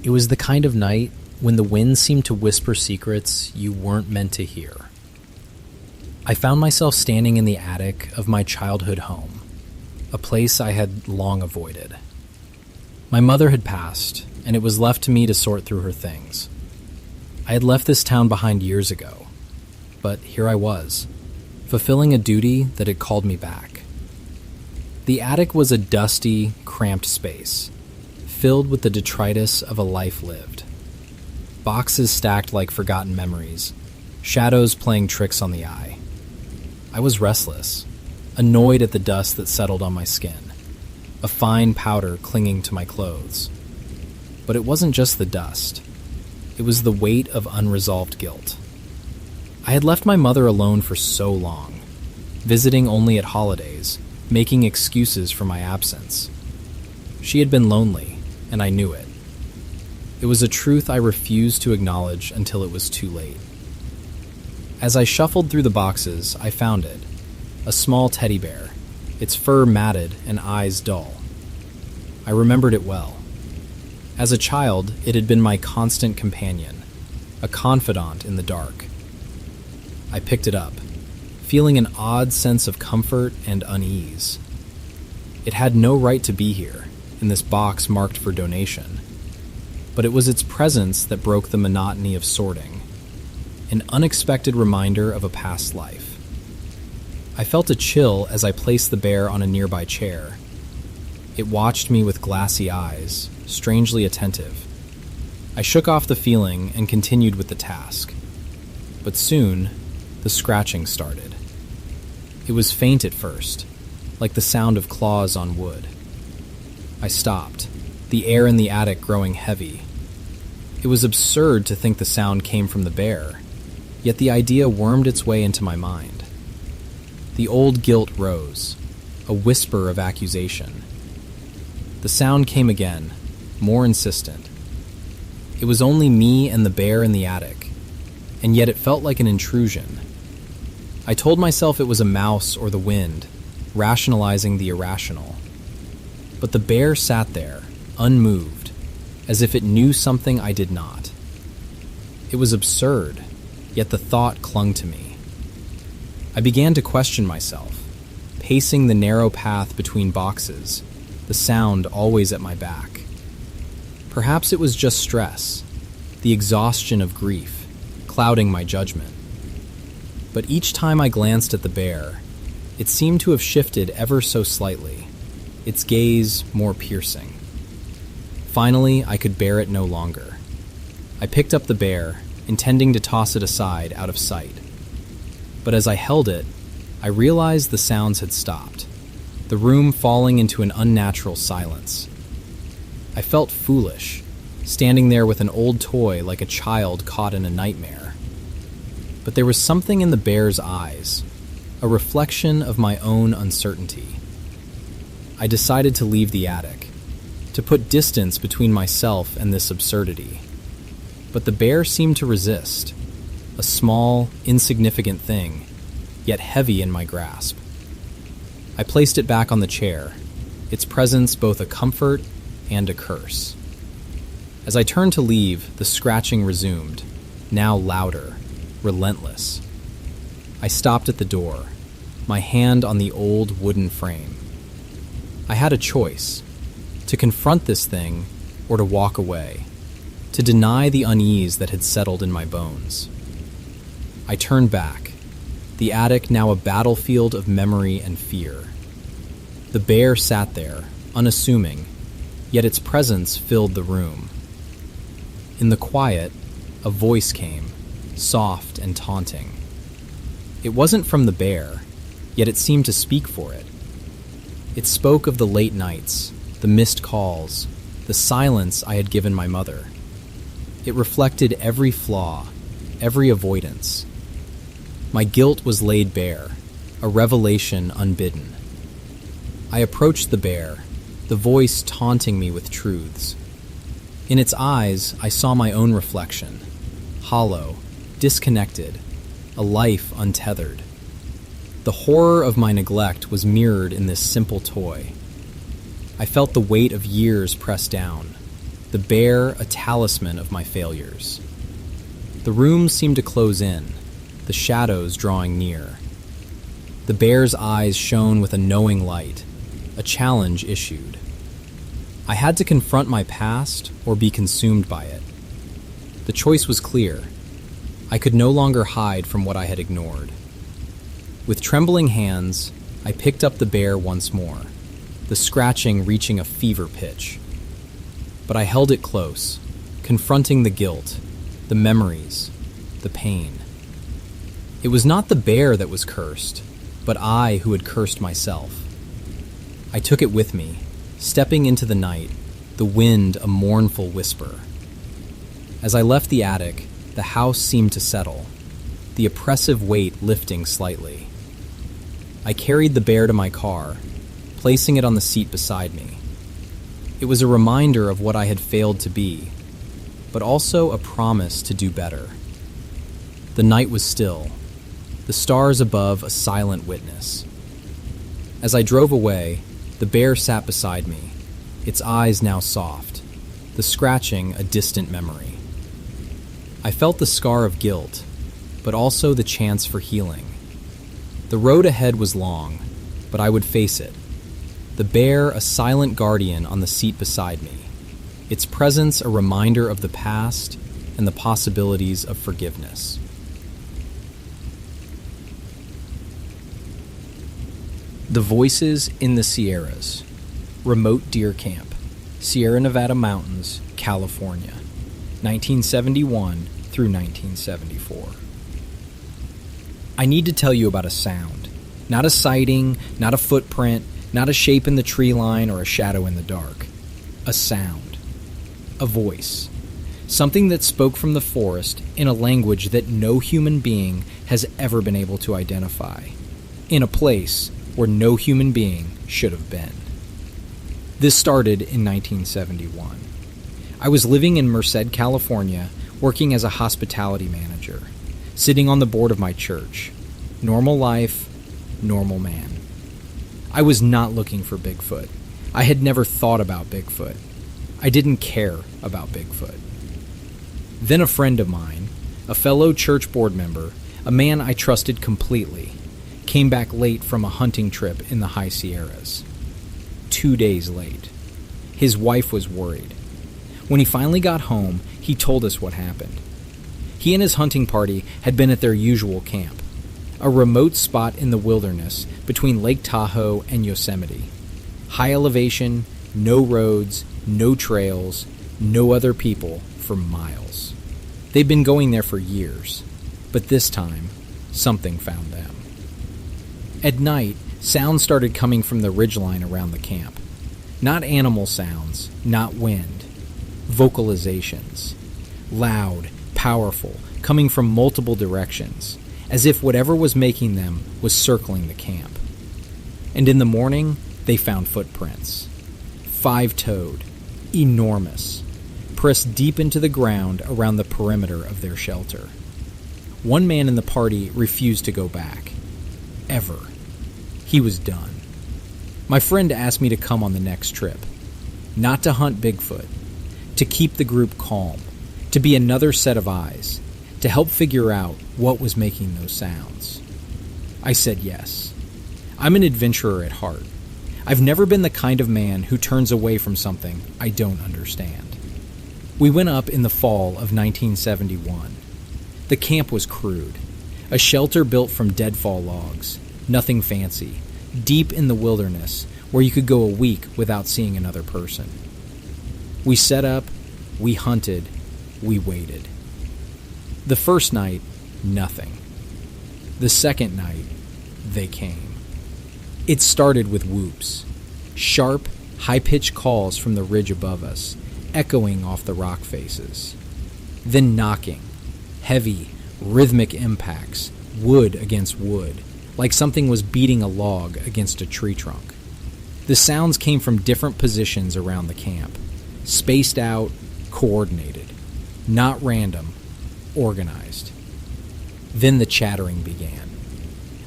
It was the kind of night when the wind seemed to whisper secrets you weren't meant to hear. I found myself standing in the attic of my childhood home, a place I had long avoided. My mother had passed, and it was left to me to sort through her things. I had left this town behind years ago, but here I was, fulfilling a duty that had called me back. The attic was a dusty, cramped space, filled with the detritus of a life lived. Boxes stacked like forgotten memories, shadows playing tricks on the eye. I was restless, annoyed at the dust that settled on my skin, a fine powder clinging to my clothes. But it wasn't just the dust. It was the weight of unresolved guilt. I had left my mother alone for so long, visiting only at holidays, making excuses for my absence. She had been lonely, and I knew it. It was a truth I refused to acknowledge until it was too late. As I shuffled through the boxes, I found it, a small teddy bear, its fur matted and eyes dull. I remembered it well. As a child, it had been my constant companion, a confidant in the dark. I picked it up, feeling an odd sense of comfort and unease. It had no right to be here, in this box marked for donation, but it was its presence that broke the monotony of sorting, an unexpected reminder of a past life. I felt a chill as I placed the bear on a nearby chair. It watched me with glassy eyes, strangely attentive. I shook off the feeling and continued with the task. But soon, the scratching started. It was faint at first, like the sound of claws on wood. I stopped, the air in the attic growing heavy. It was absurd to think the sound came from the bear, yet the idea wormed its way into my mind. The old guilt rose, a whisper of accusation. The sound came again, more insistent. It was only me and the bear in the attic, and yet it felt like an intrusion. I told myself it was a mouse or the wind, rationalizing the irrational. But the bear sat there, unmoved, as if it knew something I did not. It was absurd, yet the thought clung to me. I began to question myself, pacing the narrow path between boxes, the sound always at my back. Perhaps it was just stress, the exhaustion of grief, clouding my judgment. But each time I glanced at the bear, it seemed to have shifted ever so slightly, its gaze more piercing. Finally, I could bear it no longer. I picked up the bear, intending to toss it aside out of sight. But as I held it, I realized the sounds had stopped, the room falling into an unnatural silence. I felt foolish, standing there with an old toy like a child caught in a nightmare. But there was something in the bear's eyes, a reflection of my own uncertainty. I decided to leave the attic, to put distance between myself and this absurdity. But the bear seemed to resist, a small, insignificant thing, yet heavy in my grasp. I placed it back on the chair, its presence both a comfort and a curse. As I turned to leave, the scratching resumed, now louder, relentless. I stopped at the door, my hand on the old wooden frame. I had a choice, to confront this thing or to walk away, to deny the unease that had settled in my bones. I turned back, the attic now a battlefield of memory and fear. The bear sat there, unassuming, yet its presence filled the room. In the quiet, a voice came, soft and taunting. It wasn't from the bear, yet it seemed to speak for it. It spoke of the late nights, the missed calls, the silence I had given my mother. It reflected every flaw, every avoidance. My guilt was laid bare, a revelation unbidden. I approached the bear, the voice taunting me with truths. In its eyes, I saw my own reflection, hollow, disconnected, a life untethered. The horror of my neglect was mirrored in this simple toy. I felt the weight of years press down, the bear a talisman of my failures. The room seemed to close in, the shadows drawing near. The bear's eyes shone with a knowing light, a challenge issued. I had to confront my past or be consumed by it. The choice was clear. I could no longer hide from what I had ignored. With trembling hands, I picked up the bear once more, the scratching reaching a fever pitch. But I held it close, confronting the guilt, the memories, the pain. It was not the bear that was cursed, but I who had cursed myself. I took it with me, stepping into the night, the wind a mournful whisper. As I left the attic, the house seemed to settle, the oppressive weight lifting slightly. I carried the bear to my car, placing it on the seat beside me. It was a reminder of what I had failed to be, but also a promise to do better. The night was still, the stars above a silent witness. As I drove away, the bear sat beside me, its eyes now soft, the scratching a distant memory. I felt the scar of guilt, but also the chance for healing. The road ahead was long, but I would face it. The bear a silent guardian on the seat beside me, its presence a reminder of the past and the possibilities of forgiveness. The Voices in the Sierras. Remote Deer Camp, Sierra Nevada Mountains, California, 1971 through 1974. I need to tell you about a sound. Not a sighting, not a footprint, not a shape in the tree line or a shadow in the dark. A sound. A voice. Something that spoke from the forest in a language that no human being has ever been able to identify. In a place where no human being should have been. This started in 1971. I was living in Merced, California, working as a hospitality manager, sitting on the board of my church. Normal life, normal man. I was not looking for Bigfoot. I had never thought about Bigfoot. I didn't care about Bigfoot. Then a friend of mine, a fellow church board member, a man I trusted completely, came back late from a hunting trip in the High Sierras. 2 days late. His wife was worried. When he finally got home, he told us what happened. He and his hunting party had been at their usual camp, a remote spot in the wilderness between Lake Tahoe and Yosemite. High elevation, no roads, no trails, no other people for miles. They'd been going there for years, but this time, something found them. At night, sounds started coming from the ridgeline around the camp. Not animal sounds, not wind. Vocalizations. Loud, powerful, coming from multiple directions, as if whatever was making them was circling the camp. And in the morning, they found footprints. 5-toed, enormous, pressed deep into the ground around the perimeter of their shelter. One man in the party refused to go back. Ever. He was done. My friend asked me to come on the next trip. Not to hunt Bigfoot. To keep the group calm. To be another set of eyes. To help figure out what was making those sounds. I said yes. I'm an adventurer at heart. I've never been the kind of man who turns away from something I don't understand. We went up in the fall of 1971. The camp was crude. A shelter built from deadfall logs. Nothing fancy. Deep in the wilderness, where you could go a week without seeing another person. We set up, we hunted, we waited. The first night, nothing. The second night, they came. It started with whoops. Sharp, high-pitched calls from the ridge above us, echoing off the rock faces. Then knocking. Heavy, rhythmic impacts, wood against wood, like something was beating a log against a tree trunk. The sounds came from different positions around the camp, spaced out, coordinated, not random, organized. Then the chattering began.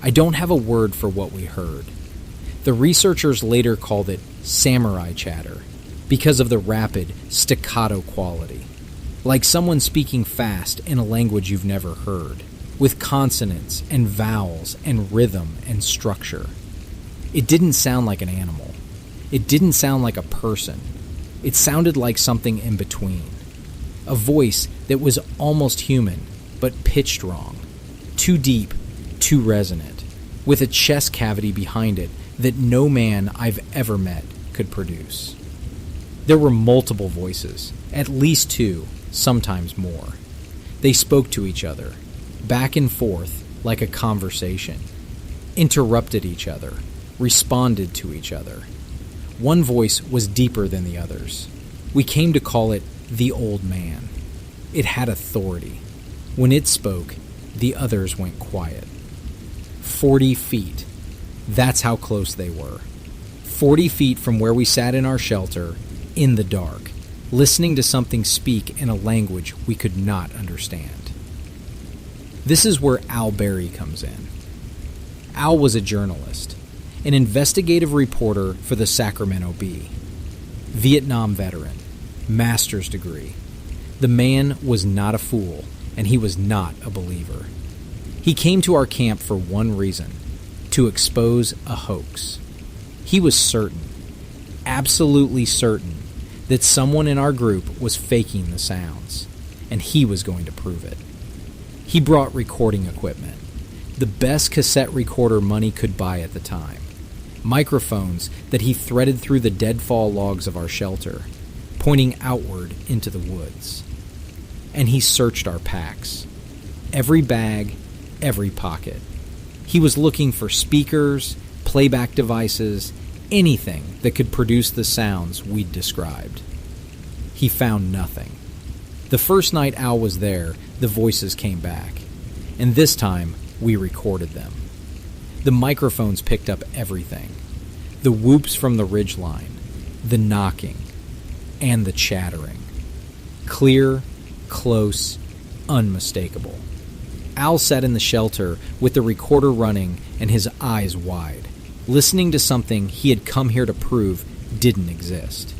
I don't have a word for what we heard. The researchers later called it samurai chatter, because of the rapid, staccato quality, like someone speaking fast in a language you've never heard, with consonants and vowels and rhythm and structure. It didn't sound like an animal. It didn't sound like a person. It sounded like something in between. A voice that was almost human, but pitched wrong. Too deep, too resonant, with a chest cavity behind it that no man I've ever met could produce. There were multiple voices, at least two, sometimes more. They spoke to each other, back and forth like a conversation, interrupted each other, responded to each other. One voice was deeper than the others. We came to call it the old man. It had authority. When it spoke, the others went quiet. 40 feet. That's how close they were. 40 feet from where we sat in our shelter, in the dark, listening to something speak in a language we could not understand. This is where Al Berry comes in. Al was a journalist, an investigative reporter for the Sacramento Bee. Vietnam veteran, master's degree. The man was not a fool, and he was not a believer. He came to our camp for one reason: to expose a hoax. He was certain, absolutely certain, that someone in our group was faking the sounds, and he was going to prove it. He brought recording equipment, the best cassette recorder money could buy at the time, microphones that he threaded through the deadfall logs of our shelter, pointing outward into the woods. And he searched our packs, every bag, every pocket. He was looking for speakers, playback devices, anything that could produce the sounds we'd described. He found nothing. The first night Al was there, the voices came back, and this time we recorded them. The microphones picked up everything: the whoops from the ridgeline, the knocking, and the chattering. Clear, close, unmistakable. Al sat in the shelter with the recorder running and his eyes wide, listening to something he had come here to prove didn't exist.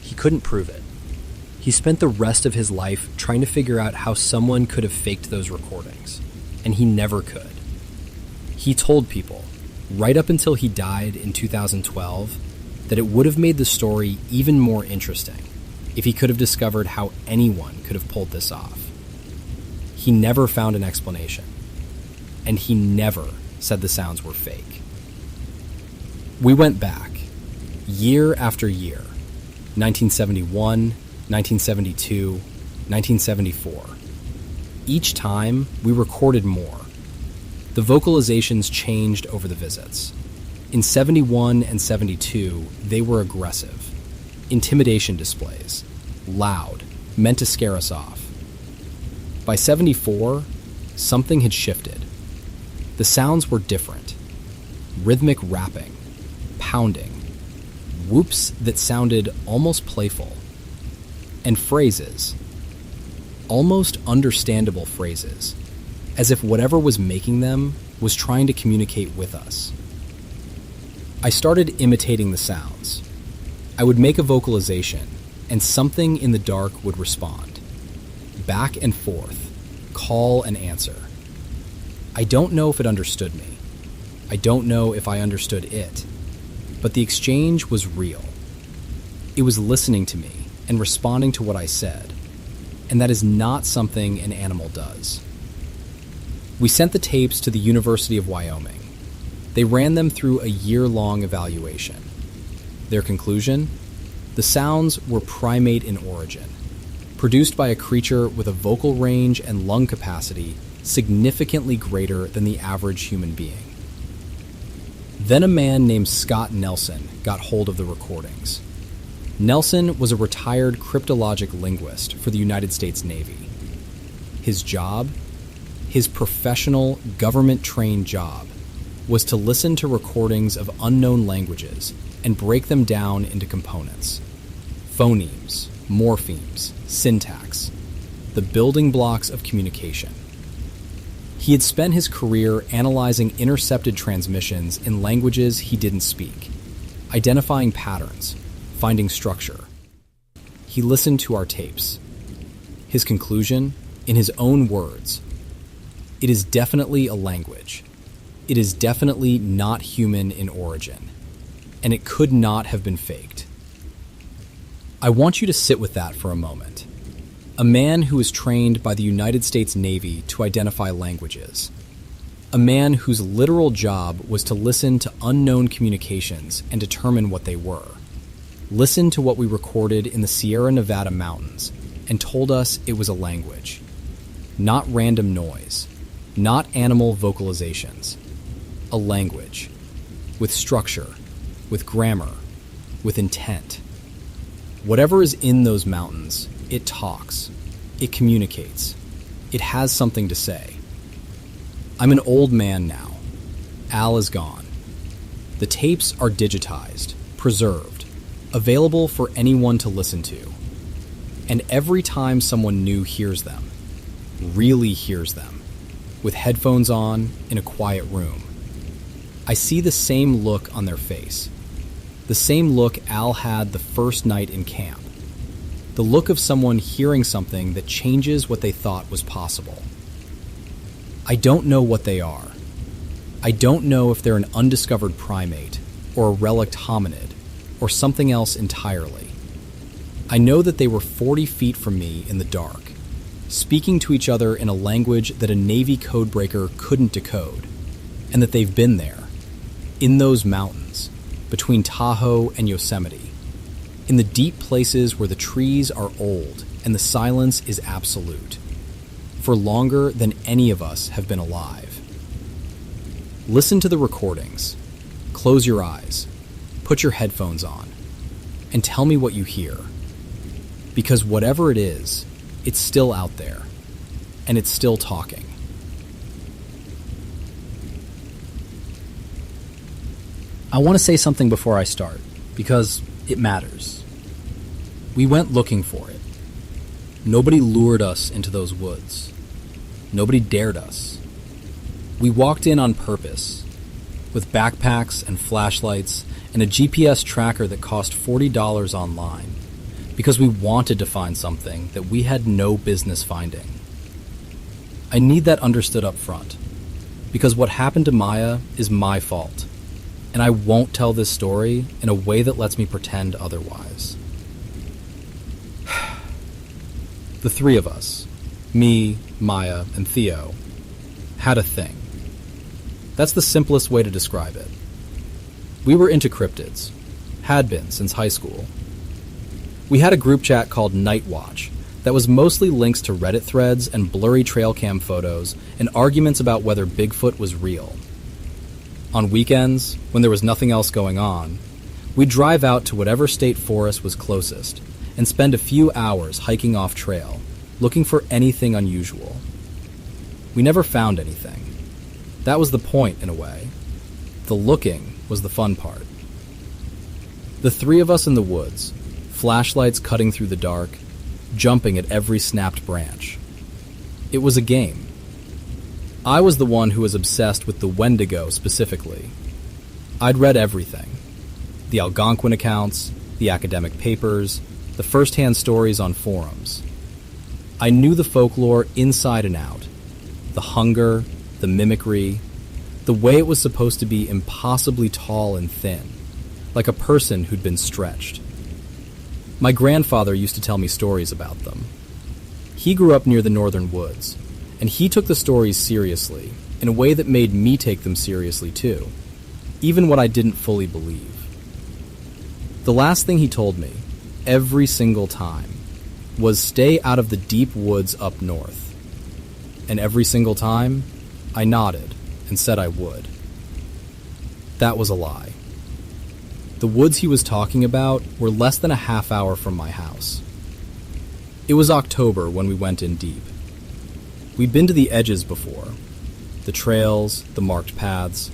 He couldn't prove it. He spent the rest of his life trying to figure out how someone could have faked those recordings, and he never could. He told people, right up until he died in 2012, that it would have made the story even more interesting if he could have discovered how anyone could have pulled this off. He never found an explanation, and he never said the sounds were fake. We went back, year after year, 1971, 1972, 1974. Each time, we recorded more. The vocalizations changed over the visits. In 71 and 72, they were aggressive. Intimidation displays, loud, meant to scare us off. By 74, something had shifted. The sounds were different. Rhythmic rapping, pounding, whoops that sounded almost playful, and phrases, almost understandable phrases, as if whatever was making them was trying to communicate with us. I started imitating the sounds. I would make a vocalization, and something in the dark would respond. Back and forth, call and answer. I don't know if it understood me. I don't know if I understood it. But the exchange was real. It was listening to me and responding to what I said, and that is not something an animal does. We sent the tapes to the University of Wyoming. They ran them through a year-long evaluation. Their conclusion? The sounds were primate in origin, produced by a creature with a vocal range and lung capacity significantly greater than the average human being. Then a man named Scott Nelson got hold of the recordings. Nelson was a retired cryptologic linguist for the United States Navy. His job, his professional, government-trained job, was to listen to recordings of unknown languages and break them down into components. Phonemes, morphemes, syntax, the building blocks of communication. He had spent his career analyzing intercepted transmissions in languages he didn't speak, identifying patterns, finding structure. He listened to our tapes. His conclusion, in his own words, it is definitely a language. It is definitely not human in origin, and it could not have been faked. I want you to sit with that for a moment. A man who was trained by the United States Navy to identify languages. A man whose literal job was to listen to unknown communications and determine what they were. Listen to what we recorded in the Sierra Nevada mountains and told us it was a language. Not random noise. Not animal vocalizations. A language. With structure. With grammar. With intent. Whatever is in those mountains, it talks. It communicates. It has something to say. I'm an old man now. Al is gone. The tapes are digitized, preserved, available for anyone to listen to. And every time someone new hears them, really hears them, with headphones on in a quiet room, I see the same look on their face. The same look Al had the first night in camp. The look of someone hearing something that changes what they thought was possible. I don't know what they are. I don't know if they're an undiscovered primate, or a relict hominid, or something else entirely. I know that they were 40 feet from me in the dark, speaking to each other in a language that a Navy codebreaker couldn't decode, and that they've been there, in those mountains, between Tahoe and Yosemite, in the deep places where the trees are old and the silence is absolute, for longer than any of us have been alive. Listen to the recordings, close your eyes, put your headphones on, and tell me what you hear. Because whatever it is, it's still out there, and it's still talking. I want to say something before I start, because it matters. We went looking for it. Nobody lured us into those woods. Nobody dared us. We walked in on purpose, with backpacks and flashlights and a GPS tracker that cost $40 online, because we wanted to find something that we had no business finding. I need that understood up front, because what happened to Maya is my fault, and I won't tell this story in a way that lets me pretend otherwise. The three of us, me, Maya, and Theo, had a thing. That's the simplest way to describe it. We were into cryptids, had been since high school. We had a group chat called Night Watch that was mostly links to Reddit threads and blurry trail cam photos and arguments about whether Bigfoot was real. On weekends, when there was nothing else going on, we'd drive out to whatever state forest was closest and spend a few hours hiking off trail, looking for anything unusual. We never found anything. That was the point, in a way. The looking was the fun part. The three of us in the woods, flashlights cutting through the dark, jumping at every snapped branch. It was a game. I was the one who was obsessed with the Wendigo specifically. I'd read everything. The Algonquin accounts, the academic papers, the first-hand stories on forums. I knew the folklore inside and out. The hunger, the mimicry, the way it was supposed to be impossibly tall and thin, like a person who'd been stretched. My grandfather used to tell me stories about them. He grew up near the northern woods, and he took the stories seriously, in a way that made me take them seriously too, even when I didn't fully believe. The last thing he told me, every single time, was stay out of the deep woods up north. And every single time, I nodded and said I would. That was a lie. The woods he was talking about were less than a half hour from my house. It was October when we went in deep. We'd been to the edges before. The trails, the marked paths,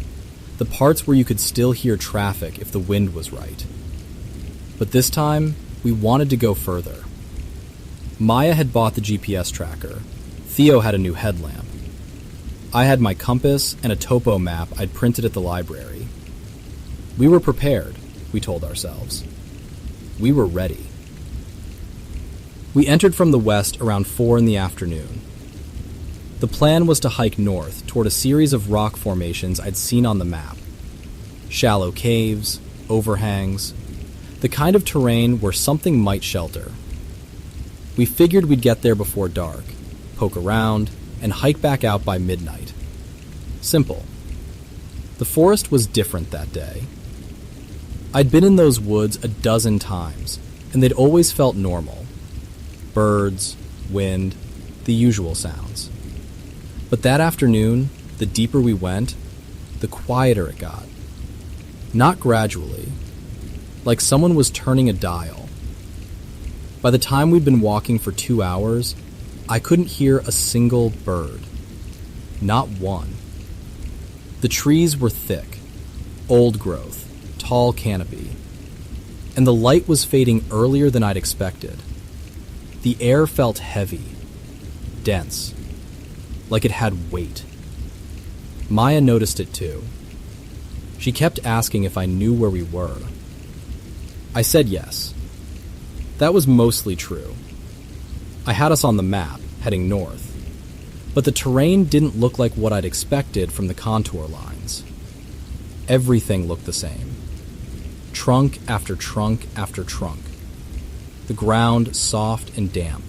the parts where you could still hear traffic if the wind was right. But this time, we wanted to go further. Maya had bought the GPS tracker. Theo had a new headlamp. I had my compass and a topo map I'd printed at the library. We were prepared, we told ourselves. We were ready. We entered from the west around 4 in the afternoon. The plan was to hike north toward a series of rock formations I'd seen on the map. Shallow caves, overhangs, the kind of terrain where something might shelter. We figured we'd get there before dark, poke around, and hike back out by midnight. Simple. The forest was different that day. I'd been in those woods a dozen times, and they'd always felt normal. Birds, wind, the usual sounds. But that afternoon, the deeper we went, the quieter it got. Not gradually, like someone was turning a dial. By the time we'd been walking for 2 hours, I couldn't hear a single bird. Not one. The trees were thick, old growth, tall canopy, and the light was fading earlier than I'd expected. The air felt heavy, dense, like it had weight. Maya noticed it too. She kept asking if I knew where we were. I said yes. That was mostly true. I had us on the map, heading north, but the terrain didn't look like what I'd expected from the contour lines. Everything looked the same. Trunk after trunk after trunk. The ground soft and damp.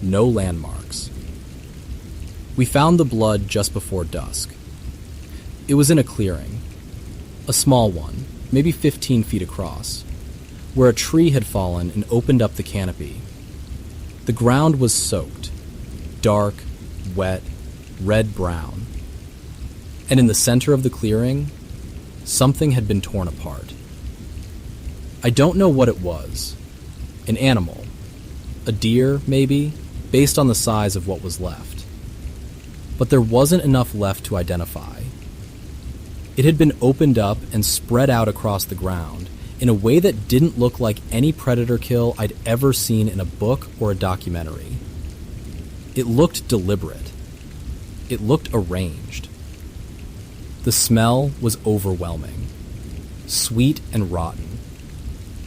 No landmarks. We found the blood just before dusk. It was in a clearing. A small one, maybe 15 feet across, where a tree had fallen and opened up the canopy. The ground was soaked, dark, wet, red-brown. And in the center of the clearing, something had been torn apart. I don't know what it was. An animal. A deer, maybe, based on the size of what was left. But there wasn't enough left to identify. It had been opened up and spread out across the ground in a way that didn't look like any predator kill I'd ever seen in a book or a documentary. It looked deliberate. It looked arranged. The smell was overwhelming. Sweet and rotten.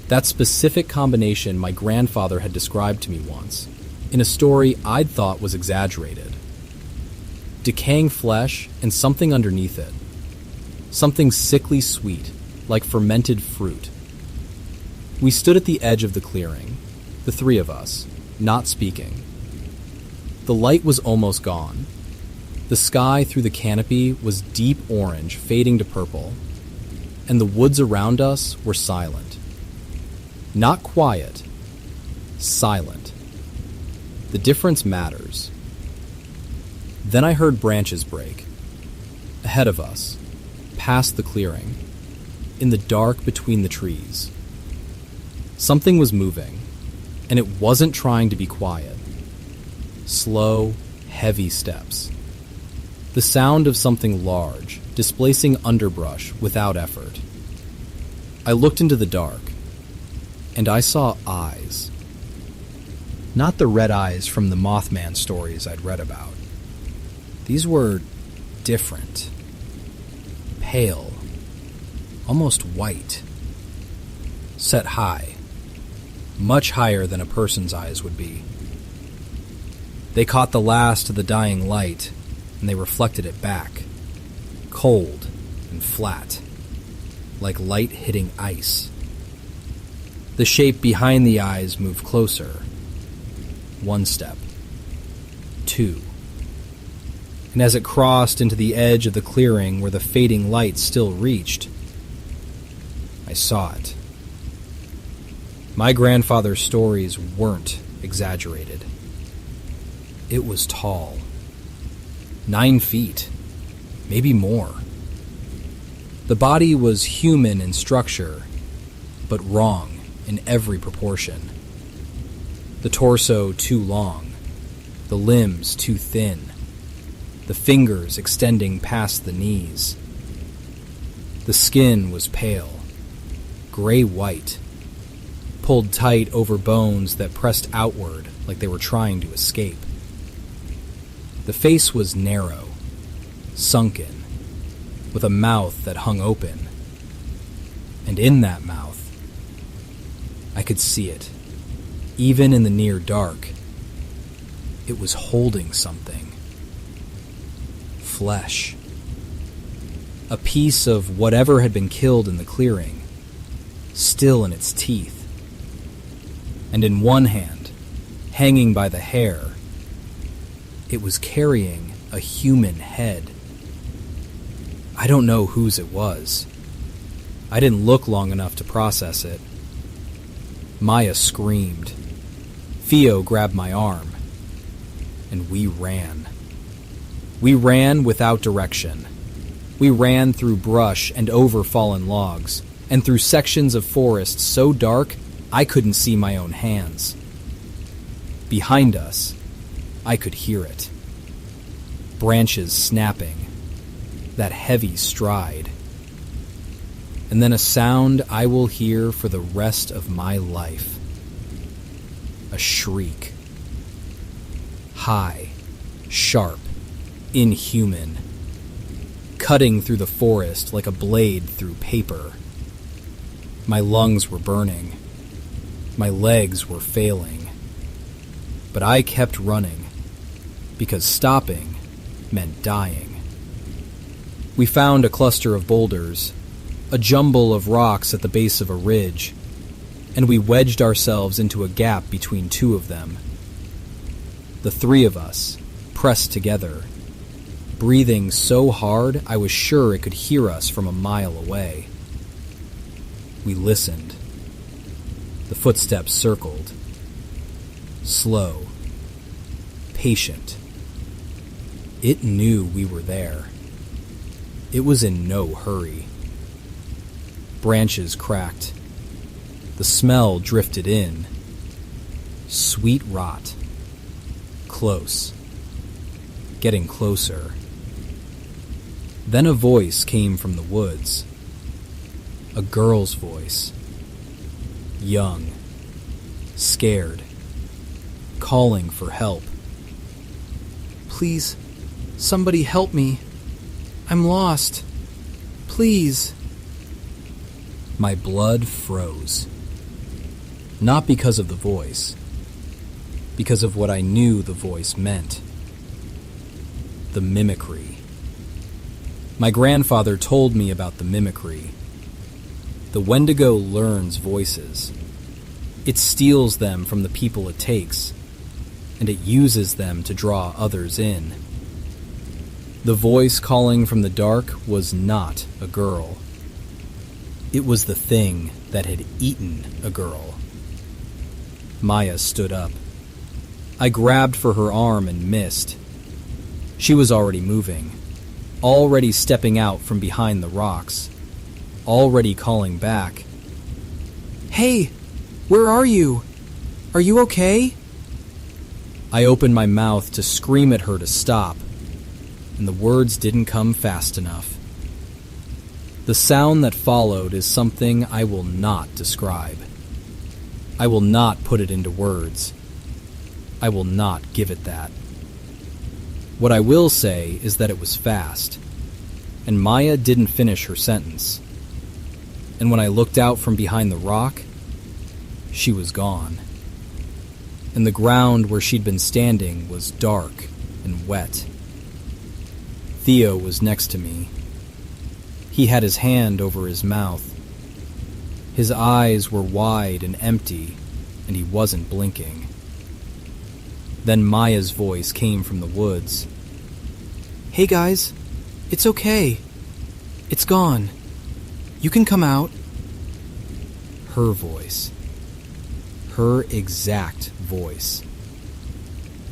That specific combination my grandfather had described to me once, in a story I'd thought was exaggerated. Decaying flesh and something underneath it. Something sickly sweet, like fermented fruit. We stood at the edge of the clearing, the three of us, not speaking. The light was almost gone. The sky through the canopy was deep orange, fading to purple, and the woods around us were silent. Not quiet, silent. The difference matters. Then I heard branches break. Ahead of us, past the clearing, in the dark between the trees. Something was moving, and it wasn't trying to be quiet. Slow, heavy steps. The sound of something large, displacing underbrush without effort. I looked into the dark, and I saw eyes. Not the red eyes from the Mothman stories I'd read about. These were different. Pale. Almost white. Set high. Much higher than a person's eyes would be. They caught the last of the dying light, and they reflected it back. Cold and flat. Like light hitting ice. The shape behind the eyes moved closer. 1 step. 2. And as it crossed into the edge of the clearing where the fading light still reached, I saw it. My grandfather's stories weren't exaggerated. It was tall. 9 feet. Maybe more. The body was human in structure, but wrong in every proportion. The torso too long, the limbs too thin, the fingers extending past the knees. The skin was pale, gray-white, pulled tight over bones that pressed outward like they were trying to escape. The face was narrow, sunken, with a mouth that hung open. And in that mouth, I I could see it, even in the near dark. It was holding something. Flesh. A piece of whatever had been killed in the clearing, still in its teeth. And in one hand, hanging by the hair, it was carrying a human head. I don't know whose it was. I didn't look long enough to process it. Maya screamed. Theo grabbed my arm, and we ran. We ran without direction. We ran through brush and over fallen logs, and through sections of forest so dark I couldn't see my own hands. Behind us, I could hear it. Branches snapping, that heavy stride, and then a sound I will hear for the rest of my life. A shriek. High, sharp, inhuman, cutting through the forest like a blade through paper. My lungs were burning. My legs were failing. But I kept running, because stopping meant dying. We found a cluster of boulders, a jumble of rocks at the base of a ridge, and we wedged ourselves into a gap between two of them. The three of us, pressed together, breathing so hard I was sure it could hear us from a mile away. We listened. The footsteps circled. Slow. Patient. It knew we were there. It was in no hurry. Branches cracked. The smell drifted in. Sweet rot. Close. Getting closer. Then a voice came from the woods. A girl's voice. Young. Scared. Calling for help. Please, somebody help me. I'm lost. Please. My blood froze. Not because of the voice, because of what I knew the voice meant. The mimicry. My grandfather told me about the mimicry. The Wendigo learns voices. It steals them from the people it takes, and it uses them to draw others in. The voice calling from the dark was not a girl. It was the thing that had eaten a girl. Maya stood up. I grabbed for her arm and missed. She was already moving, already stepping out from behind the rocks, already calling back. Hey, where are you? Are you okay? I opened my mouth to scream at her to stop, and the words didn't come fast enough. The sound that followed is something I will not describe. I will not put it into words. I will not give it that. What I will say is that it was fast, and Maya didn't finish her sentence. And when I looked out from behind the rock, she was gone. And the ground where she'd been standing was dark and wet. Theo was next to me. He had his hand over his mouth. His eyes were wide and empty, and he wasn't blinking. Then Maya's voice came from the woods. Hey guys, it's okay. It's gone. You can come out. Her voice. Her exact voice.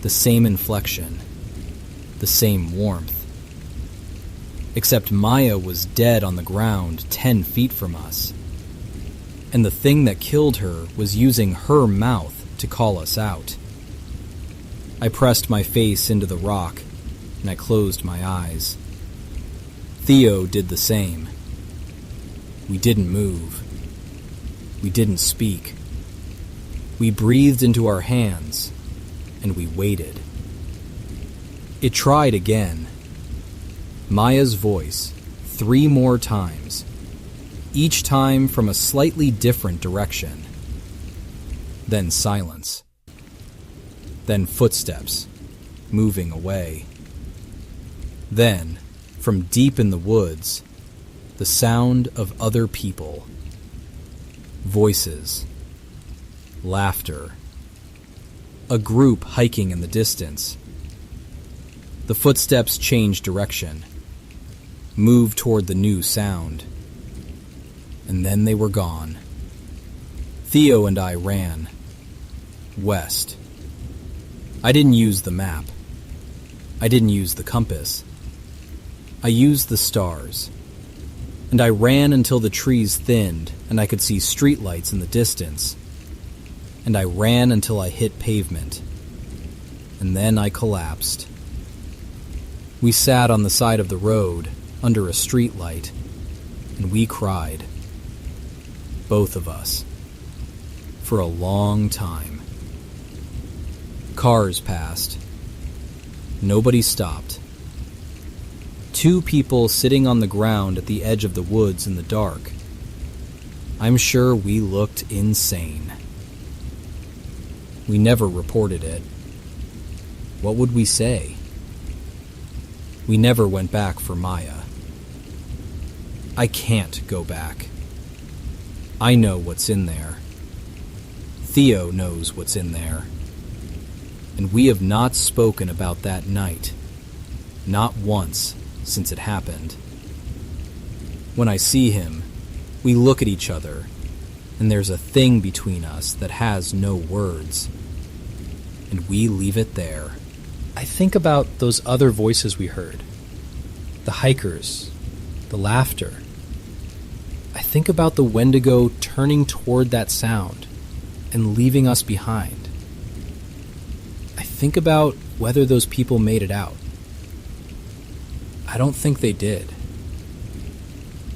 The same inflection. The same warmth. Except Maya was dead on the ground 10 feet from us. And the thing that killed her was using her mouth to call us out. I pressed my face into the rock, and I closed my eyes. Theo did the same. We didn't move. We didn't speak. We breathed into our hands, and we waited. It tried again. Maya's voice, 3 more times, each time from a slightly different direction. Then silence. Then footsteps, moving away. Then, from deep in the woods, the sound of other people. Voices. Laughter. A group hiking in the distance. The footsteps changed direction, moved toward the new sound, and then they were gone. Theo and I ran west. I didn't use the map. I didn't use the compass. I used the stars. And I ran until the trees thinned and I could see streetlights in the distance. And I ran until I hit pavement. And then I collapsed. We sat on the side of the road under a streetlight, and we cried. Both of us. For a long time. Cars passed. Nobody stopped. Two people sitting on the ground at the edge of the woods in the dark. I'm sure we looked insane. We never reported it. What would we say? We never went back for Maya. I can't go back. I know what's in there. Theo knows what's in there. And we have not spoken about that night. Not once since it happened. When I see him, we look at each other, and there's a thing between us that has no words. And we leave it there. I think about those other voices we heard. The hikers, the laughter. I think about the Wendigo turning toward that sound and leaving us behind. I think about whether those people made it out. I don't think they did.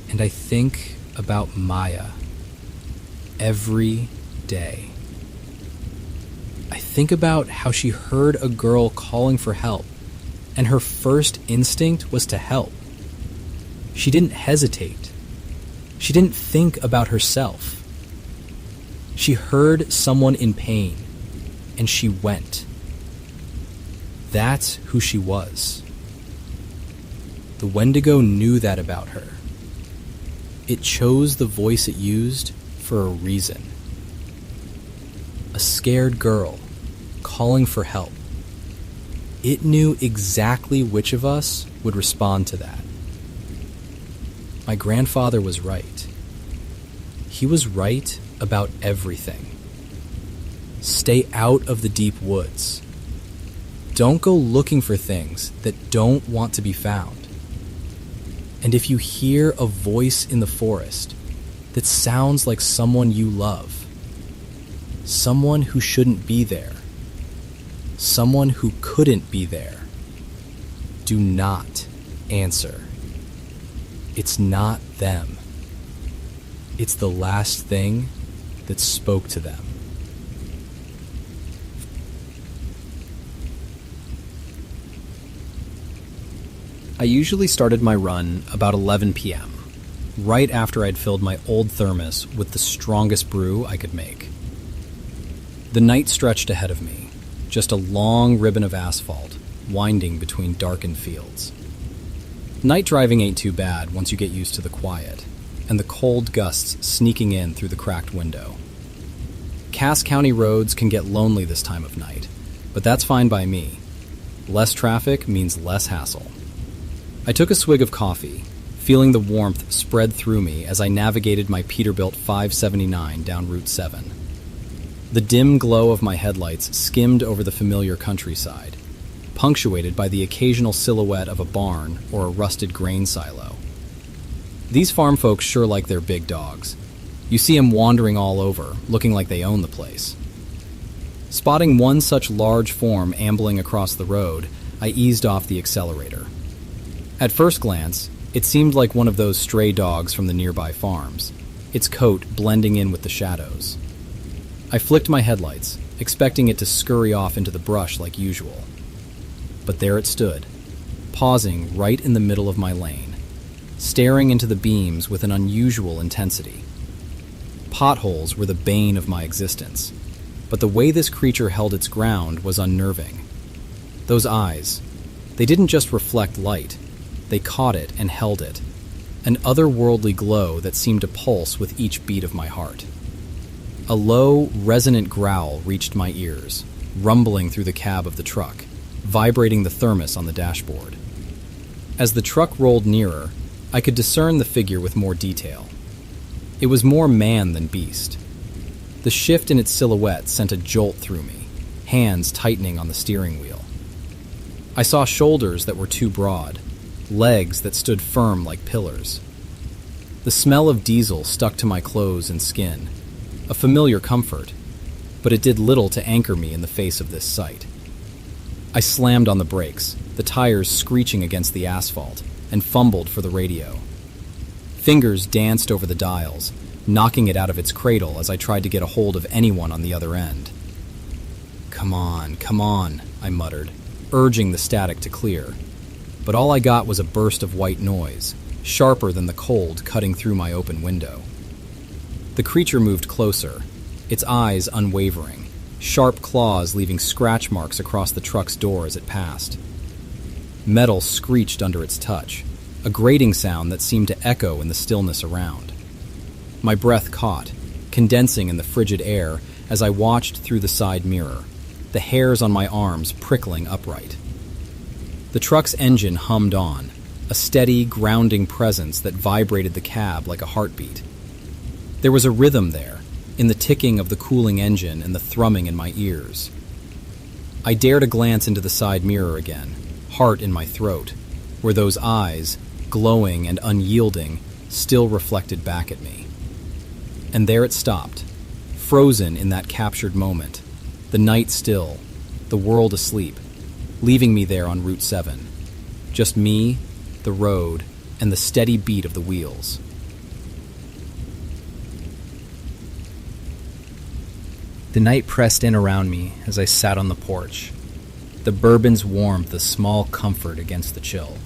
And I think about Maya every day. I think about how she heard a girl calling for help, and her first instinct was to help. She didn't hesitate. She didn't think about herself. She heard someone in pain, and she went. That's who she was. The Wendigo knew that about her. It chose the voice it used for a reason. A scared girl calling for help. It knew exactly which of us would respond to that. My grandfather was right. He was right about everything. Stay out of the deep woods. Don't go looking for things that don't want to be found. And if you hear a voice in the forest that sounds like someone you love, someone who shouldn't be there, someone who couldn't be there, do not answer. It's not them. It's the last thing that spoke to them. I usually started my run about 11 p.m., right after I'd filled my old thermos with the strongest brew I could make. The night stretched ahead of me, just a long ribbon of asphalt, winding between darkened fields. Night driving ain't too bad once you get used to the quiet, and the cold gusts sneaking in through the cracked window. Cass County roads can get lonely this time of night, but that's fine by me. Less traffic means less hassle. I took a swig of coffee, feeling the warmth spread through me as I navigated my Peterbilt 579 down Route 7. The dim glow of my headlights skimmed over the familiar countryside, punctuated by the occasional silhouette of a barn or a rusted grain silo. These farm folks sure like their big dogs. You see them wandering all over, looking like they own the place. Spotting one such large form ambling across the road, I eased off the accelerator. At first glance, it seemed like one of those stray dogs from the nearby farms, its coat blending in with the shadows. I flicked my headlights, expecting it to scurry off into the brush like usual. But there it stood, pausing right in the middle of my lane, staring into the beams with an unusual intensity. Potholes were the bane of my existence, but the way this creature held its ground was unnerving. Those eyes, they didn't just reflect light, they caught it and held it, an otherworldly glow that seemed to pulse with each beat of my heart. A low, resonant growl reached my ears, rumbling through the cab of the truck, vibrating the thermos on the dashboard. As the truck rolled nearer, I could discern the figure with more detail. It was more man than beast. The shift in its silhouette sent a jolt through me, hands tightening on the steering wheel. I saw shoulders that were too broad, legs that stood firm like pillars. The smell of diesel stuck to my clothes and skin, a familiar comfort, but it did little to anchor me in the face of this sight. I slammed on the brakes, the tires screeching against the asphalt, and fumbled for the radio. Fingers danced over the dials, knocking it out of its cradle as I tried to get a hold of anyone on the other end. Come on, I muttered, urging the static to clear. But all I got was a burst of white noise, sharper than the cold cutting through my open window. The creature moved closer, its eyes unwavering, sharp claws leaving scratch marks across the truck's door as it passed. Metal screeched under its touch, a grating sound that seemed to echo in the stillness around. My breath caught, condensing in the frigid air as I watched through the side mirror, the hairs on my arms prickling upright. The truck's engine hummed on, a steady, grounding presence that vibrated the cab like a heartbeat. There was a rhythm there, in the ticking of the cooling engine and the thrumming in my ears. I dared a glance into the side mirror again, heart in my throat, where those eyes, glowing and unyielding, still reflected back at me. And there it stopped, frozen in that captured moment, the night still, the world asleep, leaving me there on Route 7. Just me, the road, and the steady beat of the wheels. The night pressed in around me as I sat on the porch, the bourbon's warmth a small comfort against the chill.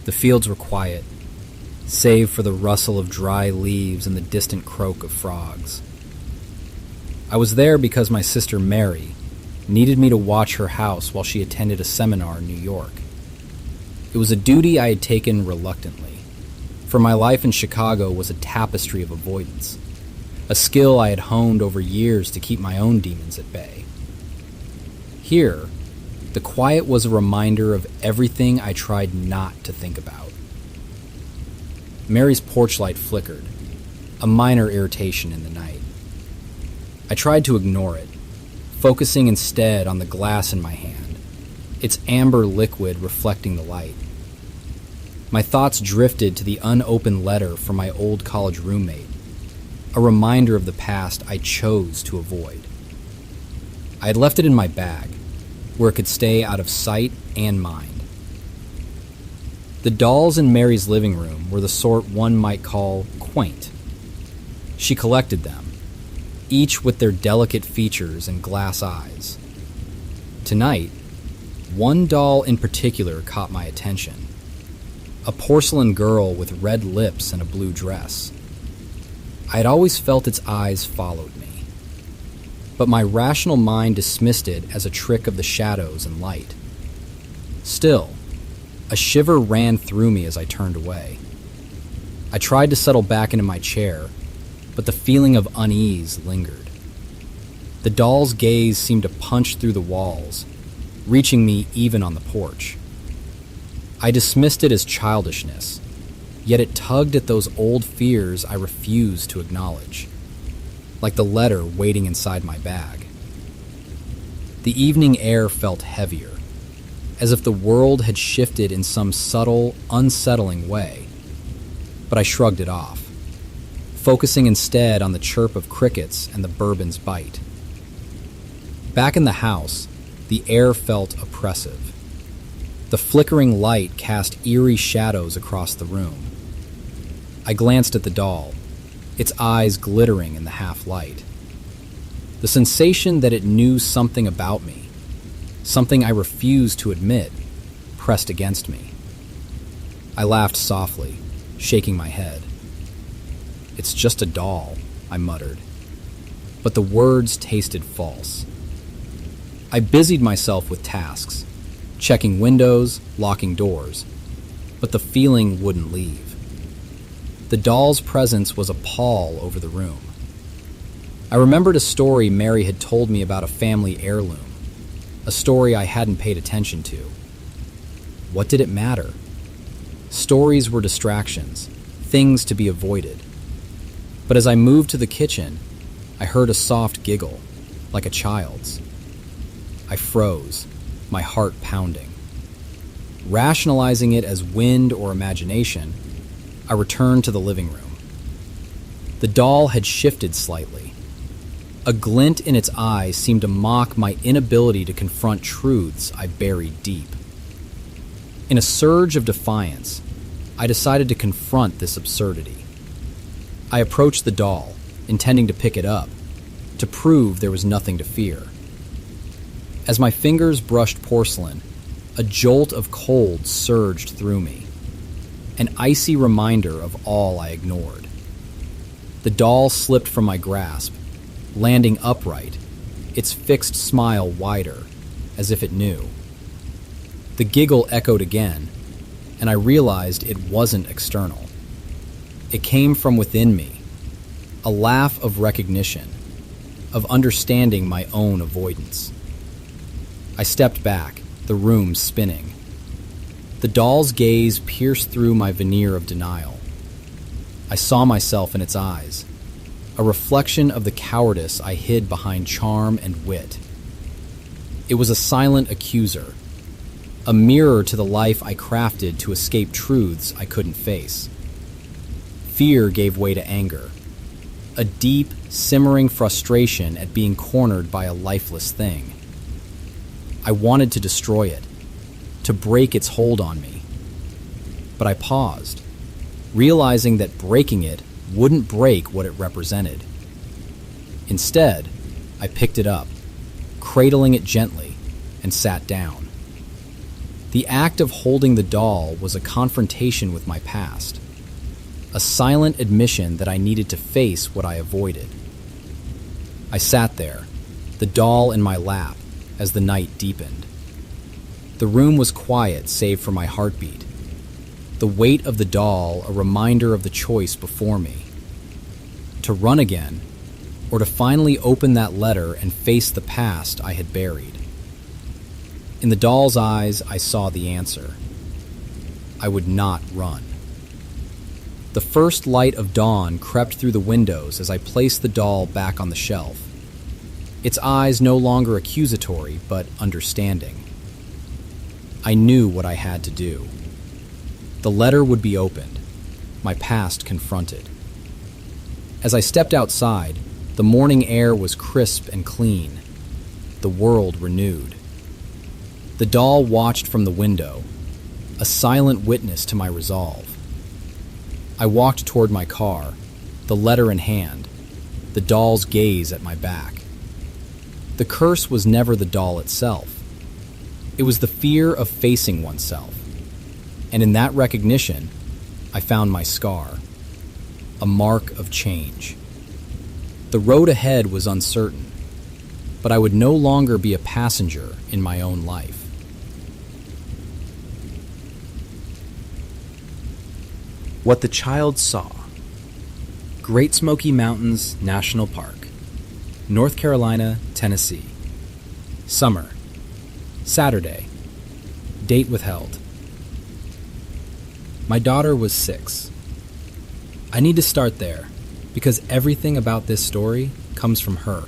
The fields were quiet, save for the rustle of dry leaves and the distant croak of frogs. I was there because my sister Mary needed me to watch her house while she attended a seminar in New York. It was a duty I had taken reluctantly, for my life in Chicago was a tapestry of avoidance, a skill I had honed over years to keep my own demons at bay. Here, the quiet was a reminder of everything I tried not to think about. Mary's porch light flickered, a minor irritation in the night. I tried to ignore it, focusing instead on the glass in my hand, its amber liquid reflecting the light. My thoughts drifted to the unopened letter from my old college roommate, a reminder of the past I chose to avoid. I had left it in my bag, where it could stay out of sight and mind. The dolls in Mary's living room were the sort one might call quaint. She collected them, each with their delicate features and glass eyes. Tonight, one doll in particular caught my attention. A porcelain girl with red lips and a blue dress. I had always felt its eyes followed me, but my rational mind dismissed it as a trick of the shadows and light. Still, a shiver ran through me as I turned away. I tried to settle back into my chair, but the feeling of unease lingered. The doll's gaze seemed to punch through the walls, reaching me even on the porch. I dismissed it as childishness, yet it tugged at those old fears I refused to acknowledge, like the letter waiting inside my bag. The evening air felt heavier, as if the world had shifted in some subtle, unsettling way, but I shrugged it off, focusing instead on the chirp of crickets and the bourbon's bite. Back in the house, the air felt oppressive. The flickering light cast eerie shadows across the room. I glanced at the doll, its eyes glittering in the half-light. The sensation that it knew something about me, something I refused to admit, pressed against me. I laughed softly, shaking my head. "It's just a doll," I muttered. but the words tasted false. I busied myself with tasks, checking windows, locking doors, but the feeling wouldn't leave. The doll's presence was a pall over the room. I remembered a story Mary had told me about a family heirloom, a story I hadn't paid attention to. What did it matter? Stories were distractions, things to be avoided. But as I moved to the kitchen, I heard a soft giggle, like a child's. I froze, my heart pounding. Rationalizing it as wind or imagination, I returned to the living room. The doll had shifted slightly. A glint in its eyes seemed to mock my inability to confront truths I buried deep. In a surge of defiance, I decided to confront this absurdity. I approached the doll, intending to pick it up, to prove there was nothing to fear. As my fingers brushed porcelain, a jolt of cold surged through me, an icy reminder of all I ignored. The doll slipped from my grasp, landing upright, its fixed smile wider, as if it knew. The giggle echoed again, and I realized it wasn't external. It came from within me, a laugh of recognition, of understanding my own avoidance. I stepped back, the room spinning. The doll's gaze pierced through my veneer of denial. I saw myself in its eyes, a reflection of the cowardice I hid behind charm and wit. It was a silent accuser, a mirror to the life I crafted to escape truths I couldn't face. Fear gave way to anger, a deep, simmering frustration at being cornered by a lifeless thing. I wanted to destroy it, to break its hold on me. But I paused, realizing that breaking it wouldn't break what it represented. Instead, I picked it up, cradling it gently, and sat down. The act of holding the doll was a confrontation with my past, a silent admission that I needed to face what I avoided. I sat there, the doll in my lap, as the night deepened. The room was quiet save for my heartbeat, the weight of the doll a reminder of the choice before me. To run again, or to finally open that letter and face the past I had buried. In the doll's eyes, I saw the answer. I would not run. The first light of dawn crept through the windows as I placed the doll back on the shelf. Its eyes no longer accusatory, but understanding. I knew what I had to do. The letter would be opened, my past confronted. As I stepped outside, the morning air was crisp and clean, the world renewed. The doll watched from the window, a silent witness to my resolve. I walked toward my car, the letter in hand, the doll's gaze at my back. The curse was never the doll itself. It was the fear of facing oneself. And in that recognition, I found my scar, a mark of change. The road ahead was uncertain, but I would no longer be a passenger in my own life. What the Child Saw. Great Smoky Mountains National Park, North Carolina, Tennessee. Summer. Saturday. Date withheld. My daughter was 6. I need to start there, because everything about this story comes from her.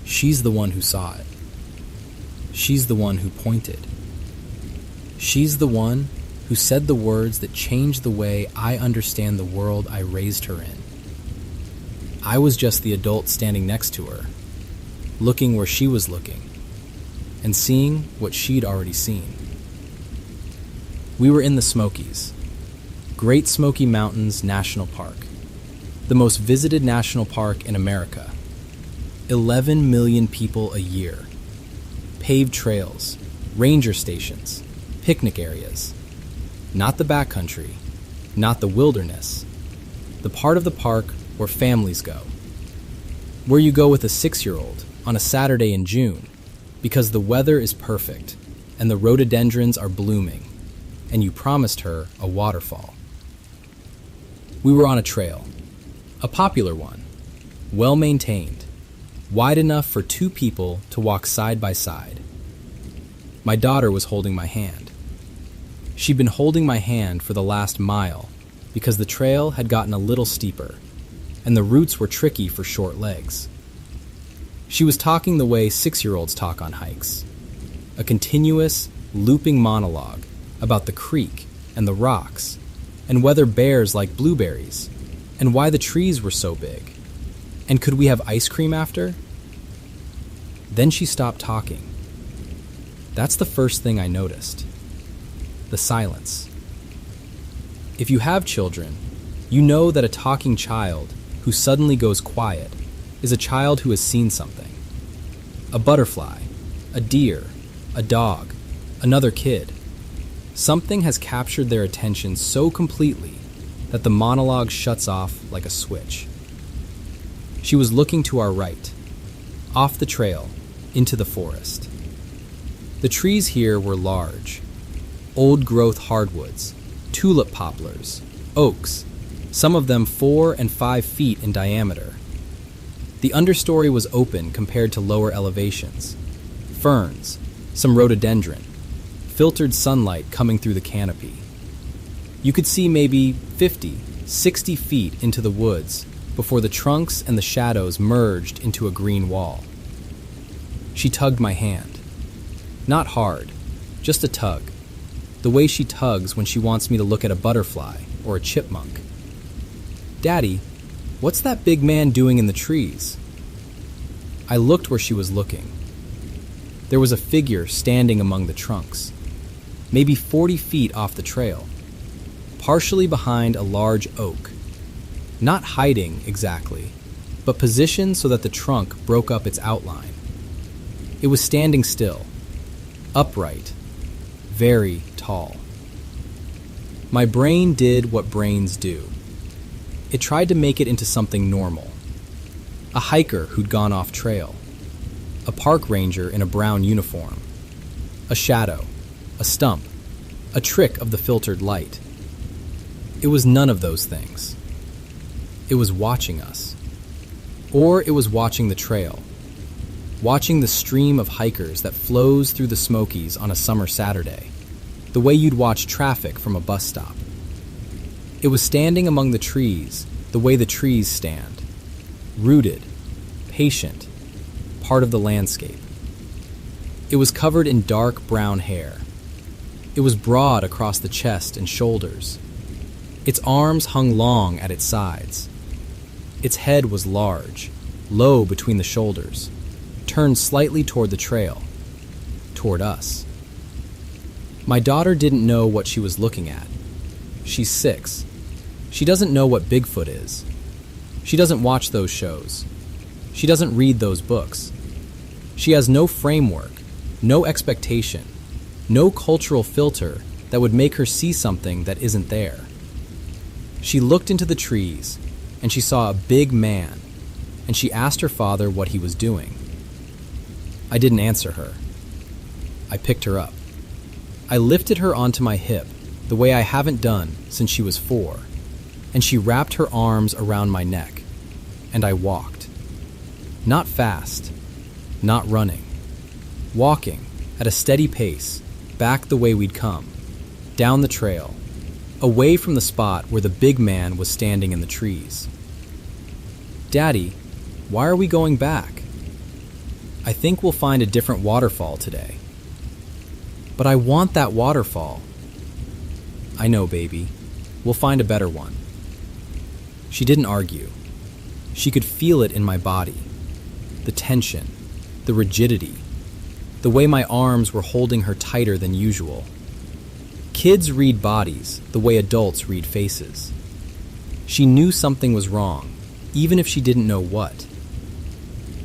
She's the one who saw it. She's the one who pointed. She's the one who said the words that changed the way I understand the world I raised her in. I was just the adult standing next to her, looking where she was looking, and seeing what she'd already seen. We were in the Smokies, Great Smoky Mountains National Park, the most visited national park in America. 11 million people a year. Paved trails, ranger stations, picnic areas. Not the backcountry, not the wilderness, the part of the park where families go. Where you go with a 6-year-old on a Saturday in June because the weather is perfect and the rhododendrons are blooming, and you promised her a waterfall. We were on a trail, a popular one, well-maintained, wide enough for 2 people to walk side by side. My daughter was holding my hand. She'd been holding my hand for the last mile because the trail had gotten a little steeper, and the roots were tricky for short legs. She was talking the way 6-year-olds talk on hikes, a continuous, looping monologue about the creek and the rocks, and whether bears like blueberries, and why the trees were so big, and could we have ice cream after? Then she stopped talking. That's the first thing I noticed. The silence. If you have children, you know that a talking child who suddenly goes quiet is a child who has seen something. A butterfly, a deer, a dog, another kid. Something has captured their attention so completely that the monologue shuts off like a switch. She was looking to our right, off the trail, into the forest. The trees here were large, old-growth hardwoods, tulip poplars, oaks, some of them 4 and 5 feet in diameter. The understory was open compared to lower elevations. Ferns, some rhododendron, filtered sunlight coming through the canopy. You could see maybe 50, 60 feet into the woods before the trunks and the shadows merged into a green wall. She tugged my hand. Not hard, just a tug. The way she tugs when she wants me to look at a butterfly or a chipmunk. "Daddy, what's that big man doing in the trees?" I looked where she was looking. There was a figure standing among the trunks, maybe 40 feet off the trail, partially behind a large oak. Not hiding exactly, but positioned so that the trunk broke up its outline. It was standing still, upright, very tall. My brain did what brains do. It tried to make it into something normal. A hiker who'd gone off trail. A park ranger in a brown uniform. A shadow. A stump. A trick of the filtered light. It was none of those things. It was watching us. Or it was watching the trail. Watching the stream of hikers that flows through the Smokies on a summer Saturday, the way you'd watch traffic from a bus stop. It was standing among the trees, the way the trees stand, rooted, patient, part of the landscape. It was covered in dark brown hair. It was broad across the chest and shoulders. Its arms hung long at its sides. Its head was large, low between the shoulders, turned slightly toward the trail, toward us. My daughter didn't know what she was looking at. She's 6. She doesn't know what Bigfoot is. She doesn't watch those shows. She doesn't read those books. She has no framework, no expectation, no cultural filter that would make her see something that isn't there. She looked into the trees, and she saw a big man, and she asked her father what he was doing. I didn't answer her. I picked her up. I lifted her onto my hip, the way I haven't done since she was 4, and she wrapped her arms around my neck, and I walked. Not fast, not running. Walking at a steady pace, back the way we'd come, down the trail, away from the spot where the big man was standing in the trees. "Daddy, why are we going back?" "I think we'll find a different waterfall today." "But I want that waterfall." "I know, baby. We'll find a better one." She didn't argue. She could feel it in my body. The tension, the rigidity, the way my arms were holding her tighter than usual. Kids read bodies the way adults read faces. She knew something was wrong, even if she didn't know what.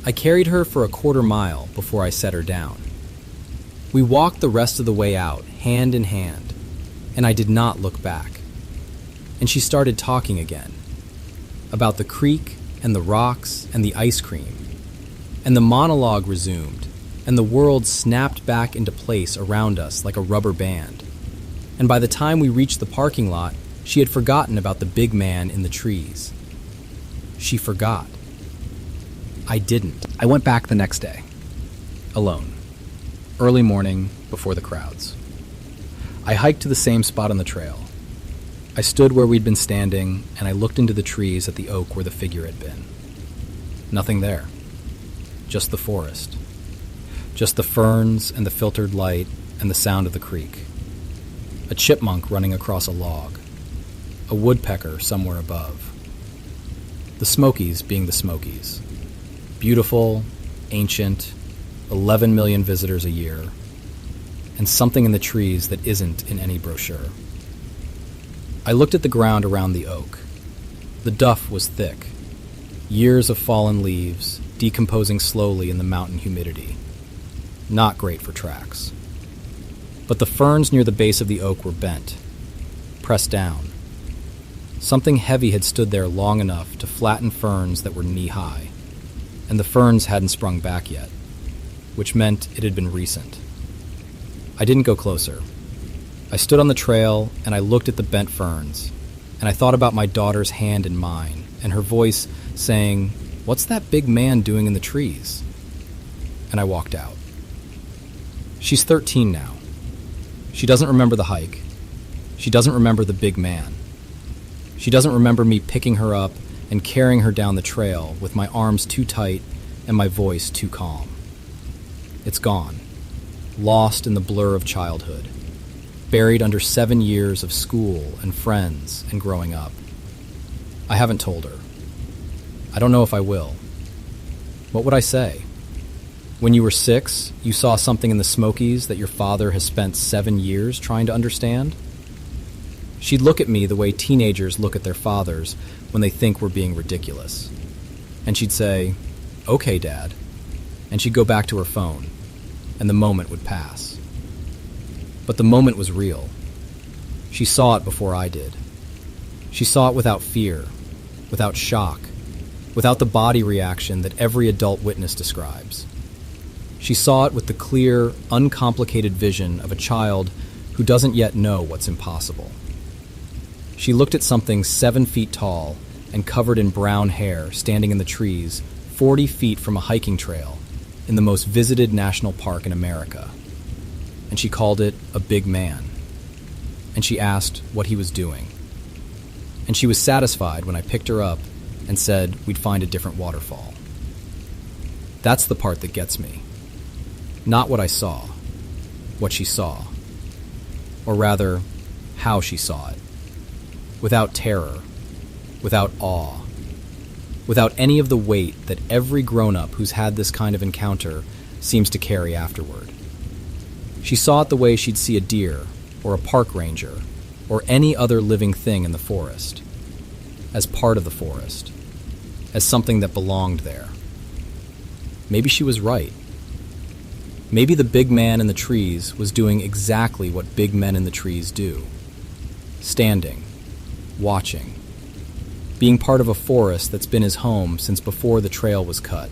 I carried her for a quarter mile before I set her down. We walked the rest of the way out, hand in hand, and I did not look back. And she started talking again, about the creek and the rocks, and the ice cream. And the monologue resumed, and the world snapped back into place around us like a rubber band. And by the time we reached the parking lot, she had forgotten about the big man in the trees. She forgot. I didn't. I went back the next day, alone, early morning before the crowds. I hiked to the same spot on the trail. I stood where we'd been standing, and I looked into the trees at the oak where the figure had been. Nothing there. Just the forest. Just the ferns and the filtered light and the sound of the creek. A chipmunk running across a log. A woodpecker somewhere above. The Smokies being the Smokies. Beautiful, ancient, 11 million visitors a year, and something in the trees that isn't in any brochure. I looked at the ground around the oak. The duff was thick. Years of fallen leaves, decomposing slowly in the mountain humidity. Not great for tracks. But the ferns near the base of the oak were bent, pressed down. Something heavy had stood there long enough to flatten ferns that were knee-high, and the ferns hadn't sprung back yet, which meant it had been recent. I didn't go closer. I stood on the trail, and I looked at the bent ferns, and I thought about my daughter's hand in mine, and her voice saying, "What's that big man doing in the trees?" And I walked out. She's 13 now. She doesn't remember the hike. She doesn't remember the big man. She doesn't remember me picking her up and carrying her down the trail with my arms too tight and my voice too calm. It's gone, lost in the blur of childhood, buried under 7 years of school and friends and growing up. I haven't told her. I don't know if I will. What would I say? When you were 6, you saw something in the Smokies that your father has spent 7 years trying to understand? She'd look at me the way teenagers look at their fathers when they think we're being ridiculous. And she'd say, "Okay, Dad." And she'd go back to her phone, and the moment would pass. But the moment was real. She saw it before I did. She saw it without fear, without shock, without the body reaction that every adult witness describes. She saw it with the clear, uncomplicated vision of a child who doesn't yet know what's impossible. She looked at something 7 feet tall and covered in brown hair standing in the trees 40 feet from a hiking trail in the most visited national park in America. And she called it a big man. And she asked what he was doing. And she was satisfied when I picked her up and said we'd find a different waterfall. That's the part that gets me. Not what I saw, what she saw. Or rather, how she saw it. Without terror, without awe, without any of the weight that every grown-up who's had this kind of encounter seems to carry afterward. She saw it the way she'd see a deer, or a park ranger, or any other living thing in the forest. As part of the forest. As something that belonged there. Maybe she was right. Maybe the big man in the trees was doing exactly what big men in the trees do. Standing, watching, being part of a forest that's been his home since before the trail was cut,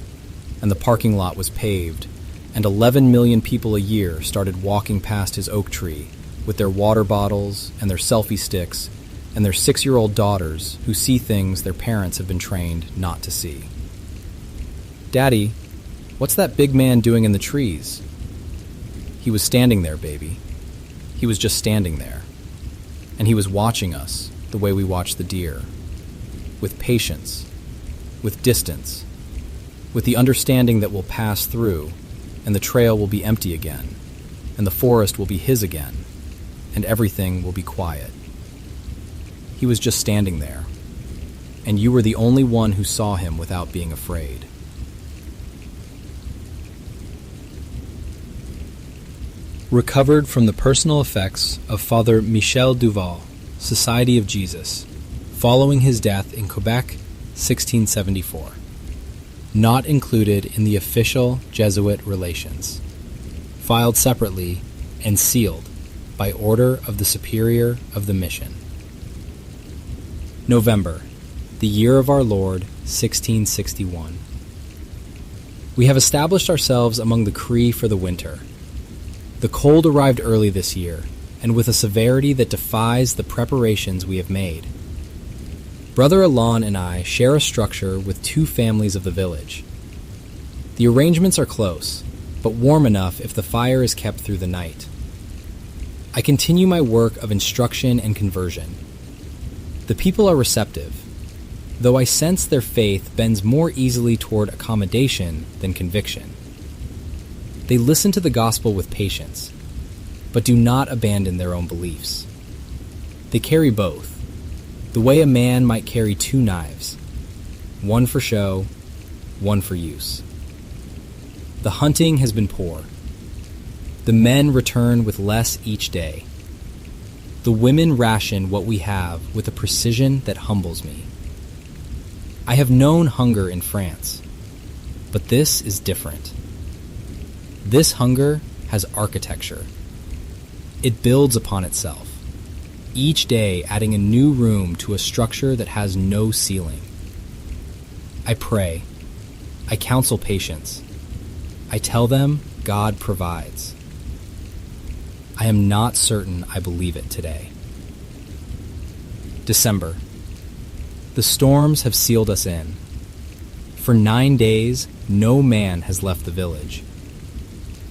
and the parking lot was paved, and 11 million people a year started walking past his oak tree with their water bottles and their selfie sticks and their 6-year-old daughters who see things their parents have been trained not to see. "Daddy, what's that big man doing in the trees?" He was standing there, baby. He was just standing there. And he was watching us the way we watch the deer. With patience. With distance. With the understanding that we'll pass through, and the trail will be empty again, and the forest will be his again, and everything will be quiet. He was just standing there. And you were the only one who saw him without being afraid. Recovered from the personal effects of Father Michel Duval, Society of Jesus, following his death in Quebec, 1674. Not included in the official Jesuit relations. Filed separately and sealed by order of the Superior of the Mission. November the year of our Lord, 1661. We have established ourselves among the Cree for the winter. The cold arrived early this year, and with a severity that defies the preparations we have made. Brother Alon and I share a structure with 2 families of the village. The arrangements are close, but warm enough if the fire is kept through the night. I continue my work of instruction and conversion. The people are receptive, though I sense their faith bends more easily toward accommodation than conviction. They listen to the gospel with patience, but do not abandon their own beliefs. They carry both, the way a man might carry 2 knives, one for show, one for use. The hunting has been poor. The men return with less each day. The women ration what we have with a precision that humbles me. I have known hunger in France, but this is different. This hunger has architecture. It builds upon itself, each day adding a new room to a structure that has no ceiling. I pray. I counsel patience. I tell them God provides. I am not certain I believe it today. December. The storms have sealed us in. For 9 days, no man has left the village.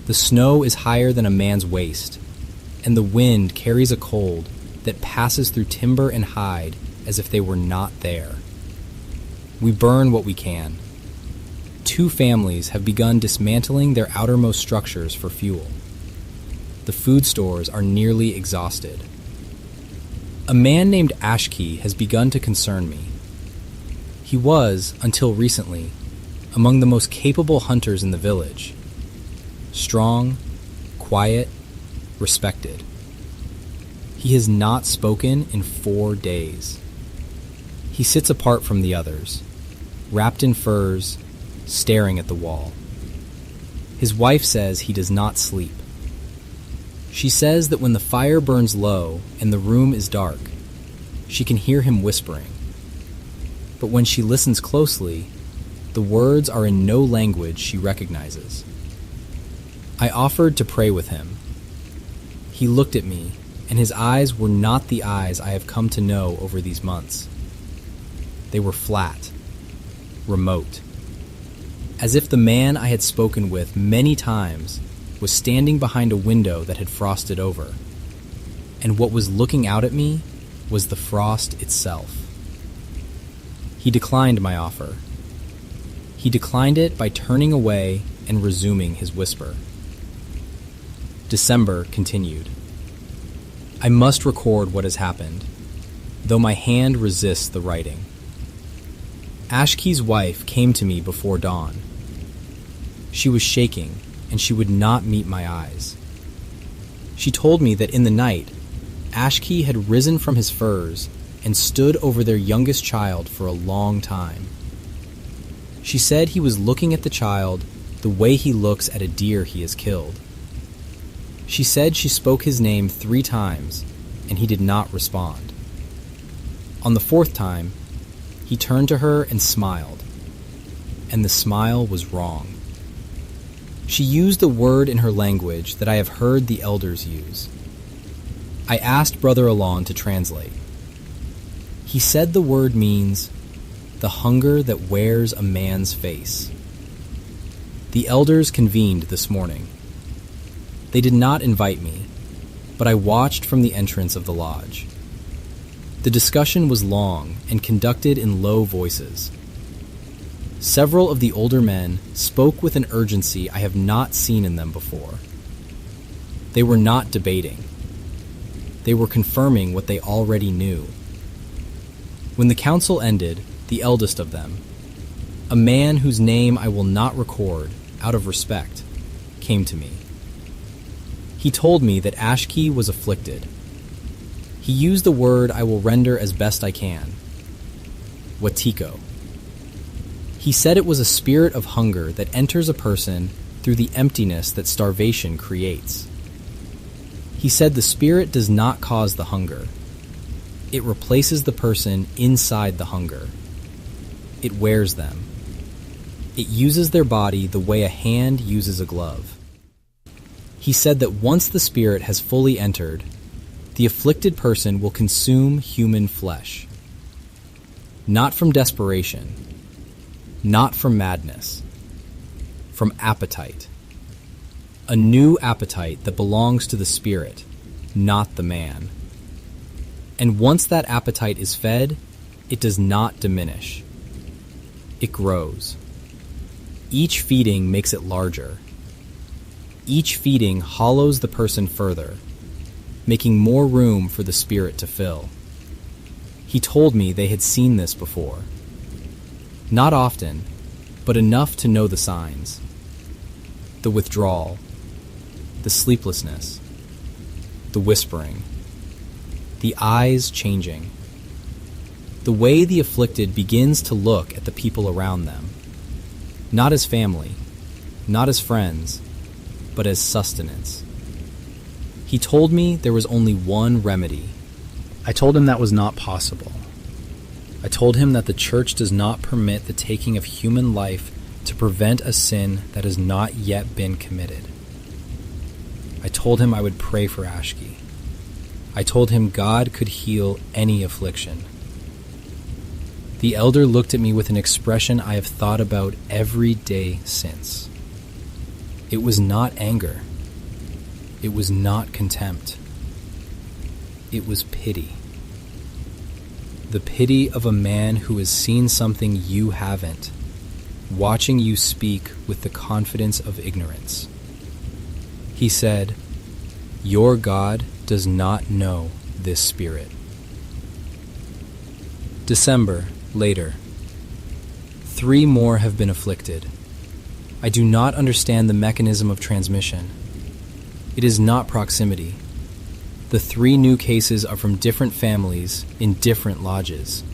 The snow is higher than a man's waist, and the wind carries a cold that passes through timber and hide as if they were not there. We burn what we can. 2 families have begun dismantling their outermost structures for fuel. The food stores are nearly exhausted. A man named Ashkey has begun to concern me. He was, until recently, among the most capable hunters in the village. Strong, quiet, respected. He has not spoken in 4 days. He sits apart from the others, wrapped in furs, staring at the wall. His wife says he does not sleep. She says that when the fire burns low and the room is dark, she can hear him whispering. But when she listens closely, the words are in no language she recognizes. I offered to pray with him. He looked at me, and his eyes were not the eyes I have come to know over these months. They were flat, remote, as if the man I had spoken with many times was standing behind a window that had frosted over, and what was looking out at me was the frost itself. He declined my offer. He declined it by turning away and resuming his whisper. December continued. I must record what has happened, though my hand resists the writing. Ashkey's wife came to me before dawn. She was shaking, and she would not meet my eyes. She told me that in the night, Ashkey had risen from his furs and stood over their youngest child for a long time. She said he was looking at the child the way he looks at a deer he has killed. She said she spoke his name 3 times, and he did not respond. On the 4th time, he turned to her and smiled, and the smile was wrong. She used a word in her language that I have heard the elders use. I asked Brother Alon to translate. He said the word means the hunger that wears a man's face. The elders convened this morning. They did not invite me, but I watched from the entrance of the lodge. The discussion was long and conducted in low voices. Several of the older men spoke with an urgency I have not seen in them before. They were not debating. They were confirming what they already knew. When the council ended, the eldest of them, a man whose name I will not record out of respect, came to me. He told me that Ashkey was afflicted. He used the word I will render as best I can, watiko. He said it was a spirit of hunger that enters a person through the emptiness that starvation creates. He said the spirit does not cause the hunger. It replaces the person inside the hunger, it wears them. It uses their body the way a hand uses a glove. He said that once the spirit has fully entered, the afflicted person will consume human flesh. Not from desperation, not from madness, from appetite. A new appetite that belongs to the spirit, not the man. And once that appetite is fed, it does not diminish. It grows. Each feeding makes it larger. Each feeding hollows the person further, making more room for the spirit to fill. He told me they had seen this before. Not often, but enough to know the signs. The withdrawal, the sleeplessness, the whispering, the eyes changing, the way the afflicted begins to look at the people around them, not as family, not as friends, but as sustenance. He told me there was only one remedy. I told him that was not possible. I told him that the church does not permit the taking of human life to prevent a sin that has not yet been committed. I told him I would pray for Ashki. I told him God could heal any affliction. The elder looked at me with an expression I have thought about every day since. It was not anger. It was not contempt. It was pity. The pity of a man who has seen something you haven't, watching you speak with the confidence of ignorance. He said, "Your God does not know this spirit." December, later. 3 more have been afflicted. I do not understand the mechanism of transmission. It is not proximity. The 3 new cases are from different families in different lodges.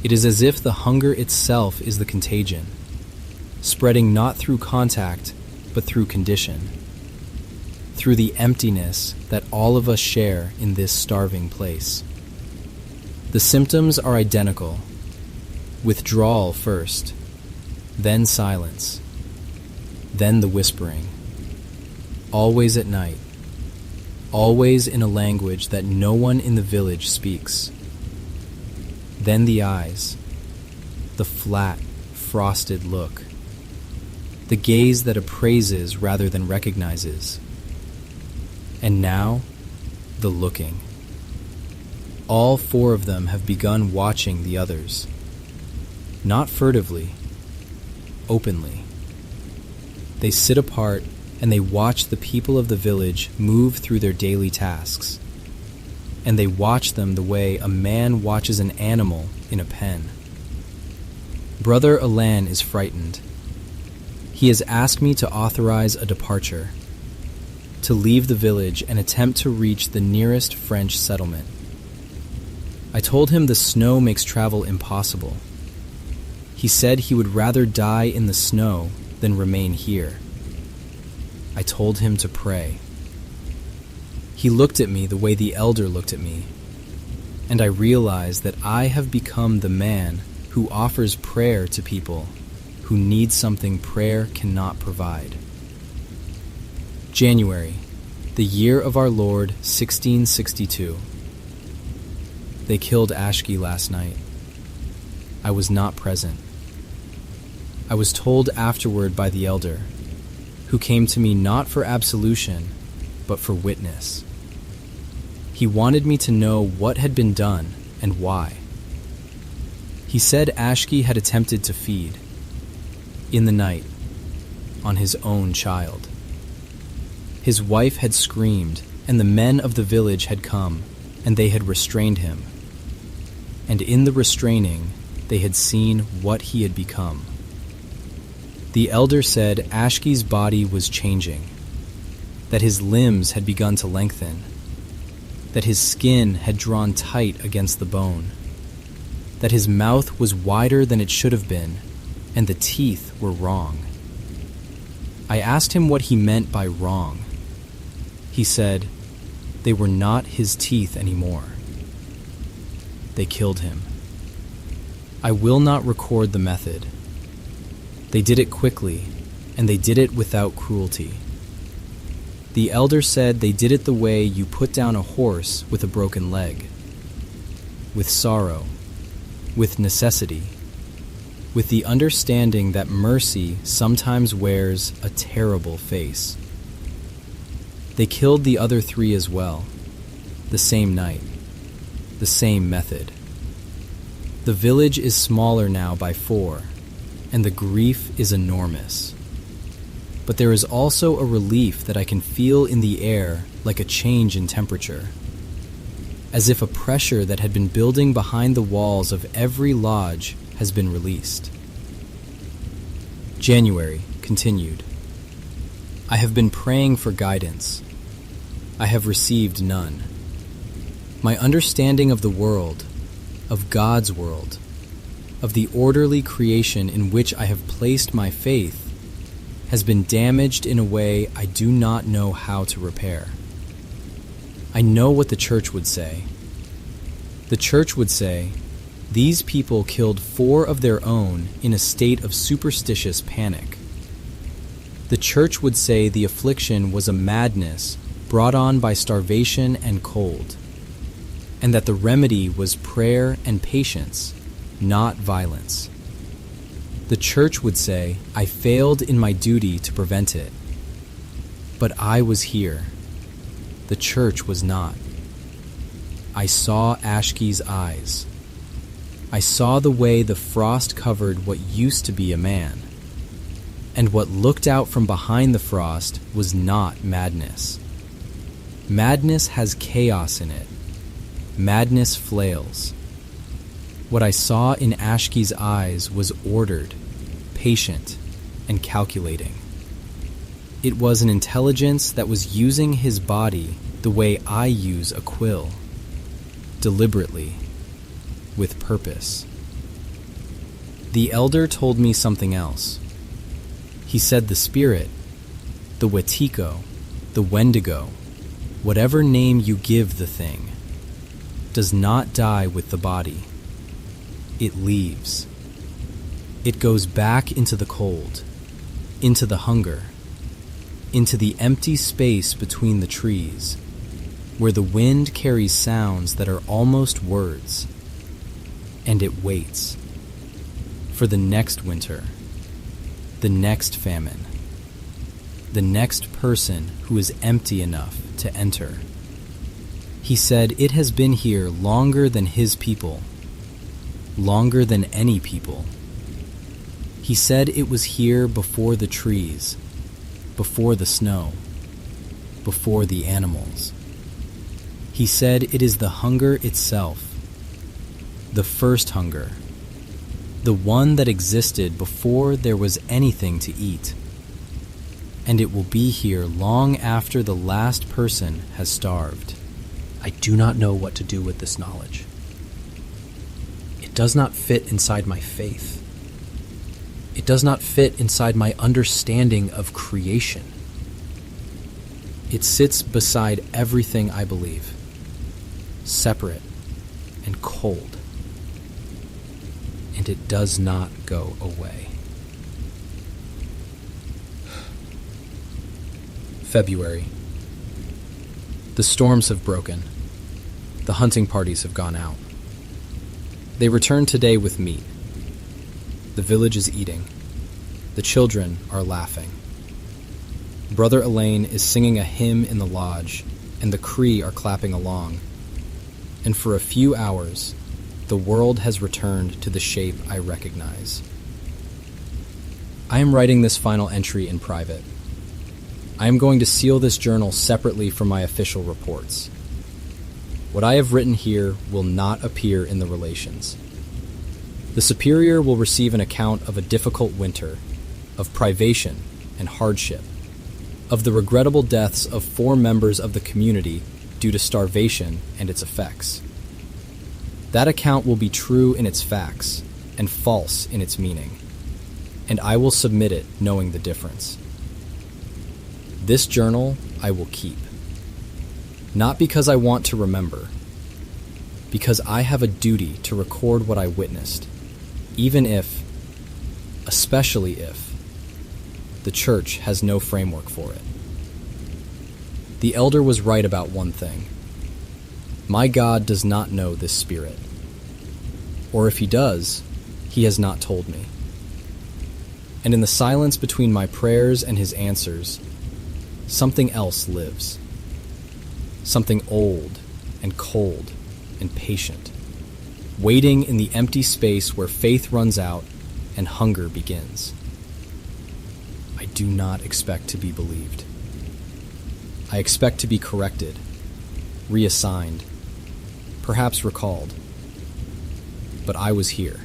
It is as if the hunger itself is the contagion, spreading not through contact, but through condition, through the emptiness that all of us share in this starving place. The symptoms are identical. Withdrawal first, then silence, then the whispering. Always at night, always in a language that no one in the village speaks. Then the eyes, the flat, frosted look, the gaze that appraises rather than recognizes. And now, the looking. All 4 of them have begun watching the others. Not furtively, openly. They sit apart and they watch the people of the village move through their daily tasks. And they watch them the way a man watches an animal in a pen. Brother Alan is frightened. He has asked me to authorize a departure, to leave the village and attempt to reach the nearest French settlement. I told him the snow makes travel impossible. He said he would rather die in the snow than remain here. I told him to pray. He looked at me the way the elder looked at me, and I realized that I have become the man who offers prayer to people who need something prayer cannot provide. January, the year of our Lord, 1662. They killed Ashki last night. I was not present. I was told afterward by the elder, who came to me not for absolution, but for witness. He wanted me to know what had been done and why. He said Ashki had attempted to feed, in the night, on his own child. His wife had screamed, and the men of the village had come, and they had restrained him. And in the restraining, they had seen what he had become. The elder said Ashki's body was changing, that his limbs had begun to lengthen, that his skin had drawn tight against the bone, that his mouth was wider than it should have been, and the teeth were wrong. I asked him what he meant by wrong. He said, they were not his teeth anymore. They killed him. I will not record the method. They did it quickly, and they did it without cruelty. The elder said they did it the way you put down a horse with a broken leg, with sorrow, with necessity, with the understanding that mercy sometimes wears a terrible face. They killed the other 3 as well, the same night, the same method. The village is smaller now by 4, and the grief is enormous. But there is also a relief that I can feel in the air, like a change in temperature, as if a pressure that had been building behind the walls of every lodge has been released. January continued. I have been praying for guidance. I have received none. My understanding of the world, of God's world, of the orderly creation in which I have placed my faith, has been damaged in a way I do not know how to repair. I know what the church would say. The church would say, these people killed 4 of their own in a state of superstitious panic. The church would say the affliction was a madness brought on by starvation and cold, and that the remedy was prayer and patience, not violence. The church would say, I failed in my duty to prevent it. But I was here. The church was not. I saw Ashki's eyes. I saw the way the frost covered what used to be a man. And what looked out from behind the frost was not madness. Madness has chaos in it. Madness flails. What I saw in Ashki's eyes was ordered, patient, and calculating. It was an intelligence that was using his body the way I use a quill, deliberately, with purpose. The elder told me something else. He said the spirit, the Wetiko, the Wendigo, whatever name you give the thing, does not die with the body. It leaves. It goes back into the cold, into the hunger, into the empty space between the trees, where the wind carries sounds that are almost words, and it waits for the next winter, the next famine, the next person who is empty enough to enter. He said it has been here longer than his people, longer than any people. He said it was here before the trees, before the snow, before the animals. He said it is the hunger itself, the first hunger, the one that existed before there was anything to eat. And it will be here long after the last person has starved. I do not know what to do with this knowledge. It does not fit inside my faith. It does not fit inside my understanding of creation. It sits beside everything I believe, separate and cold, and it does not go away. February. The storms have broken. The hunting parties have gone out. They return today with meat. The village is eating. The children are laughing. Brother Elaine is singing a hymn in the lodge, and the Cree are clapping along. And for a few hours, the world has returned to the shape I recognize. I am writing this final entry in private. I am going to seal this journal separately from my official reports. What I have written here will not appear in the relations. The Superior will receive an account of a difficult winter, of privation and hardship, of the regrettable deaths of 4 members of the community due to starvation and its effects. That account will be true in its facts and false in its meaning, and I will submit it knowing the difference. This journal I will keep, not because I want to remember, because I have a duty to record what I witnessed, even if, especially if, the church has no framework for it. The elder was right about one thing. My God does not know this spirit. Or if he does, he has not told me. And in the silence between my prayers and his answers, something else lives. Something old and cold and patient, waiting in the empty space where faith runs out and hunger begins. I do not expect to be believed. I expect to be corrected, reassigned, perhaps recalled. But I was here.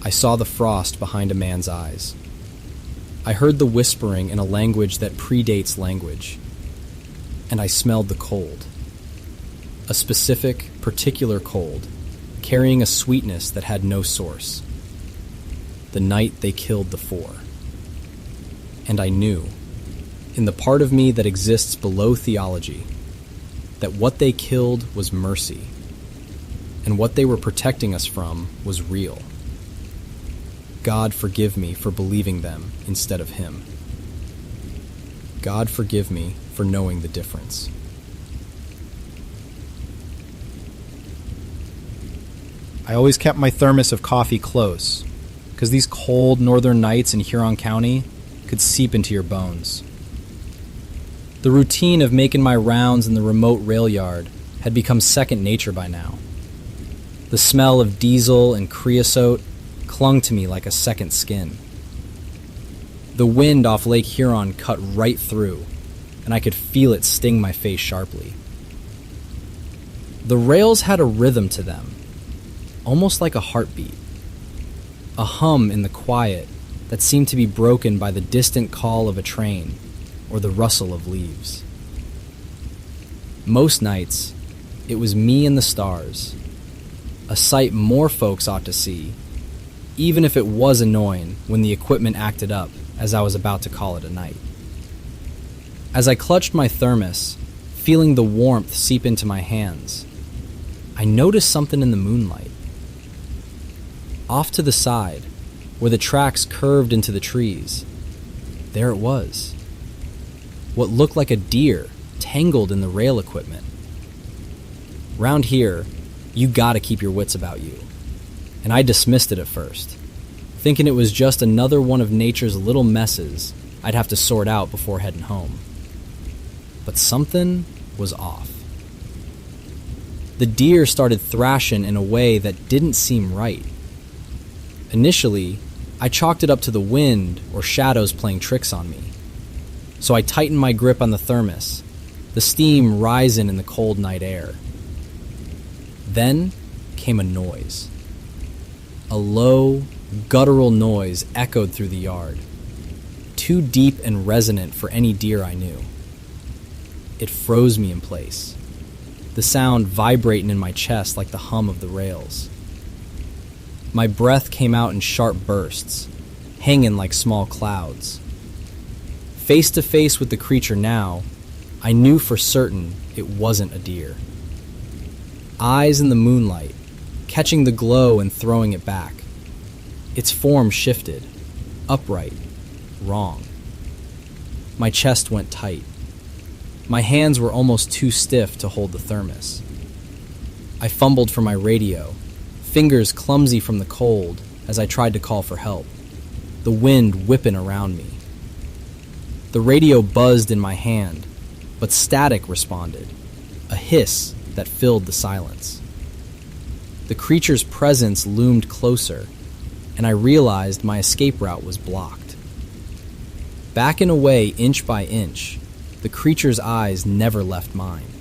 I saw the frost behind a man's eyes. I heard the whispering in a language that predates language. And I smelled the cold. A specific, particular cold, carrying a sweetness that had no source. The night they killed the four. And I knew, in the part of me that exists below theology, that what they killed was mercy, and what they were protecting us from was real. God forgive me for believing them instead of him. God forgive me for knowing the difference. I always kept my thermos of coffee close, because these cold northern nights in Huron County could seep into your bones. The routine of making my rounds in the remote rail yard had become second nature by now. The smell of diesel and creosote clung to me like a second skin. The wind off Lake Huron cut right through, and I could feel it sting my face sharply. The rails had a rhythm to them, almost like a heartbeat, a hum in the quiet that seemed to be broken by the distant call of a train or the rustle of leaves. Most nights, it was me and the stars, a sight more folks ought to see, even if it was annoying when the equipment acted up as I was about to call it a night. As I clutched my thermos, feeling the warmth seep into my hands, I noticed something in the moonlight. Off to the side, where the tracks curved into the trees, there it was. What looked like a deer tangled in the rail equipment. Round here, you gotta keep your wits about you. And I dismissed it at first, thinking it was just another one of nature's little messes I'd have to sort out before heading home. But something was off. The deer started thrashing in a way that didn't seem right. Initially, I chalked it up to the wind or shadows playing tricks on me. So I tightened my grip on the thermos, the steam rising in the cold night air. Then came a noise. A low, guttural noise echoed through the yard, too deep and resonant for any deer I knew. It froze me in place, the sound vibrating in my chest like the hum of the rails. My breath came out in sharp bursts, hanging like small clouds. Face to face with the creature now, I knew for certain it wasn't a deer. Eyes in the moonlight, catching the glow and throwing it back. Its form shifted, upright, wrong. My chest went tight. My hands were almost too stiff to hold the thermos. I fumbled for my radio, fingers clumsy from the cold as I tried to call for help, the wind whipping around me. The radio buzzed in my hand, but static responded, a hiss that filled the silence. The creature's presence loomed closer, and I realized my escape route was blocked. Backing away inch by inch, the creature's eyes never left mine.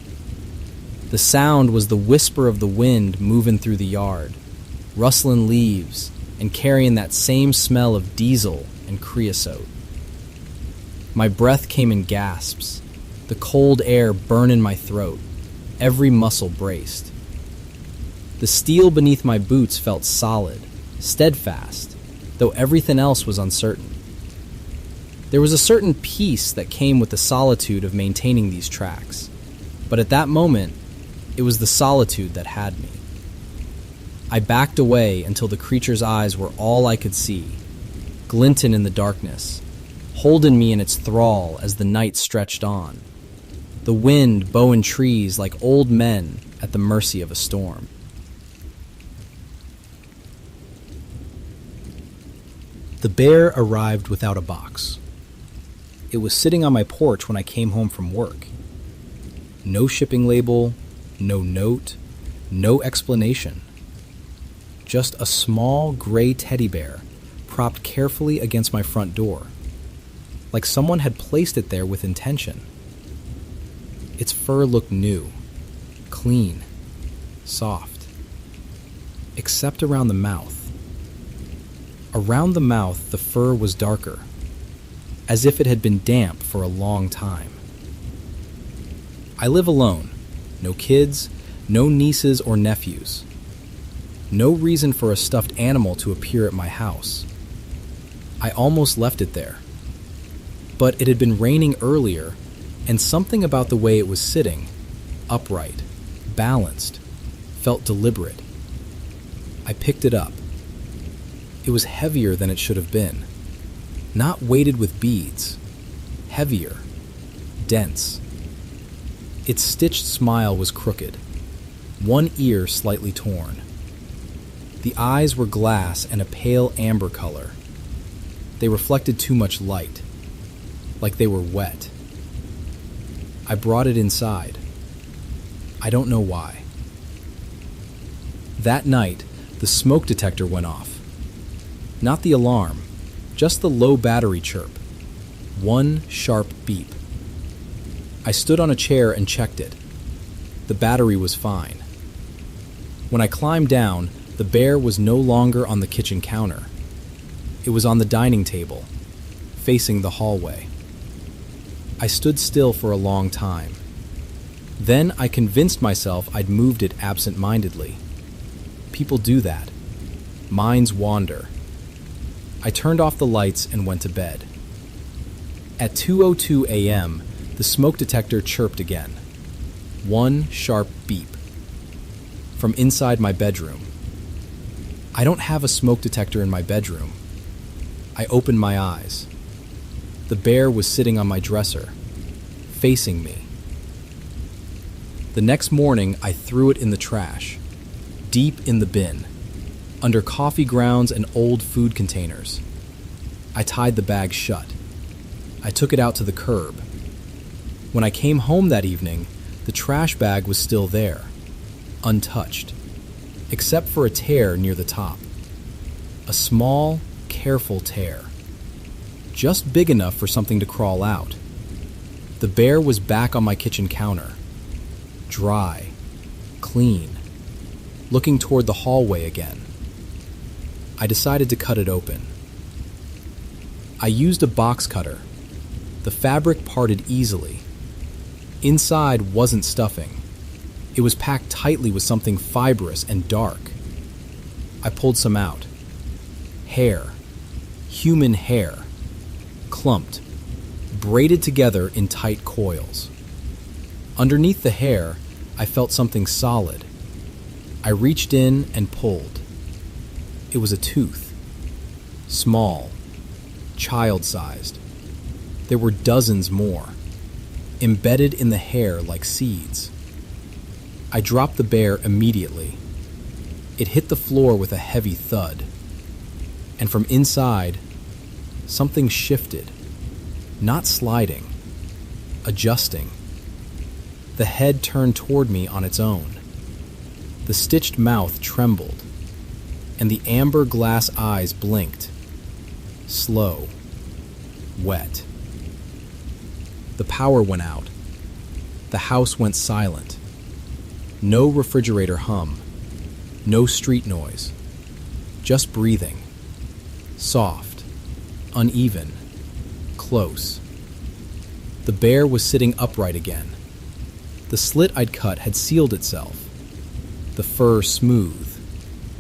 The sound was the whisper of the wind moving through the yard, rustling leaves and carrying that same smell of diesel and creosote. My breath came in gasps, the cold air burning my throat, every muscle braced. The steel beneath my boots felt solid, steadfast, though everything else was uncertain. There was a certain peace that came with the solitude of maintaining these tracks, but at that moment, it was the solitude that had me. I backed away until the creature's eyes were all I could see, glinting in the darkness, holding me in its thrall as the night stretched on. The wind bowing trees like old men at the mercy of a storm. The bear arrived without a box. It was sitting on my porch when I came home from work. No shipping label, no note, no explanation. Just a small gray teddy bear propped carefully against my front door, like someone had placed it there with intention. Its fur looked new, clean, soft, except around the mouth. Around the mouth, the fur was darker, as if it had been damp for a long time. I live alone. No kids, no nieces or nephews. No reason for a stuffed animal to appear at my house. I almost left it there. But it had been raining earlier, and something about the way it was sitting, upright, balanced, felt deliberate. I picked it up. It was heavier than it should have been. Not weighted with beads. Heavier. Dense. Its stitched smile was crooked. One ear slightly torn. The eyes were glass and a pale amber color. They reflected too much light. Like they were wet. I brought it inside. I don't know why. That night, the smoke detector went off. Not the alarm, just the low battery chirp. One sharp beep. I stood on a chair and checked it. The battery was fine. When I climbed down, the bear was no longer on the kitchen counter. It was on the dining table, facing the hallway. I stood still for a long time. Then I convinced myself I'd moved it absent-mindedly. People do that. Minds wander. I turned off the lights and went to bed. At 2:02 a.m., the smoke detector chirped again. One sharp beep. From inside my bedroom. I don't have a smoke detector in my bedroom. I opened my eyes. The bear was sitting on my dresser, facing me. The next morning, I threw it in the trash, deep in the bin, under coffee grounds and old food containers. I tied the bag shut. I took it out to the curb. When I came home that evening, the trash bag was still there, untouched, except for a tear near the top. A small, careful tear. Just big enough for something to crawl out. The bear was back on my kitchen counter. Dry, clean, looking toward the hallway again. I decided to cut it open. I used a box cutter. The fabric parted easily. Inside wasn't stuffing. It was packed tightly with something fibrous and dark. I pulled some out. Hair. Human hair. Clumped. Braided together in tight coils. Underneath the hair, I felt something solid. I reached in and pulled. It was a tooth. Small. Child-sized. There were dozens more, embedded in the hair like seeds. I dropped the bear immediately. It hit the floor with a heavy thud. And from inside, something shifted, not sliding, adjusting. The head turned toward me on its own. The stitched mouth trembled, and the amber glass eyes blinked. Slow. Wet. The power went out. The house went silent. No refrigerator hum. No street noise. Just breathing. Soft. Uneven. Close. The bear was sitting upright again. The slit I'd cut had sealed itself. The fur smooth.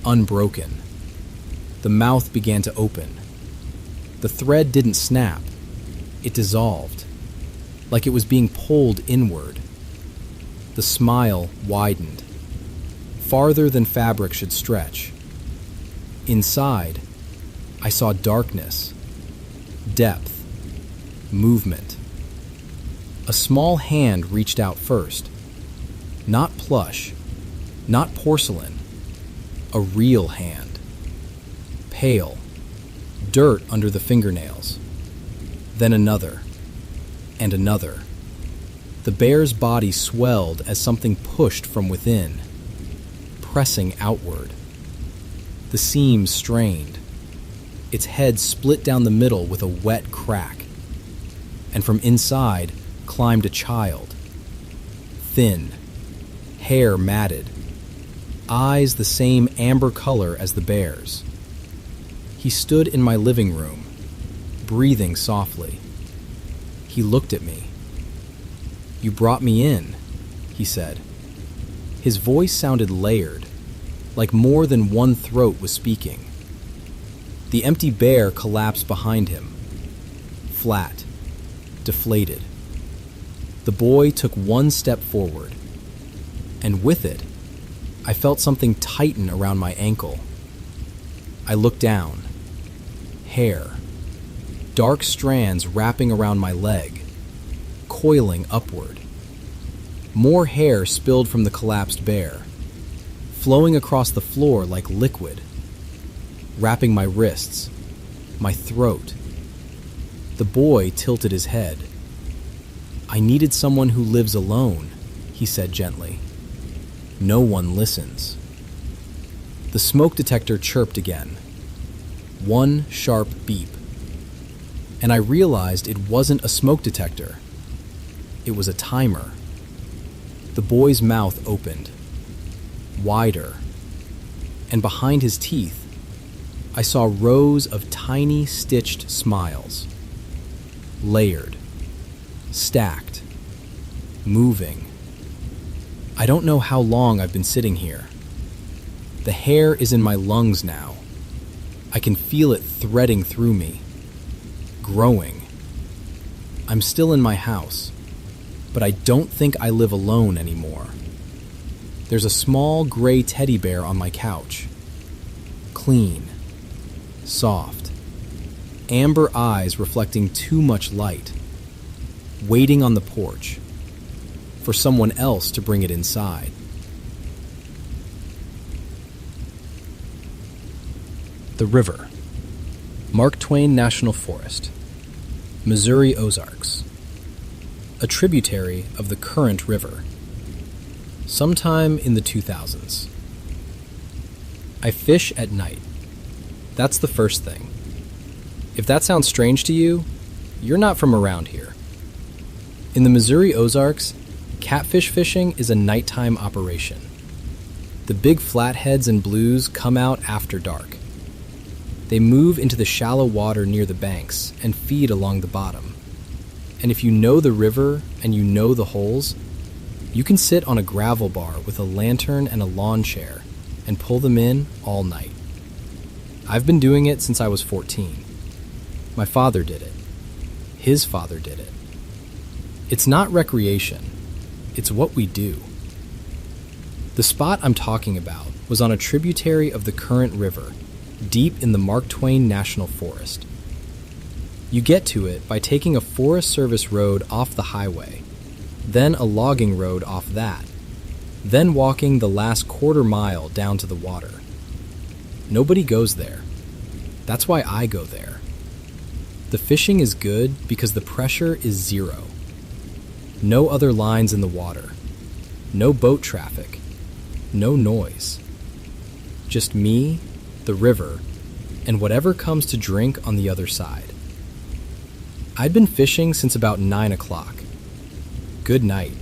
Unbroken. The mouth began to open. The thread didn't snap. It dissolved, like it was being pulled inward. The smile widened. farther than fabric should stretch. Inside, I saw darkness, depth, movement. A small hand reached out first. Not plush, not porcelain, a real hand. Pale, dirt under the fingernails. Then another, and another. The bear's body swelled as something pushed from within, pressing outward. The seams strained. Its head split down the middle with a wet crack. And from inside climbed a child. Thin, hair matted, eyes the same amber color as the bear's. He stood in my living room, breathing softly. He looked at me. "You brought me in," he said. His voice sounded layered, like more than one throat was speaking. The empty bear collapsed behind him, flat, deflated. The boy took one step forward, and with it, I felt something tighten around my ankle. I looked down. Hair, dark strands wrapping around my leg, coiling upward. More hair spilled from the collapsed bear, flowing across the floor like liquid, wrapping my wrists, my throat. The boy tilted his head. "I needed someone who lives alone," he said gently. "No one listens." The smoke detector chirped again. One sharp beep. And I realized it wasn't a smoke detector. It was a timer. The boy's mouth opened, wider, and behind his teeth, I saw rows of tiny stitched smiles. Layered, stacked, moving. I don't know how long I've been sitting here. The hair is in my lungs now. I can feel it threading through me, growing. I'm still in my house, but I don't think I live alone anymore. There's a small gray teddy bear on my couch. Clean, soft, amber eyes reflecting too much light, waiting on the porch for someone else to bring it inside. The River, Mark Twain National Forest, Missouri Ozarks. A tributary of the Current River. Sometime in the 2000s. I fish at night. That's the first thing. If that sounds strange to you, you're not from around here. In the Missouri Ozarks, catfish fishing is a nighttime operation. The big flatheads and blues come out after dark. They move into the shallow water near the banks and feed along the bottom. And if you know the river and you know the holes, you can sit on a gravel bar with a lantern and a lawn chair and pull them in all night. I've been doing it since I was 14. My father did it. His father did it. It's not recreation. It's what we do. The spot I'm talking about was on a tributary of the Current River, deep in the Mark Twain National Forest. You get to it by taking a Forest Service road off the highway, then a logging road off that, then walking the last quarter mile down to the water. Nobody goes there. That's why I go there. The fishing is good because the pressure is zero. No other lines in the water. No boat traffic. No noise. Just me, the river, and whatever comes to drink on the other side. I'd been fishing since about 9 o'clock. Good night.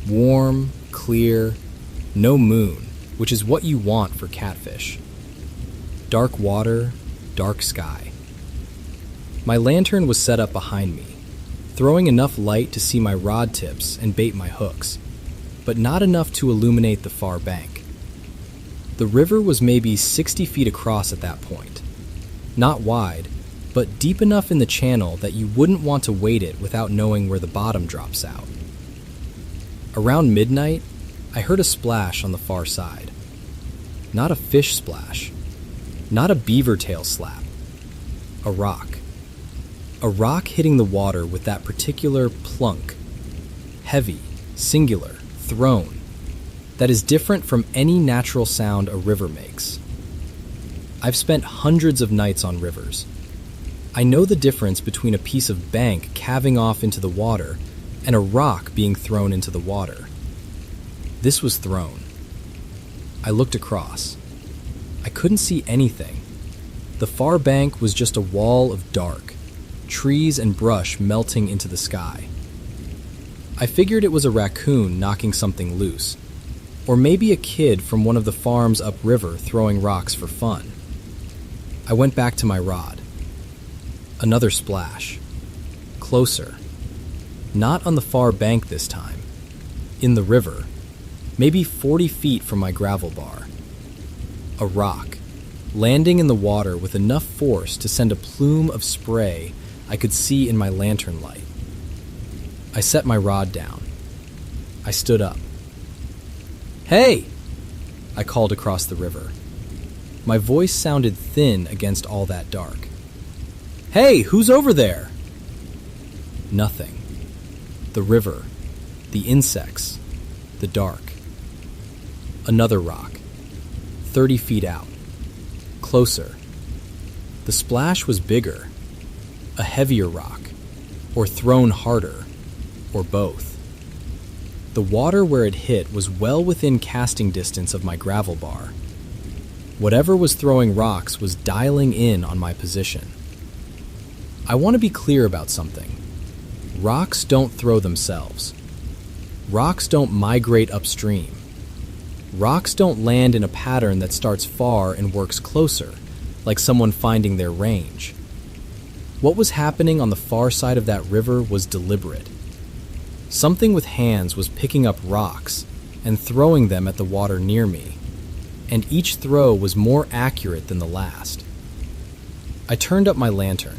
Warm, clear, no moon, which is what you want for catfish. Dark water, dark sky. My lantern was set up behind me, throwing enough light to see my rod tips and bait my hooks, but not enough to illuminate the far bank. The river was maybe 60 feet across at that point. Not wide, but deep enough in the channel that you wouldn't want to wade it without knowing where the bottom drops out. Around midnight, I heard a splash on the far side. Not a fish splash. Not a beaver tail slap. A rock. A rock hitting the water with that particular plunk. Heavy, singular, thrown. That is different from any natural sound a river makes. I've spent hundreds of nights on rivers. I know the difference between a piece of bank calving off into the water and a rock being thrown into the water. This was thrown. I looked across. I couldn't see anything. The far bank was just a wall of dark, trees and brush melting into the sky. I figured it was a raccoon knocking something loose, or maybe a kid from one of the farms upriver throwing rocks for fun. I went back to my rod. Another splash. Closer. Not on the far bank this time. In the river, maybe 40 feet from my gravel bar. A rock, landing in the water with enough force to send a plume of spray I could see in my lantern light. I set my rod down. I stood up. "Hey!" I called across the river. My voice sounded thin against all that dark. "Hey, who's over there?" Nothing. The river, the insects, the dark. Another rock, 30 feet out. Closer. The splash was bigger, a heavier rock, or thrown harder, or both. The water where it hit was well within casting distance of my gravel bar. Whatever was throwing rocks was dialing in on my position. I want to be clear about something. Rocks don't throw themselves. Rocks don't migrate upstream. Rocks don't land in a pattern that starts far and works closer, like someone finding their range. What was happening on the far side of that river was deliberate. Something with hands was picking up rocks and throwing them at the water near me, and each throw was more accurate than the last. I turned up my lantern.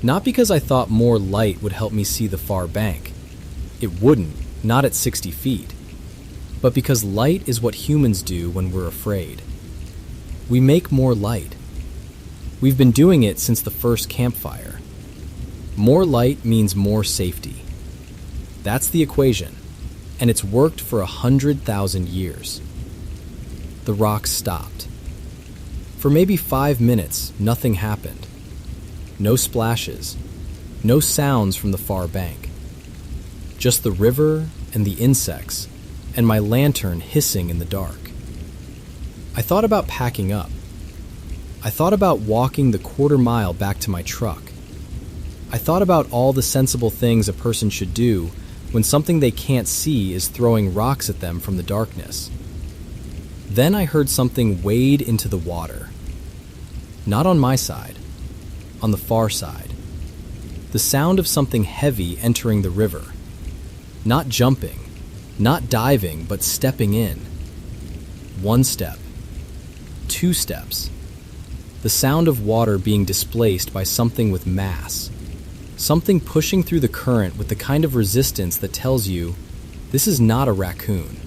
Not because I thought more light would help me see the far bank. It wouldn't, not at 60 feet. But because light is what humans do when we're afraid. We make more light. We've been doing it since the first campfire. More light means more safety. That's the equation, and it's worked for 100,000 years. The rocks stopped. For maybe 5 minutes, nothing happened. No splashes, no sounds from the far bank. Just the river and the insects, and my lantern hissing in the dark. I thought about packing up. I thought about walking the quarter-mile back to my truck. I thought about all the sensible things a person should do when something they can't see is throwing rocks at them from the darkness. Then I heard something wade into the water. Not on my side, on the far side. The sound of something heavy entering the river. Not jumping, not diving, but stepping in. 1 step. 2 steps. The sound of water being displaced by something with mass. Something pushing through the current with the kind of resistance that tells you, this is not a raccoon.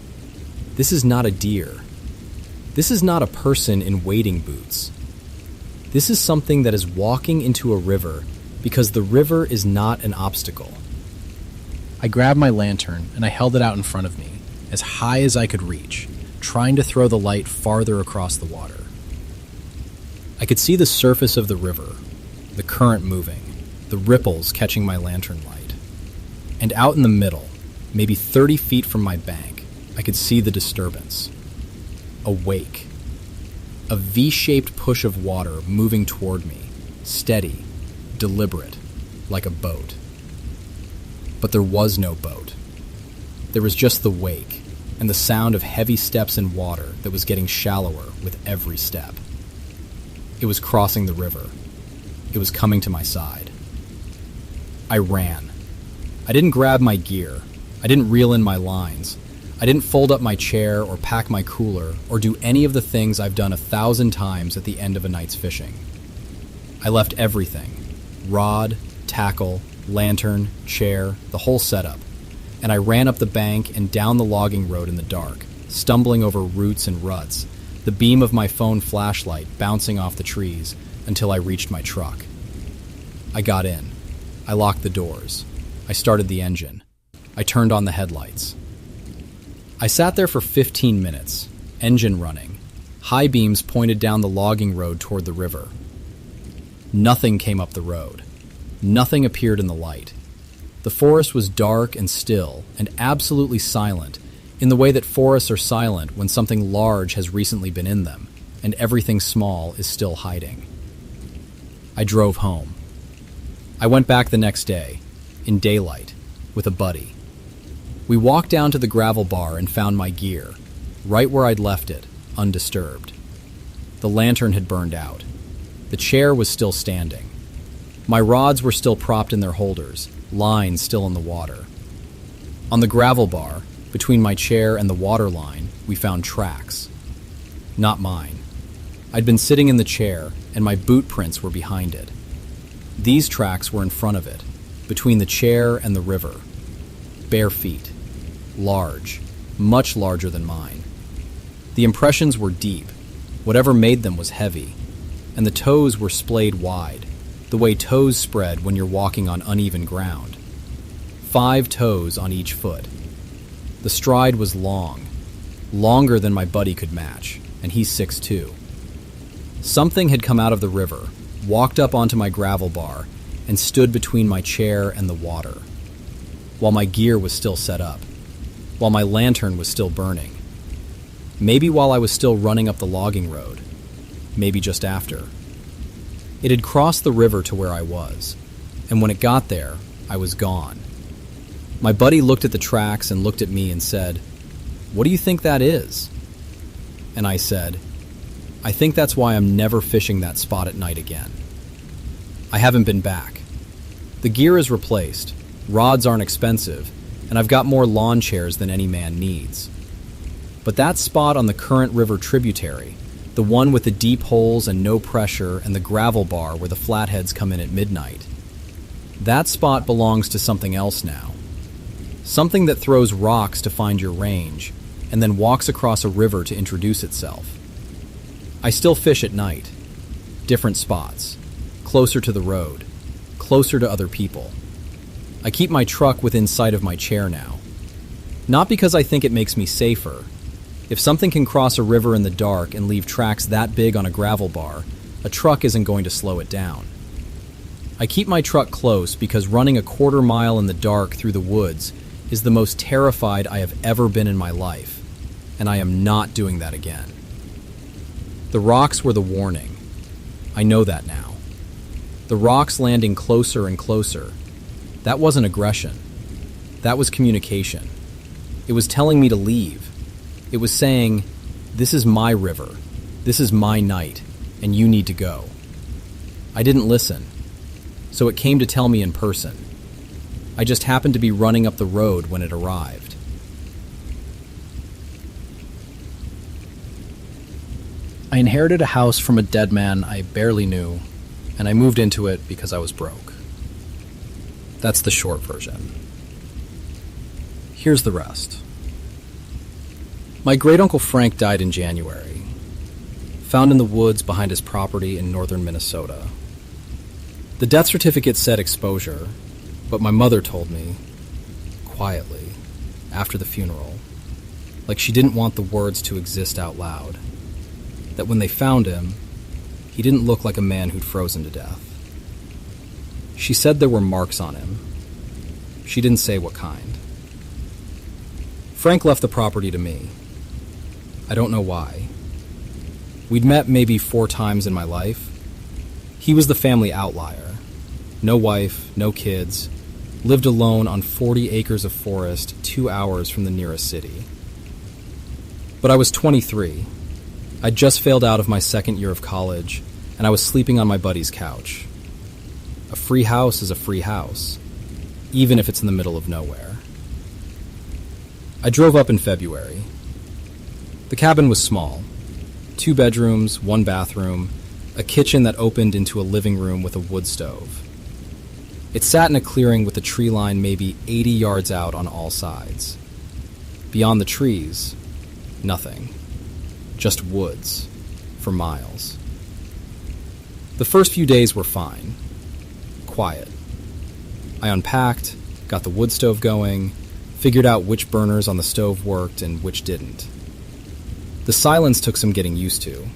This is not a deer. This is not a person in wading boots. This is something that is walking into a river because the river is not an obstacle. I grabbed my lantern and I held it out in front of me, as high as I could reach, trying to throw the light farther across the water. I could see the surface of the river, the current moving, the ripples catching my lantern light. And out in the middle, maybe 30 feet from my bank, I could see the disturbance. A wake. A V-shaped push of water moving toward me, steady, deliberate, like a boat. But there was no boat. There was just the wake, and the sound of heavy steps in water that was getting shallower with every step. It was crossing the river. It was coming to my side. I ran. I didn't grab my gear. I didn't reel in my lines. I didn't fold up my chair or pack my cooler or do any of the things I've done 1,000 times at the end of a night's fishing. I left everything. Rod, tackle, lantern, chair, the whole setup. and I ran up the bank and down the logging road in the dark, stumbling over roots and ruts, the beam of my phone flashlight bouncing off the trees until I reached my truck. I got in. I locked the doors. I started the engine. I turned on the headlights. I sat there for 15 minutes, engine running, high beams pointed down the logging road toward the river. Nothing came up the road. Nothing appeared in the light. The forest was dark and still and absolutely silent in the way that forests are silent when something large has recently been in them and everything small is still hiding. I drove home. I went back the next day, in daylight, with a buddy. We walked down to the gravel bar and found my gear, right where I'd left it, undisturbed. The lantern had burned out. The chair was still standing. My rods were still propped in their holders, lines still in the water. On the gravel bar, between my chair and the water line, we found tracks. Not mine. I'd been sitting in the chair, and my boot prints were behind it. These tracks were in front of it, between the chair and the river. Bare feet. Large. Much larger than mine. The impressions were deep. Whatever made them was heavy. And the toes were splayed wide, the way toes spread when you're walking on uneven ground. 5 toes on each foot. The stride was long. Longer than my buddy could match, and he's 6'2". Something had come out of the river, walked up onto my gravel bar, and stood between my chair and the water, while my gear was still set up, while my lantern was still burning. Maybe while I was still running up the logging road, maybe just after. It had crossed the river to where I was, and when it got there, I was gone. My buddy looked at the tracks and looked at me and said, "What do you think that is?" And I said, "I think that's why I'm never fishing that spot at night again." I haven't been back. The gear is replaced, rods aren't expensive, and I've got more lawn chairs than any man needs. But that spot on the current river tributary, the one with the deep holes and no pressure and the gravel bar where the flatheads come in at midnight, that spot belongs to something else now. Something that throws rocks to find your range and then walks across a river to introduce itself. I still fish at night. Different spots. Closer to the road. Closer to other people. I keep my truck within sight of my chair now. Not because I think it makes me safer. If something can cross a river in the dark and leave tracks that big on a gravel bar, a truck isn't going to slow it down. I keep my truck close because running a quarter mile in the dark through the woods is the most terrified I have ever been in my life, and I am not doing that again. The rocks were the warning. I know that now. The rocks landing closer and closer. That wasn't aggression. That was communication. It was telling me to leave. It was saying, "This is my river. This is my night, and you need to go." I didn't listen, so it came to tell me in person. I just happened to be running up the road when it arrived. I inherited a house from a dead man I barely knew, and I moved into it because I was broke. That's the short version. Here's the rest. My great-uncle Frank died in January, found in the woods behind his property in northern Minnesota. The death certificate said exposure, but my mother told me, quietly, after the funeral, like she didn't want the words to exist out loud, that when they found him, he didn't look like a man who'd frozen to death. She said there were marks on him. She didn't say what kind. Frank left the property to me. I don't know why. We'd met maybe 4 times in my life. He was the family outlier. No wife, no kids, lived alone on 40 acres of forest 2 hours from the nearest city. But I was 23. I'd just failed out of my second year of college, and I was sleeping on my buddy's couch. A free house is a free house, even if it's in the middle of nowhere. I drove up in February. The cabin was small. 2 bedrooms, 1 bathroom, a kitchen that opened into a living room with a wood stove. It sat in a clearing with the tree line maybe 80 yards out on all sides. Beyond the trees, nothing. Just woods for miles. The first few days were fine. Quiet. I unpacked, got the wood stove going, figured out which burners on the stove worked and which didn't. The silence took some getting used to.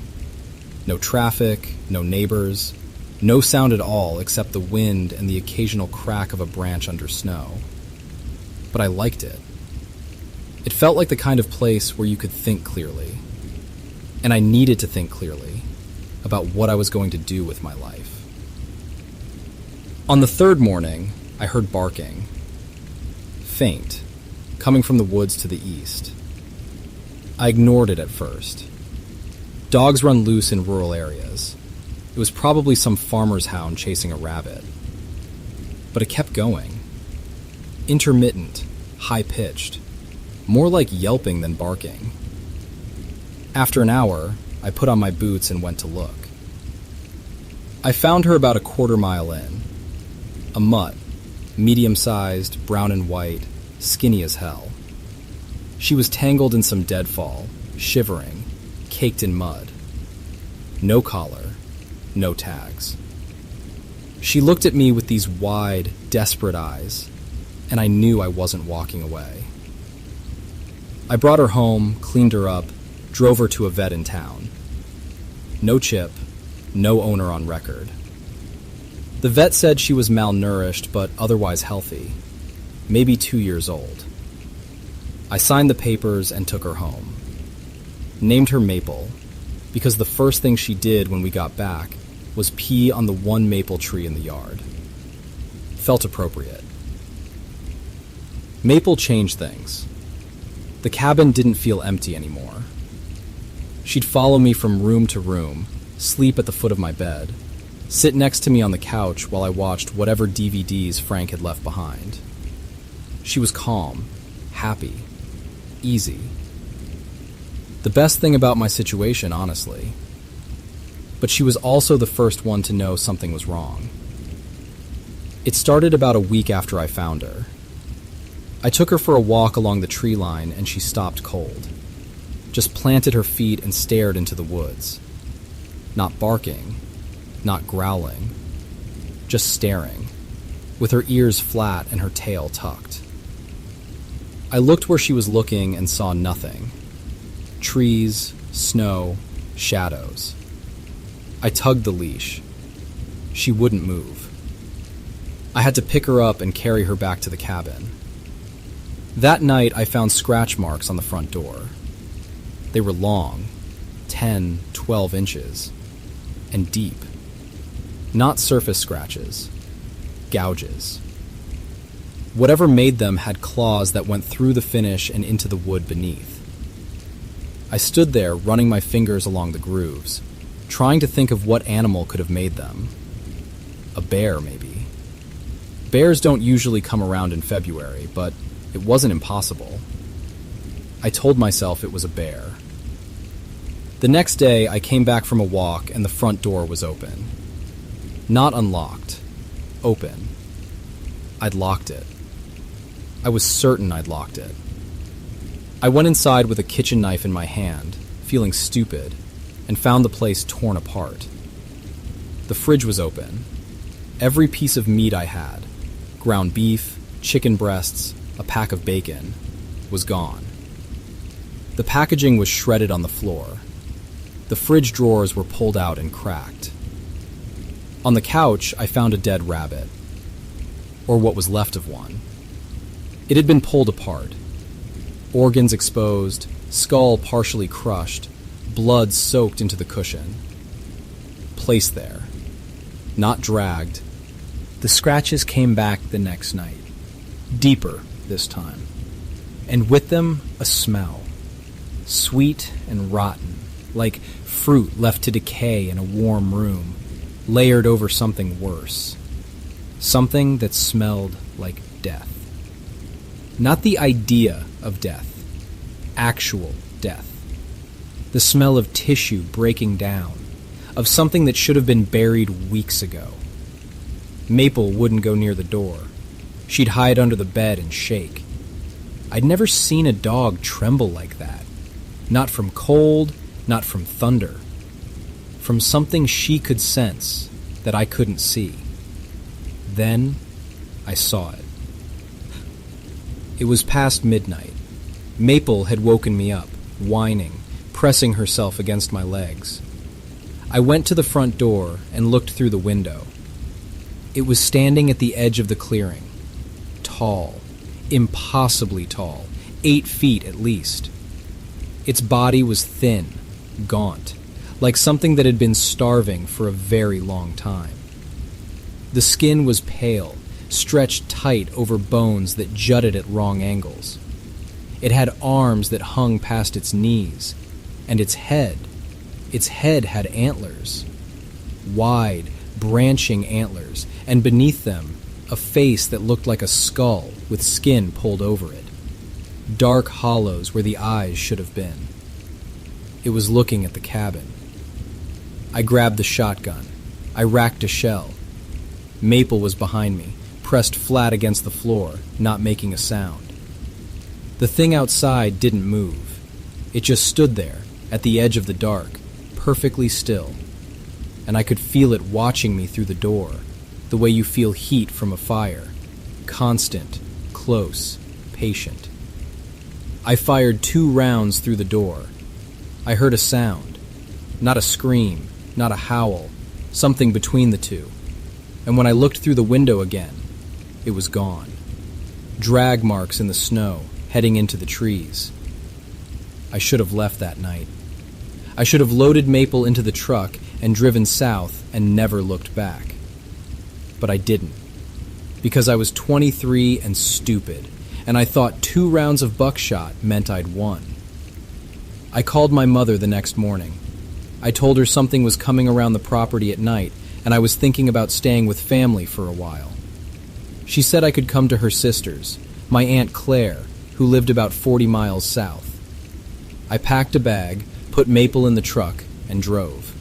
No traffic, no neighbors, no sound at all except the wind and the occasional crack of a branch under snow. But I liked it. It felt like the kind of place where you could think clearly. And I needed to think clearly about what I was going to do with my life. On the third morning, I heard barking. Faint, coming from the woods to the east. I ignored it at first. Dogs run loose in rural areas. It was probably some farmer's hound chasing a rabbit. But it kept going. Intermittent, high-pitched, more like yelping than barking. After an hour, I put on my boots and went to look. I found her about a quarter mile in. A mutt, medium-sized, brown and white, skinny as hell. She was tangled in some deadfall, shivering, caked in mud. No collar, no tags. She looked at me with these wide, desperate eyes, and I knew I wasn't walking away. I brought her home, cleaned her up, drove her to a vet in town. No chip, no owner on record. The vet said she was malnourished but otherwise healthy, maybe 2 years old. I signed the papers and took her home. Named her Maple, because the first thing she did when we got back was pee on the one maple tree in the yard. Felt appropriate. Maple changed things. The cabin didn't feel empty anymore. She'd follow me from room to room, sleep at the foot of my bed, sit next to me on the couch while I watched whatever DVDs Frank had left behind. She was calm, happy, easy. The best thing about my situation, honestly. But she was also the first one to know something was wrong. It started about a week after I found her. I took her for a walk along the tree line and she stopped cold. Just planted her feet and stared into the woods. Not barking, not growling, just staring, with her ears flat and her tail tucked. I looked where she was looking and saw nothing. Trees, snow, shadows. I tugged the leash. She wouldn't move. I had to pick her up and carry her back to the cabin. That night, I found scratch marks on the front door. They were long, 10, 12 inches, and deep. Not surface scratches, gouges. Whatever made them had claws that went through the finish and into the wood beneath. I stood there, running my fingers along the grooves, trying to think of what animal could have made them. A bear, maybe. Bears don't usually come around in February, but it wasn't impossible. I told myself it was a bear. The next day, I came back from a walk and the front door was open. Not unlocked. Open. I'd locked it. I was certain I'd locked it. I went inside with a kitchen knife in my hand, feeling stupid, and found the place torn apart. The fridge was open. Every piece of meat I had, ground beef, chicken breasts, a pack of bacon, was gone. The packaging was shredded on the floor. The fridge drawers were pulled out and cracked. On the couch, I found a dead rabbit, or what was left of one. It had been pulled apart. Organs exposed, skull partially crushed, blood soaked into the cushion. Placed there. Not dragged. The scratches came back the next night. Deeper this time. And with them, a smell. Sweet and rotten, like fruit left to decay in a warm room, layered over something worse. Something that smelled like death. Not the idea of death. Actual death. The smell of tissue breaking down, of something that should have been buried weeks ago. Maple wouldn't go near the door. She'd hide under the bed and shake. I'd never seen a dog tremble like that. Not from cold, not from thunder. From something she could sense that I couldn't see. Then I saw it. It was past midnight. Maple had woken me up, whining, pressing herself against my legs. I went to the front door and looked through the window. It was standing at the edge of the clearing. Tall, impossibly tall, 8 feet at least. Its body was thin, gaunt, like something that had been starving for a very long time. The skin was pale, stretched tight over bones that jutted at wrong angles. It had arms that hung past its knees, and its head had antlers. Wide, branching antlers, and beneath them, a face that looked like a skull with skin pulled over it. Dark hollows where the eyes should have been. It was looking at the cabin. I grabbed the shotgun. I racked a shell. Maple was behind me, pressed flat against the floor, not making a sound. The thing outside didn't move. It just stood there, at the edge of the dark, perfectly still. And I could feel it watching me through the door, the way you feel heat from a fire. Constant, close, patient. I fired 2 rounds through the door. I heard a sound. Not a scream, not a howl, something between the two. And when I looked through the window again, it was gone. Drag marks in the snow, heading into the trees. I should have left that night. I should have loaded Maple into the truck and driven south and never looked back. But I didn't. Because I was 23 and stupid, and I thought 2 rounds of buckshot meant I'd won. I called my mother the next morning. I told her something was coming around the property at night, and I was thinking about staying with family for a while. She said I could come to her sister's, my Aunt Claire, who lived about 40 miles south. I packed a bag, put Maple in the truck, and drove.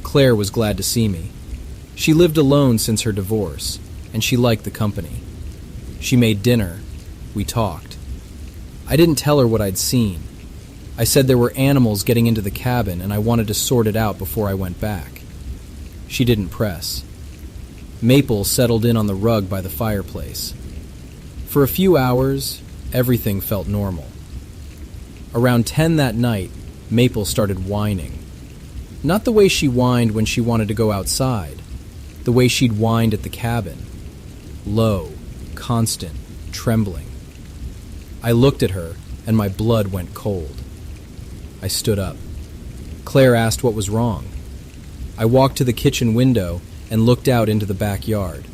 Claire was glad to see me. She lived alone since her divorce, and she liked the company. She made dinner. We talked. I didn't tell her what I'd seen. I said there were animals getting into the cabin and I wanted to sort it out before I went back. She didn't press. Maple settled in on the rug by the fireplace. For a few hours, everything felt normal. Around 10 that night, Maple started whining. Not the way she whined when she wanted to go outside, the way she'd whined at the cabin. Low, constant, trembling. I looked at her, and my blood went cold. I stood up. Claire asked what was wrong. I walked to the kitchen window and looked out into the backyard.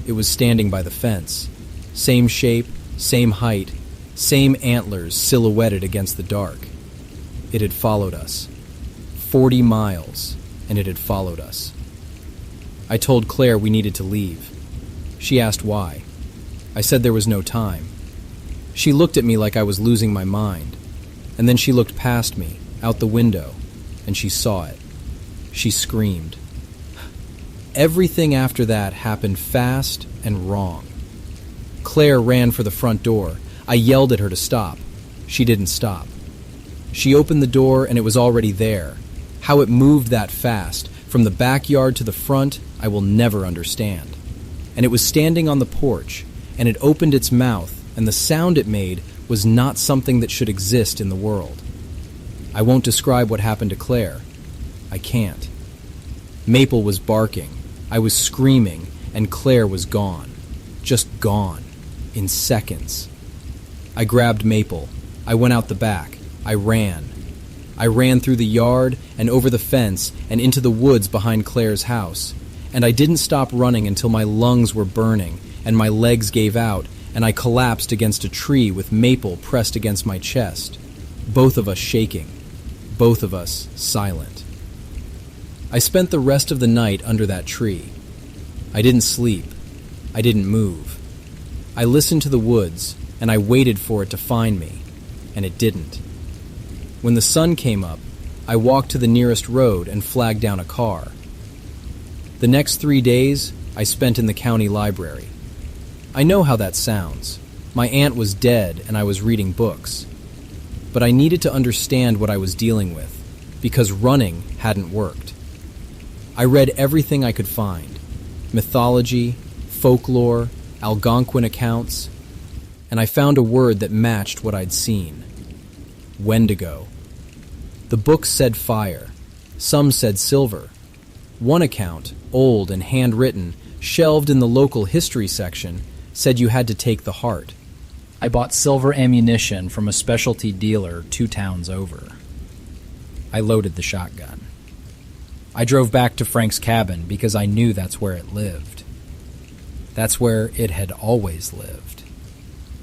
It was standing by the fence. Same shape, same height, same antlers silhouetted against the dark. It had followed us. 40 miles, and it had followed us. I told Claire we needed to leave. She asked why. I said there was no time. She looked at me like I was losing my mind, and then she looked past me, out the window, and she saw it. She screamed. Everything after that happened fast and wrong. Claire ran for the front door. I yelled at her to stop. She didn't stop. She opened the door and it was already there. How it moved that fast, from the backyard to the front, I will never understand. And it was standing on the porch, and it opened its mouth, and the sound it made was not something that should exist in the world. I won't describe what happened to Claire. I can't. Maple was barking. I was screaming, and Claire was gone. Just gone. In seconds. I grabbed Maple. I went out the back. I ran. I ran through the yard and over the fence and into the woods behind Claire's house. And I didn't stop running until my lungs were burning and my legs gave out and I collapsed against a tree with Maple pressed against my chest. Both of us shaking. Both of us silent. I spent the rest of the night under that tree. I didn't sleep. I didn't move. I listened to the woods, and I waited for it to find me, and it didn't. When the sun came up, I walked to the nearest road and flagged down a car. The next 3 days, I spent in the county library. I know how that sounds. My aunt was dead and I was reading books. But I needed to understand what I was dealing with, because running hadn't worked. I read everything I could find: mythology, folklore, Algonquin accounts, and I found a word that matched what I'd seen: Wendigo. The books said fire. Some said silver. One account, old and handwritten, shelved in the local history section, said you had to take the heart. I bought silver ammunition from a specialty dealer 2 towns over. I loaded the shotgun. I drove back to Frank's cabin because I knew that's where it lived. That's where it had always lived.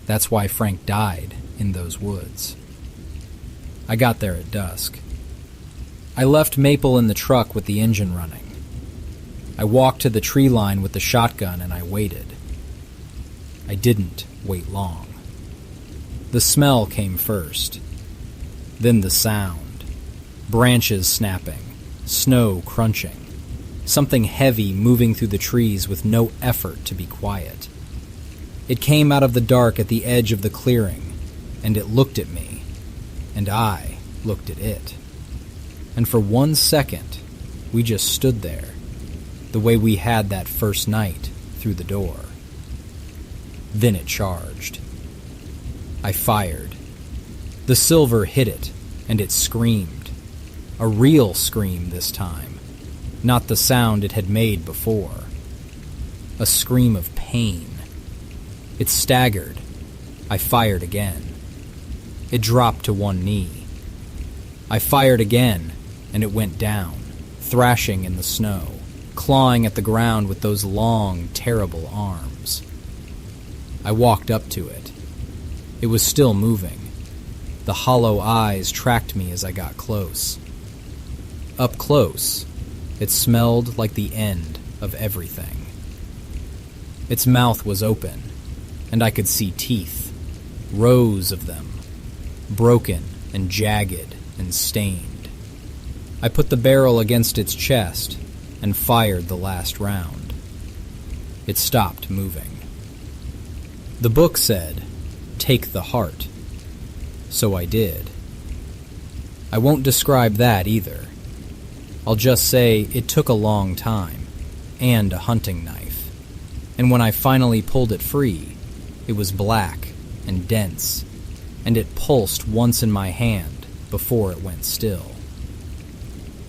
That's why Frank died in those woods. I got there at dusk. I left Maple in the truck with the engine running. I walked to the tree line with the shotgun and I waited. I didn't wait long. The smell came first. Then the sound. Branches snapping. Snow crunching. Something heavy moving through the trees with no effort to be quiet. It came out of the dark at the edge of the clearing, and it looked at me, and I looked at it. And for 1 second, we just stood there, the way we had that first night through the door. Then it charged. I fired. The silver hit it, and it screamed. A real scream this time, not the sound it had made before. A scream of pain. It staggered. I fired again. It dropped to one knee. I fired again, and it went down, thrashing in the snow, clawing at the ground with those long, terrible arms. I walked up to it. It was still moving. The hollow eyes tracked me as I got close. Up close, it smelled like the end of everything. Its mouth was open, and I could see teeth, rows of them, broken and jagged and stained. I put the barrel against its chest and fired the last round. It stopped moving. The book said, "Take the heart." So I did. I won't describe that either. I'll just say it took a long time, and a hunting knife. And when I finally pulled it free, it was black and dense, and it pulsed once in my hand before it went still.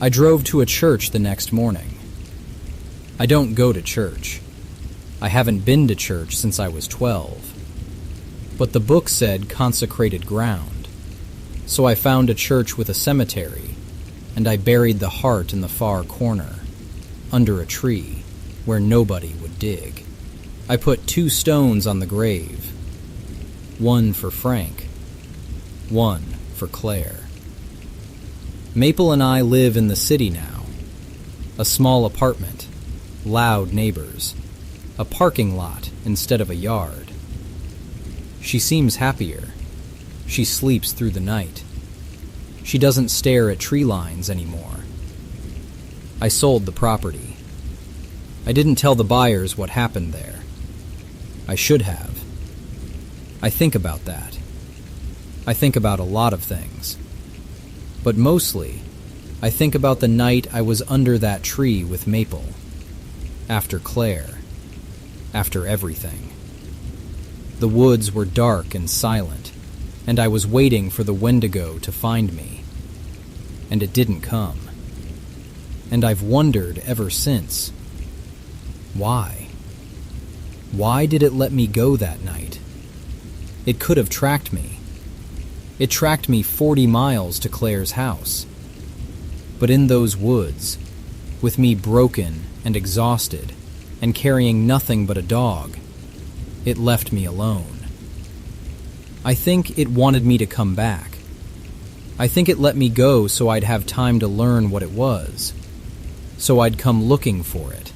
I drove to a church the next morning. I don't go to church. I haven't been to church since I was 12. But the book said consecrated ground, so I found a church with a cemetery, and I buried the heart in the far corner, under a tree, where nobody would dig. I put 2 stones on the grave, one for Frank, one for Claire. Maple and I live in the city now. A small apartment, loud neighbors, a parking lot instead of a yard. She seems happier. She sleeps through the night. She doesn't stare at tree lines anymore. I sold the property. I didn't tell the buyers what happened there. I should have. I think about that. I think about a lot of things. But mostly, I think about the night I was under that tree with Maple. After Claire. After everything. The woods were dark and silent, and I was waiting for the Wendigo to find me. And it didn't come. And I've wondered ever since. Why? Why did it let me go that night? It could have tracked me. It tracked me 40 miles to Claire's house. But in those woods, with me broken and exhausted, and carrying nothing but a dog, it left me alone. I think it wanted me to come back. I think it let me go so I'd have time to learn what it was, so I'd come looking for it,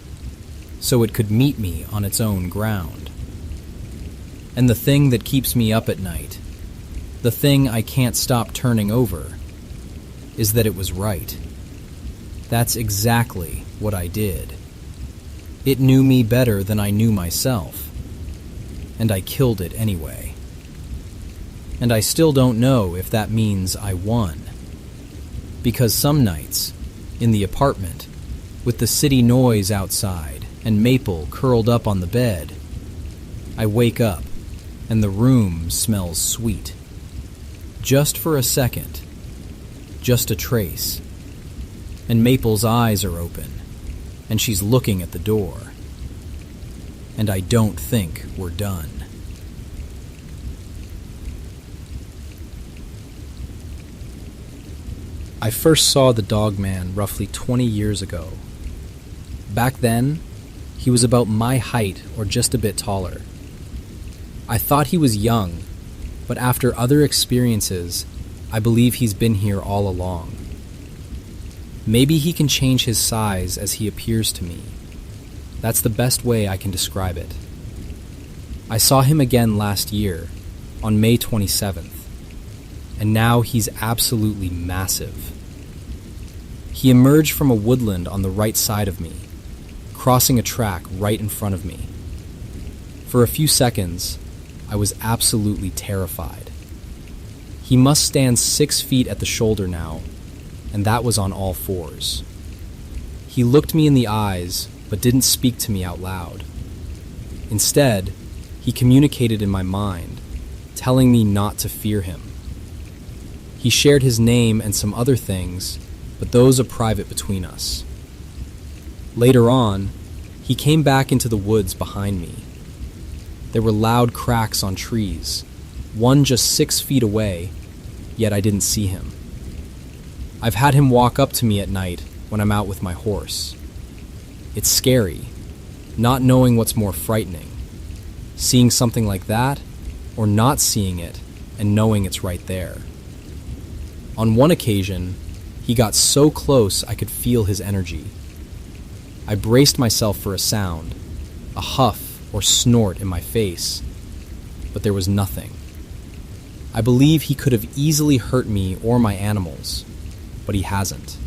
so it could meet me on its own ground. And the thing that keeps me up at night, the thing I can't stop turning over, is that it was right. That's exactly what I did. It knew me better than I knew myself, and I killed it anyway. And I still don't know if that means I won. Because some nights, in the apartment, with the city noise outside and Maple curled up on the bed, I wake up and the room smells sweet. Just for a second, just a trace, and Maple's eyes are open, and she's looking at the door. And I don't think we're done. I first saw the Dogman roughly 20 years ago. Back then, he was about my height or just a bit taller. I thought he was young, but after other experiences, I believe he's been here all along. Maybe he can change his size as he appears to me. That's the best way I can describe it. I saw him again last year, on May 27th, and now he's absolutely massive. He emerged from a woodland on the right side of me, crossing a track right in front of me. For a few seconds, I was absolutely terrified. He must stand 6 feet at the shoulder now, and that was on all fours. He looked me in the eyes, but didn't speak to me out loud. Instead, he communicated in my mind, telling me not to fear him. He shared his name and some other things, but those are private between us. Later on, he came back into the woods behind me. There were loud cracks on trees, one just 6 feet away, yet I didn't see him. I've had him walk up to me at night when I'm out with my horse. It's scary, not knowing what's more frightening, seeing something like that, or not seeing it and knowing it's right there. On one occasion, he got so close I could feel his energy. I braced myself for a sound, a huff or snort in my face, but there was nothing. I believe he could have easily hurt me or my animals, but he hasn't.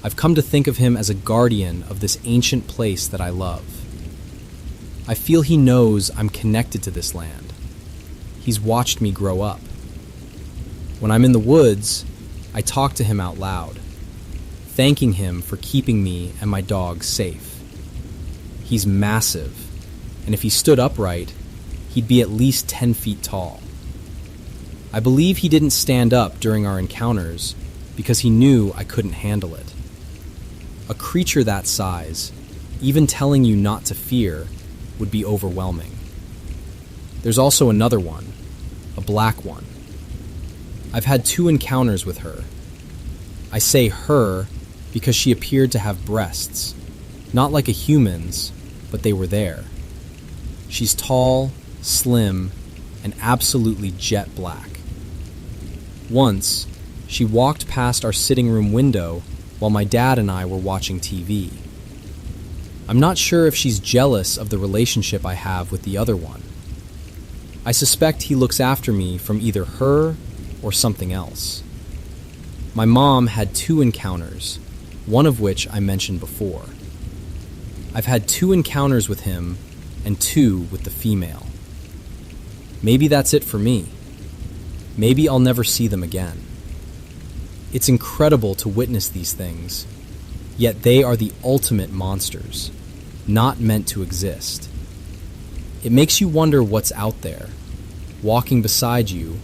I've come to think of him as a guardian of this ancient place that I love. I feel he knows I'm connected to this land. He's watched me grow up. When I'm in the woods, I talk to him out loud, thanking him for keeping me and my dog safe. He's massive, and if he stood upright, he'd be at least 10 feet tall. I believe he didn't stand up during our encounters because he knew I couldn't handle it. A creature that size, even telling you not to fear, would be overwhelming. There's also another one, a black one. I've had 2 encounters with her. I say her because she appeared to have breasts, not like a human's, but they were there. She's tall, slim, and absolutely jet black. Once, she walked past our sitting room window while my dad and I were watching TV. I'm not sure if she's jealous of the relationship I have with the other one. I suspect he looks after me from either her or something else. My mom had 2 encounters, one of which I mentioned before. I've had 2 encounters with him and 2 with the female. Maybe that's it for me. Maybe I'll never see them again. It's incredible to witness these things, yet they are the ultimate monsters, not meant to exist. It makes you wonder what's out there, walking beside you,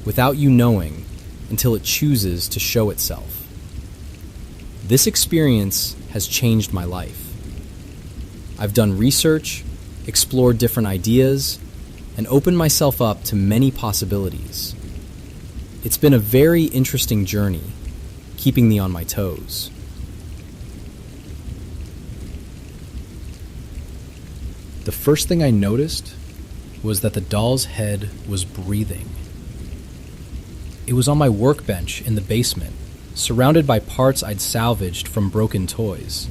without you knowing, until it chooses to show itself. This experience has changed my life. I've done research, explored different ideas, and opened myself up to many possibilities. It's been a very interesting journey, keeping me on my toes. The first thing I noticed was that the doll's head was breathing. It was on my workbench in the basement, surrounded by parts I'd salvaged from broken toys.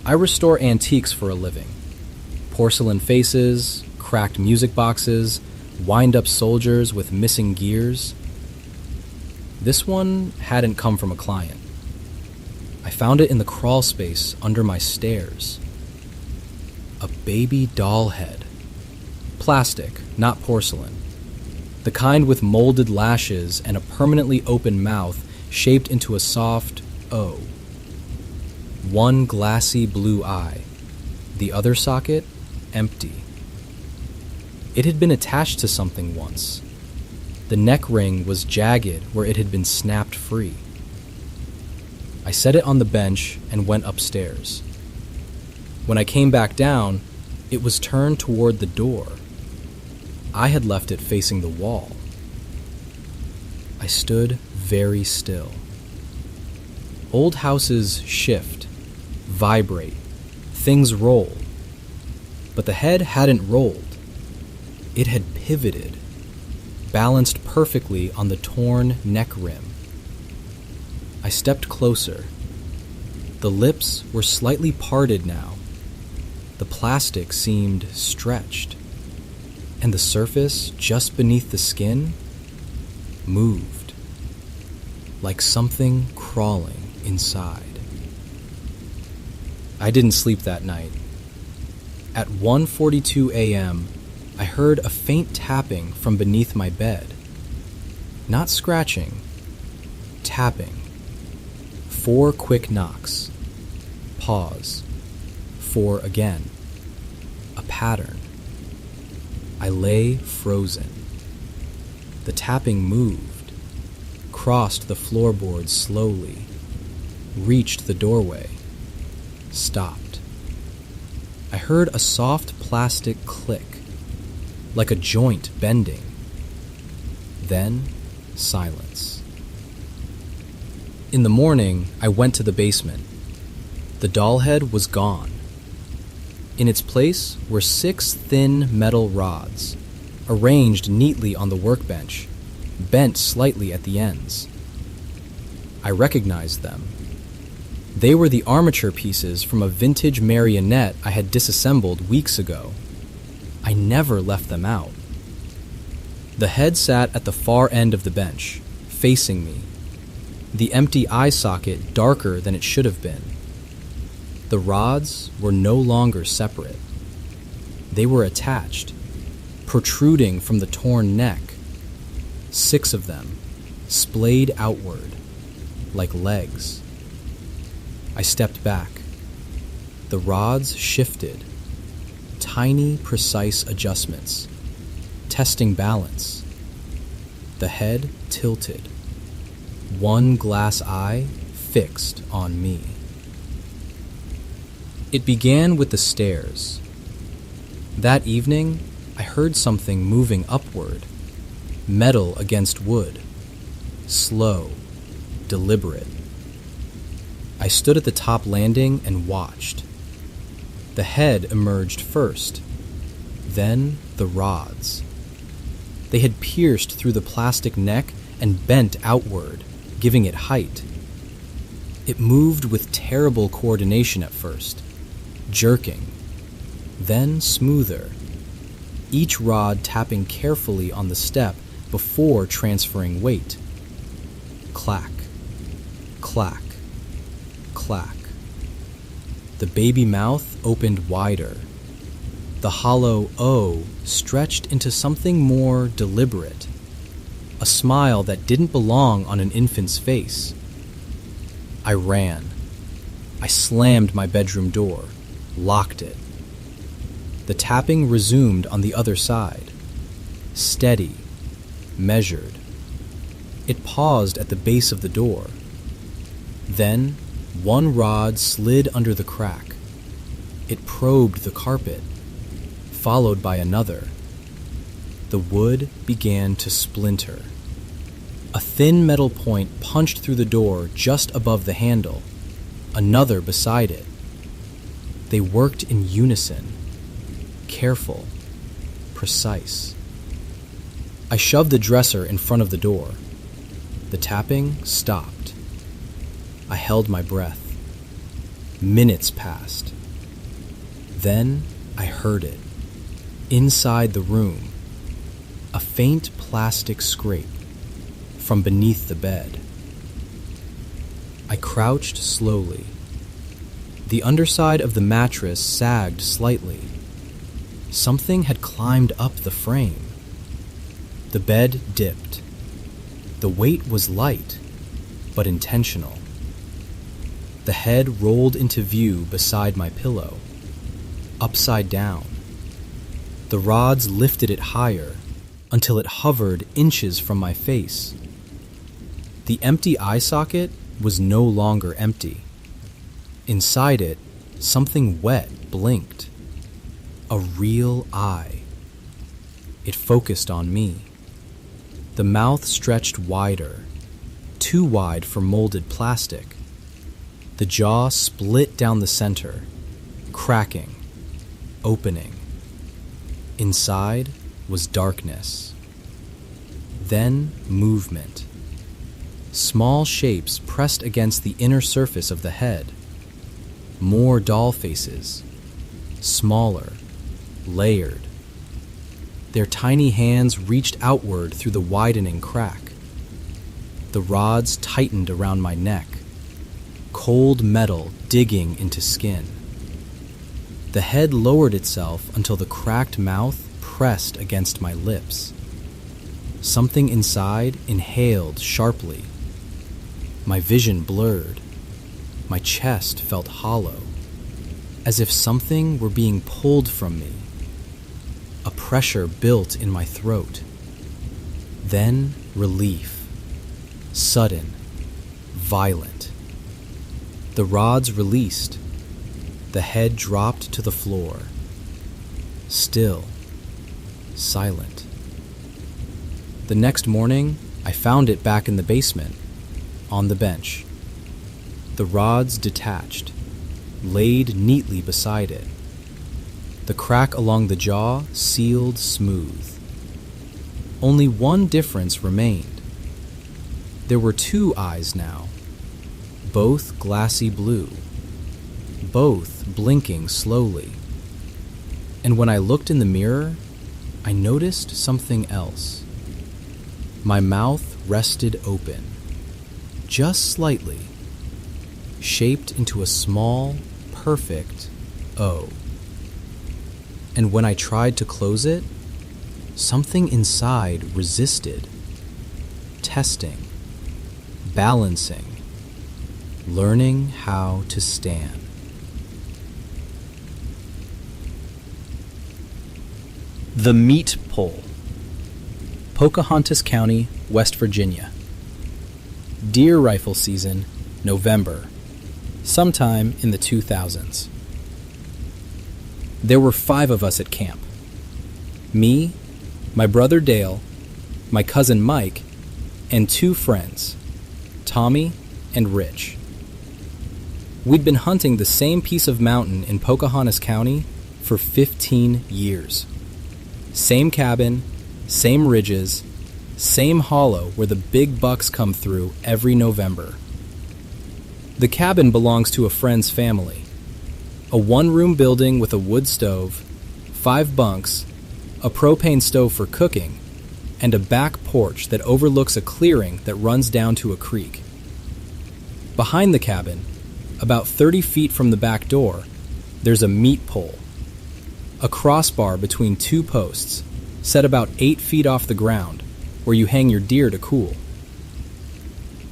I restore antiques for a living. Porcelain faces, cracked music boxes, wind-up soldiers with missing gears. This one hadn't come from a client. I found it in the crawl space under my stairs. A baby doll head. Plastic, not porcelain. The kind with molded lashes and a permanently open mouth shaped into a soft O. One glassy blue eye. The other socket, empty. It had been attached to something once. The neck ring was jagged where it had been snapped free. I set it on the bench and went upstairs. When I came back down, it was turned toward the door. I had left it facing the wall. I stood very still. Old houses shift, vibrate, things roll. But the head hadn't rolled. It had pivoted, balanced perfectly on the torn neck rim. I stepped closer. The lips were slightly parted now. The plastic seemed stretched, and the surface just beneath the skin moved, like something crawling inside. I didn't sleep that night. At 1:42 a.m., I heard a faint tapping from beneath my bed. Not scratching, tapping. 4 quick knocks. Pause. 4 again. A pattern. I lay frozen. The tapping moved, crossed the floorboards slowly, reached the doorway, stopped. I heard a soft plastic click, like a joint bending. Then, silence. In the morning, I went to the basement. The doll head was gone. In its place were 6 thin metal rods, arranged neatly on the workbench, bent slightly at the ends. I recognized them. They were the armature pieces from a vintage marionette I had disassembled weeks ago. I never left them out. The head sat at the far end of the bench, facing me, the empty eye socket darker than it should have been. The rods were no longer separate. They were attached, protruding from the torn neck. 6 of them, splayed outward, like legs. I stepped back. The rods shifted, tiny, precise adjustments, testing balance. The head tilted, one glass eye fixed on me. It began with the stairs. That evening, I heard something moving upward, metal against wood, slow, deliberate. I stood at the top landing and watched. The head emerged first, then the rods. They had pierced through the plastic neck and bent outward, giving it height. It moved with terrible coordination at first, jerking, then smoother, each rod tapping carefully on the step before transferring weight. Clack, clack, clack. The baby mouth opened wider. The hollow O stretched into something more deliberate, a smile that didn't belong on an infant's face. I ran. I slammed my bedroom door, locked it. The tapping resumed on the other side, steady, measured. It paused at the base of the door. Then, one rod slid under the crack. It probed the carpet, followed by another. The wood began to splinter. A thin metal point punched through the door just above the handle, another beside it. They worked in unison, careful, precise. I shoved the dresser in front of the door. The tapping stopped. I held my breath. Minutes passed. Then I heard it. Inside the room, a faint plastic scrape from beneath the bed. I crouched slowly. The underside of the mattress sagged slightly. Something had climbed up the frame. The bed dipped. The weight was light, but intentional. The head rolled into view beside my pillow, upside down. The rods lifted it higher until it hovered inches from my face. The empty eye socket was no longer empty. Inside it, something wet blinked. A real eye. It focused on me. The mouth stretched wider, too wide for molded plastic. The jaw split down the center, cracking, opening. Inside was darkness. Then movement. Small shapes pressed against the inner surface of the head. More doll faces, smaller, layered. Their tiny hands reached outward through the widening crack. The rods tightened around my neck, cold metal digging into skin. The head lowered itself until the cracked mouth pressed against my lips. Something inside inhaled sharply. My vision blurred. My chest felt hollow, as if something were being pulled from me. A pressure built in my throat. Then relief. Sudden, violent. The rods released. The head dropped to the floor. Still, silent. The next morning, I found it back in the basement, on the bench. The rods detached, laid neatly beside it. The crack along the jaw sealed smooth. Only one difference remained. There were two eyes now, both glassy blue, both blinking slowly. And when I looked in the mirror, I noticed something else. My mouth rested open, just slightly, shaped into a small, perfect O. And when I tried to close it, something inside resisted, testing, balancing, learning how to stand. The Meat Pole, Pocahontas County, West Virginia. Deer rifle season, November, sometime in the 2000s. There were 5 of us at camp. Me, my brother Dale, my cousin Mike, and 2 friends, Tommy and Rich. We'd been hunting the same piece of mountain in Pocahontas County for 15 years. Same cabin, same ridges, same hollow where the big bucks come through every November. The cabin belongs to a friend's family. A 1-room building with a wood stove, 5 bunks, a propane stove for cooking, and a back porch that overlooks a clearing that runs down to a creek. Behind the cabin, about 30 feet from the back door, there's a meat pole. A crossbar between 2 posts, set about 8 feet off the ground, where you hang your deer to cool.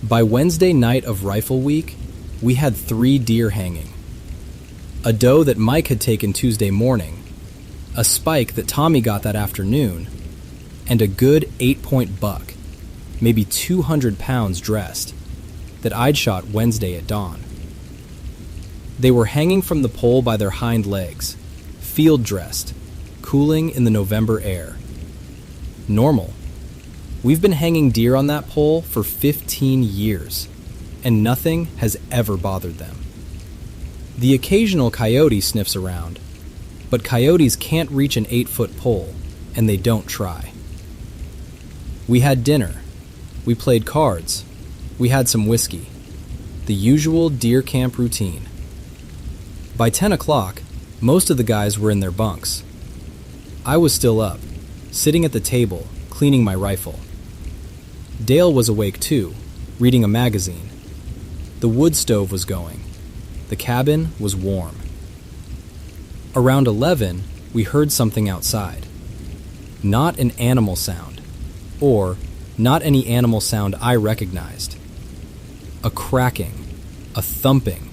By Wednesday night of rifle week, we had 3 deer hanging. A doe that Mike had taken Tuesday morning, a spike that Tommy got that afternoon, and a good 8-point buck, maybe 200 pounds dressed, that I'd shot Wednesday at dawn. They were hanging from the pole by their hind legs, field-dressed, cooling in the November air. Normal. We've been hanging deer on that pole for 15 years, and nothing has ever bothered them. The occasional coyote sniffs around, but coyotes can't reach an 8-foot pole, and they don't try. We had dinner. We played cards. We had some whiskey. The usual deer camp routine. By 10 o'clock, most of the guys were in their bunks. I was still up, sitting at the table, cleaning my rifle. Dale was awake too, reading a magazine. The wood stove was going. The cabin was warm. Around 11, we heard something outside. Not an animal sound, or not any animal sound I recognized. A cracking, a thumping,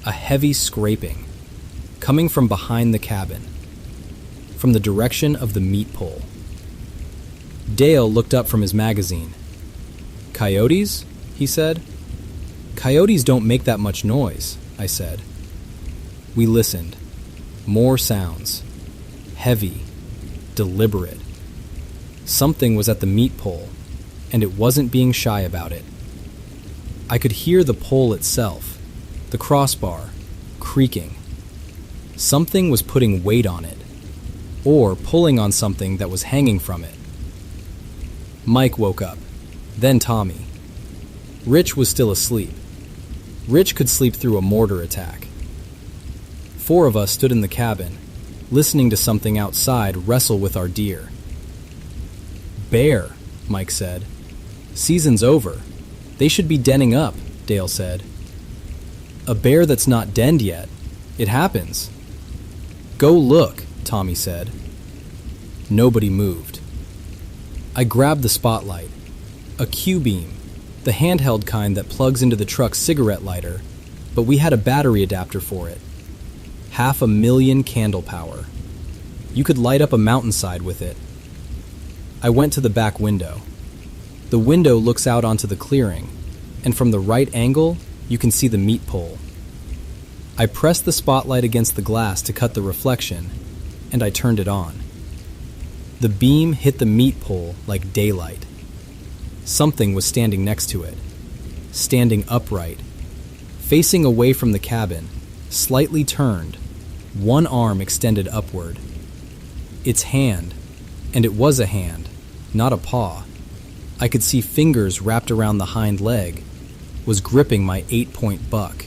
a heavy scraping, coming from behind the cabin, from the direction of the meat pole. Dale looked up from his magazine. "Coyotes?" he said. "Coyotes don't make that much noise," I said. We listened. More sounds. Heavy. Deliberate. Something was at the meat pole, and it wasn't being shy about it. I could hear the pole itself, the crossbar, creaking. Something was putting weight on it, or pulling on something that was hanging from it. Mike woke up, then Tommy. Rich was still asleep. Rich could sleep through a mortar attack. 4 of us stood in the cabin, listening to something outside wrestle with our deer. "Bear," Mike said. "Season's over. They should be denning up," Dale said. "A bear that's not denned yet. It happens." "Go look," Tommy said. Nobody moved. I grabbed the spotlight, a Q-beam, the handheld kind that plugs into the truck's cigarette lighter, but we had a battery adapter for it. 500,000 candle power. You could light up a mountainside with it. I went to the back window. The window looks out onto the clearing, and from the right angle, you can see the meat pole. I pressed the spotlight against the glass to cut the reflection, and I turned it on. The beam hit the meat pole like daylight. Something was standing next to it, standing upright, facing away from the cabin, slightly turned, one arm extended upward. Its hand, and it was a hand, not a paw, I could see fingers wrapped around the hind leg, was gripping my 8-point buck.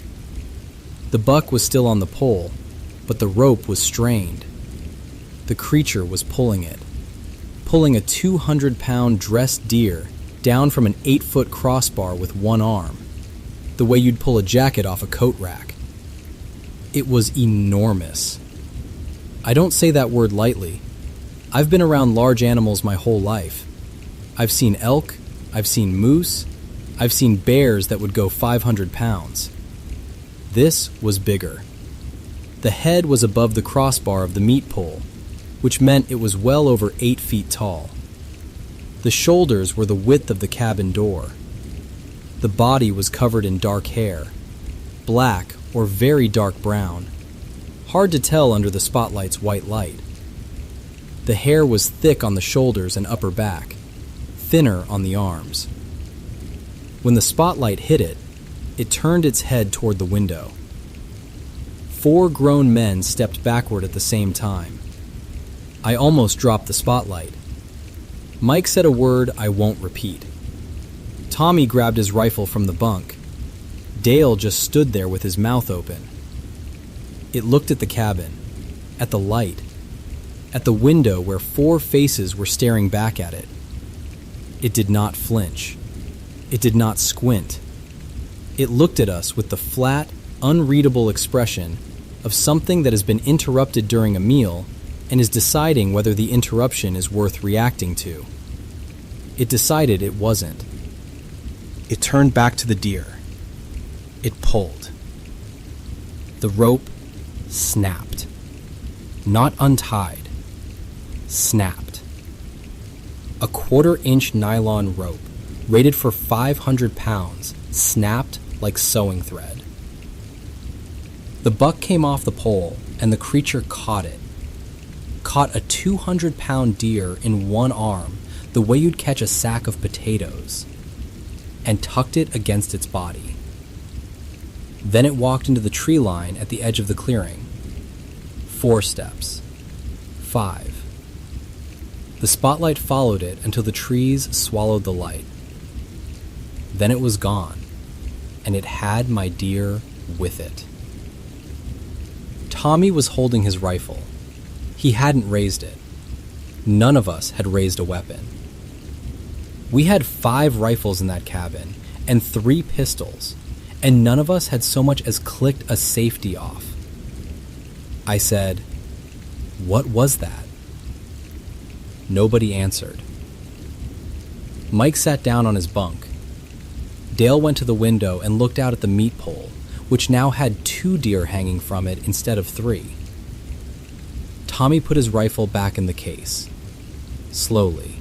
The buck was still on the pole, but the rope was strained. The creature was pulling it, pulling a 200-pound dressed deer down from an 8-foot crossbar with one arm, the way you'd pull a jacket off a coat rack. It was enormous. I don't say that word lightly. I've been around large animals my whole life. I've seen elk, I've seen moose, I've seen bears that would go 500 pounds. This was bigger. The head was above the crossbar of the meat pole, which meant it was well over 8 feet tall. The shoulders were the width of the cabin door. The body was covered in dark hair, black or very dark brown, hard to tell under the spotlight's white light. The hair was thick on the shoulders and upper back, thinner on the arms. When the spotlight hit it, it turned its head toward the window. 4 grown men stepped backward at the same time. I almost dropped the spotlight. Mike said a word I won't repeat. Tommy grabbed his rifle from the bunk. Dale just stood there with his mouth open. It looked at the cabin, at the light, at the window where 4 faces were staring back at it. It did not flinch. It did not squint. It looked at us with the flat, unreadable expression of something that has been interrupted during a meal and is deciding whether the interruption is worth reacting to. It decided it wasn't. It turned back to the deer. It pulled. The rope snapped. Not untied. Snapped. A 1/4-inch nylon rope, rated for 500 pounds, snapped like sewing thread. The buck came off the pole, and the creature caught it. Caught a 200-pound deer in one arm, the way you'd catch a sack of potatoes, and tucked it against its body. Then it walked into the tree line at the edge of the clearing. 4 steps. 5. The spotlight followed it until the trees swallowed the light. Then it was gone, and it had my deer with it. Tommy was holding his rifle. He hadn't raised it. None of us had raised a weapon. We had 5 rifles in that cabin and 3 pistols, and none of us had so much as clicked a safety off. I said, "What was that?" Nobody answered. Mike sat down on his bunk. Dale went to the window and looked out at the meat pole, which now had 2 deer hanging from it instead of 3. Tommy put his rifle back in the case, slowly.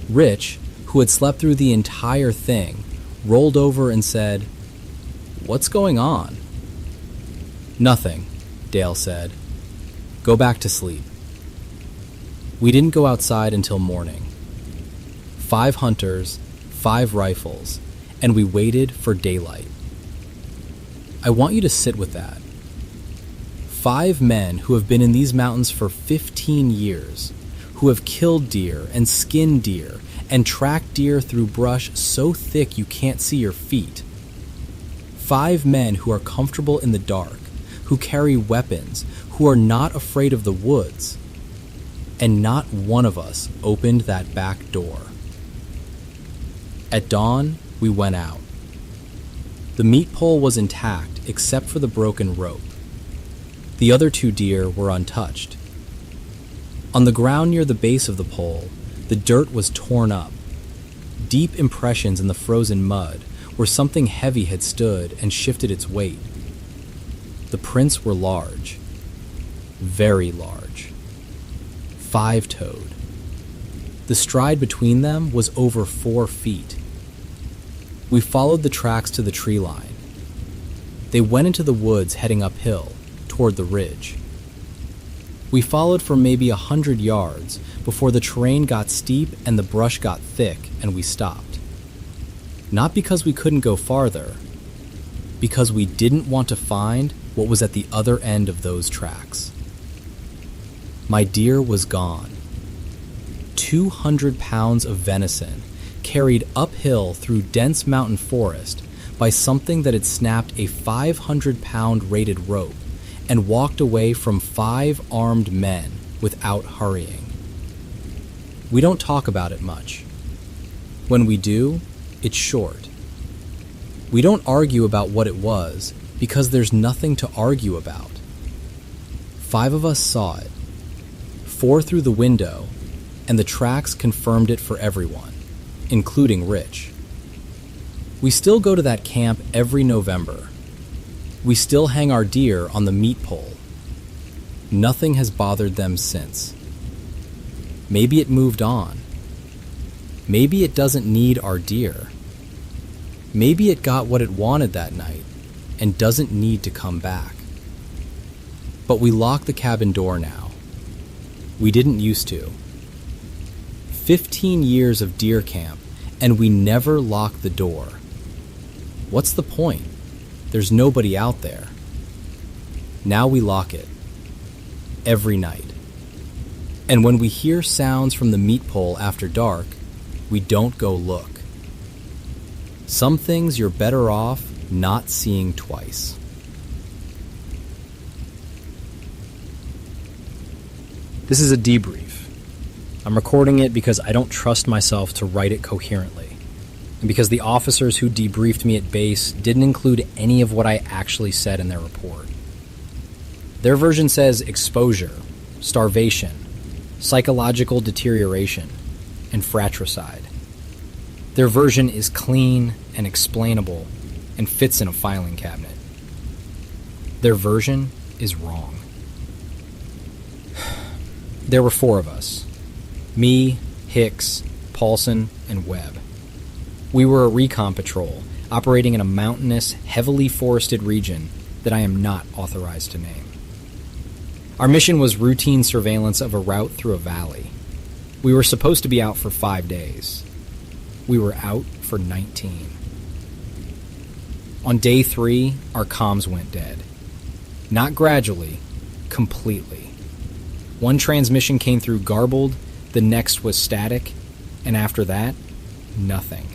Rich, who had slept through the entire thing, rolled over and said, "What's going on?" "Nothing," Dale said. "Go back to sleep." We didn't go outside until morning. 5 hunters, 5 rifles, and we waited for daylight. I want you to sit with that. 5 men who have been in these mountains for 15 years, who have killed deer and skinned deer and tracked deer through brush so thick you can't see your feet. 5 men who are comfortable in the dark, who carry weapons, who are not afraid of the woods. And not one of us opened that back door. At dawn, we went out. The meat pole was intact except for the broken rope. The other 2 deer were untouched. On the ground near the base of the pole, the dirt was torn up. Deep impressions in the frozen mud where something heavy had stood and shifted its weight. The prints were large, very large, 5-toed. The stride between them was over 4 feet. We followed the tracks to the tree line. They went into the woods heading uphill, toward the ridge. We followed for maybe 100 yards before the terrain got steep and the brush got thick and we stopped. Not because we couldn't go farther, because we didn't want to find what was at the other end of those tracks. My deer was gone. 200 pounds of venison carried uphill through dense mountain forest by something that had snapped a 500-pound rated rope and walked away from 5 armed men without hurrying. We don't talk about it much. When we do, it's short. We don't argue about what it was because there's nothing to argue about. 5 of us saw it, 4 through the window, and the tracks confirmed it for everyone, including Rich. We still go to that camp every November. We still hang our deer on the meat pole. Nothing has bothered them since. Maybe it moved on. Maybe it doesn't need our deer. Maybe it got what it wanted that night and doesn't need to come back. But we lock the cabin door now. We didn't used to. 15 years of deer camp, and we never lock the door. What's the point? There's nobody out there. Now we lock it. Every night. And when we hear sounds from the meat pole after dark, we don't go look. Some things you're better off not seeing twice. This is a debrief. I'm recording it because I don't trust myself to write it coherently, and because the officers who debriefed me at base didn't include any of what I actually said in their report. Their version says exposure, starvation, psychological deterioration, and fratricide. Their version is clean and explainable and fits in a filing cabinet. Their version is wrong. There were 4 of us. Me, Hicks, Paulson, and Webb. We were a recon patrol operating in a mountainous, heavily forested region that I am not authorized to name. Our mission was routine surveillance of a route through a valley. We were supposed to be out for 5 days. We were out for 19. On day 3, our comms went dead. Not gradually, completely. One transmission came through garbled, the next was static, and after that, nothing.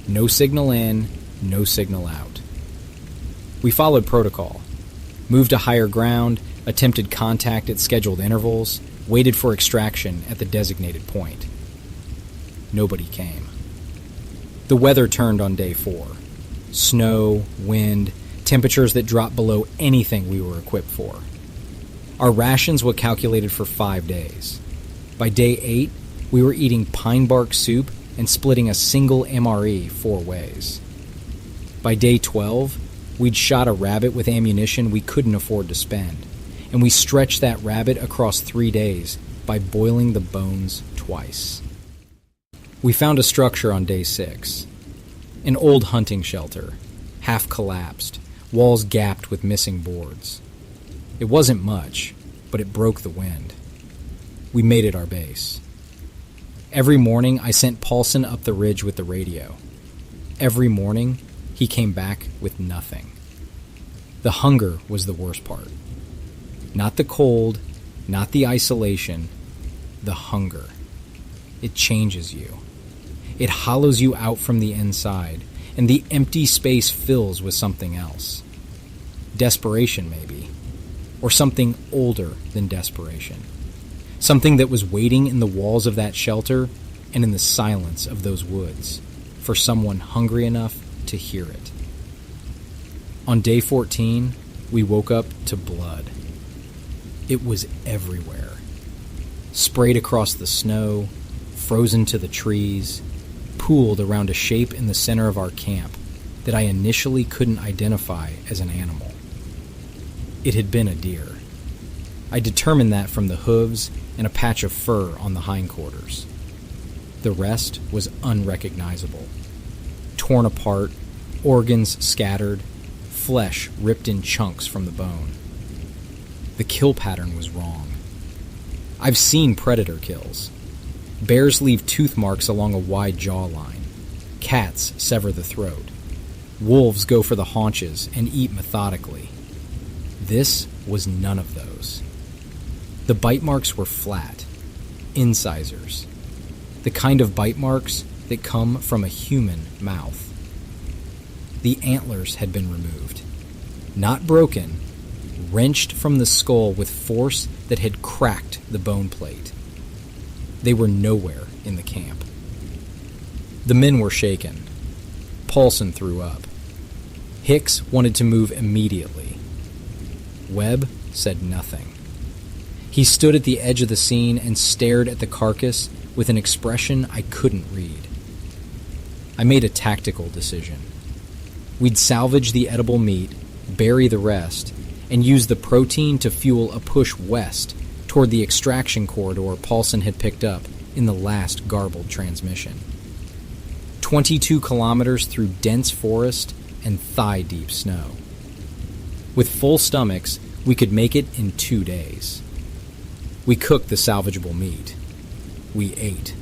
No signal in, no signal out. We followed protocol, moved to higher ground, attempted contact at scheduled intervals, waited for extraction at the designated point. Nobody came. The weather turned on day 4. Snow, wind, temperatures that dropped below anything we were equipped for. Our rations were calculated for 5 days. By day 8, we were eating pine bark soup and splitting a single MRE 4 ways. By day 12, we'd shot a rabbit with ammunition we couldn't afford to spend, and we stretched that rabbit across 3 days by boiling the bones twice. We found a structure on day 6. An old hunting shelter, half collapsed, walls gapped with missing boards. It wasn't much, but it broke the wind. We made it our base. Every morning, I sent Paulson up the ridge with the radio. Every morning, he came back with nothing. The hunger was the worst part. Not the cold, not the isolation, the hunger. It changes you. It hollows you out from the inside, and the empty space fills with something else. Desperation, maybe. Or something older than desperation. Something that was waiting in the walls of that shelter and in the silence of those woods for someone hungry enough to hear it. On day 14, we woke up to blood. It was everywhere. Sprayed across the snow, frozen to the trees, pooled around a shape in the center of our camp that I initially couldn't identify as an animal. It had been a deer. I determined that from the hooves and a patch of fur on the hindquarters. The rest was unrecognizable. Torn apart, organs scattered, flesh ripped in chunks from the bone. The kill pattern was wrong. I've seen predator kills. Bears leave tooth marks along a wide jawline. Cats sever the throat. Wolves go for the haunches and eat methodically. This was none of those. The bite marks were flat, incisors, the kind of bite marks that come from a human mouth. The antlers had been removed, not broken, wrenched from the skull with force that had cracked the bone plate. They were nowhere in the camp. The men were shaken. Paulson threw up. Hicks wanted to move immediately. Webb said nothing. He stood at the edge of the scene and stared at the carcass with an expression I couldn't read. I made a tactical decision. We'd salvage the edible meat, bury the rest, and use the protein to fuel a push west toward the extraction corridor Paulson had picked up in the last garbled transmission. 22 kilometers through dense forest and thigh-deep snow. With full stomachs, we could make it in 2 days. We cooked the salvageable meat. We ate.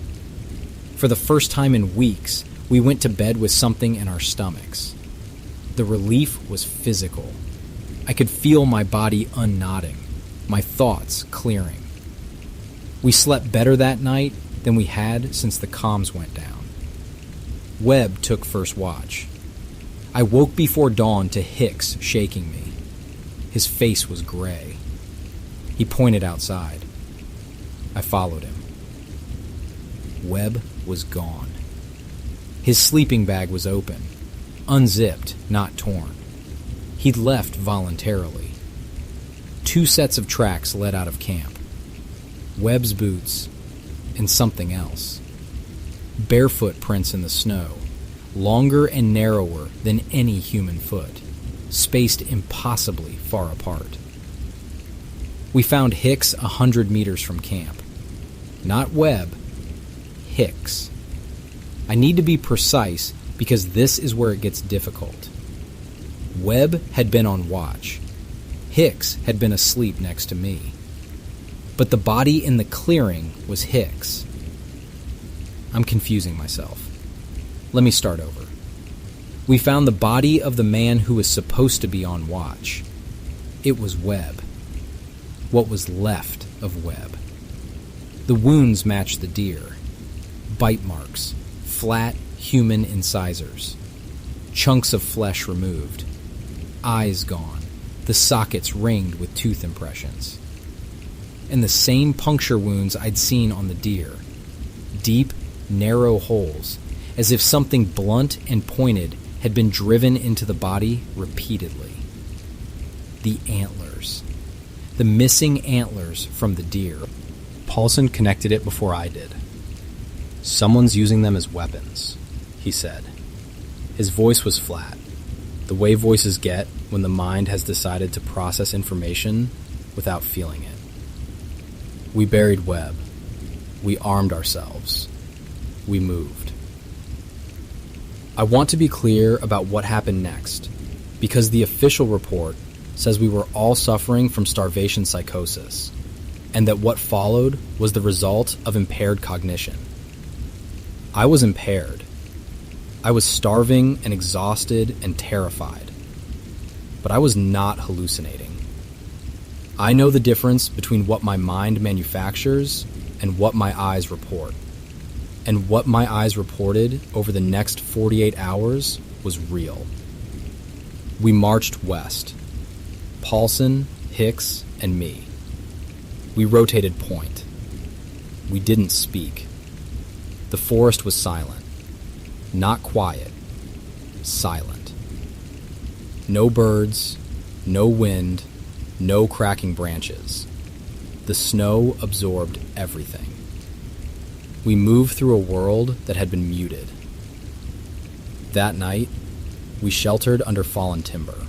For the first time in weeks, we went to bed with something in our stomachs. The relief was physical. I could feel my body unknotting, my thoughts clearing. We slept better that night than we had since the comms went down. Webb took first watch. I woke before dawn to Hicks shaking me. His face was gray. He pointed outside. I followed him. Webb was gone. His sleeping bag was open, unzipped, not torn. He'd left voluntarily. 2 sets of tracks led out of camp. Webb's boots and something else. Barefoot prints in the snow, longer and narrower than any human foot, spaced impossibly far apart. We found Hicks 100 meters from camp. Not Webb, Hicks. I need to be precise because this is where it gets difficult. Webb had been on watch. Hicks had been asleep next to me. But the body in the clearing was Hicks. I'm confusing myself. Let me start over. We found the body of the man who was supposed to be on watch. It was Webb. What was left of Webb. The wounds matched the deer. Bite marks, flat human incisors. Chunks of flesh removed. Eyes gone, the sockets ringed with tooth impressions. And the same puncture wounds I'd seen on the deer. Deep, narrow holes, as if something blunt and pointed had been driven into the body repeatedly. The antlers. The missing antlers from the deer. Paulson connected it before I did. "Someone's using them as weapons," he said. His voice was flat, the way voices get when the mind has decided to process information without feeling it. We buried Webb. We armed ourselves. We moved. I want to be clear about what happened next, because the official report says we were all suffering from starvation psychosis, and that what followed was the result of impaired cognition. I was impaired. I was starving and exhausted and terrified. But I was not hallucinating. I know the difference between what my mind manufactures and what my eyes report. And what my eyes reported over the next 48 hours was real. We marched west. Paulson, Hicks, and me. We rotated point. We didn't speak. The forest was silent. Not quiet. Silent. No birds, no wind, no cracking branches. The snow absorbed everything. We moved through a world that had been muted. That night, we sheltered under fallen timber.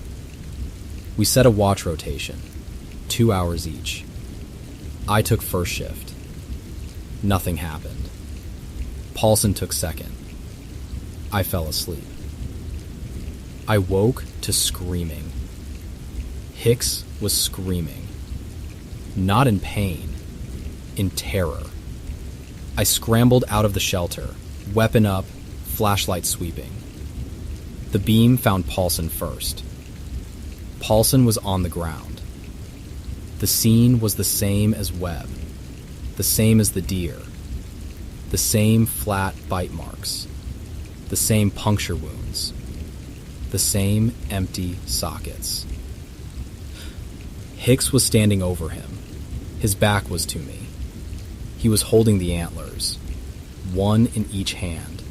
We set a watch rotation, 2 hours each. I took first shift. Nothing happened. Paulson took second. I fell asleep. I woke to screaming. Hicks was screaming. Not in pain, in terror. I scrambled out of the shelter, weapon up, flashlight sweeping. The beam found Paulson first. Paulson was on the ground. The scene was the same as Webb, the same as the deer, the same flat bite marks, the same puncture wounds, the same empty sockets. Hicks was standing over him. His back was to me. He was holding the antlers, one in each hand,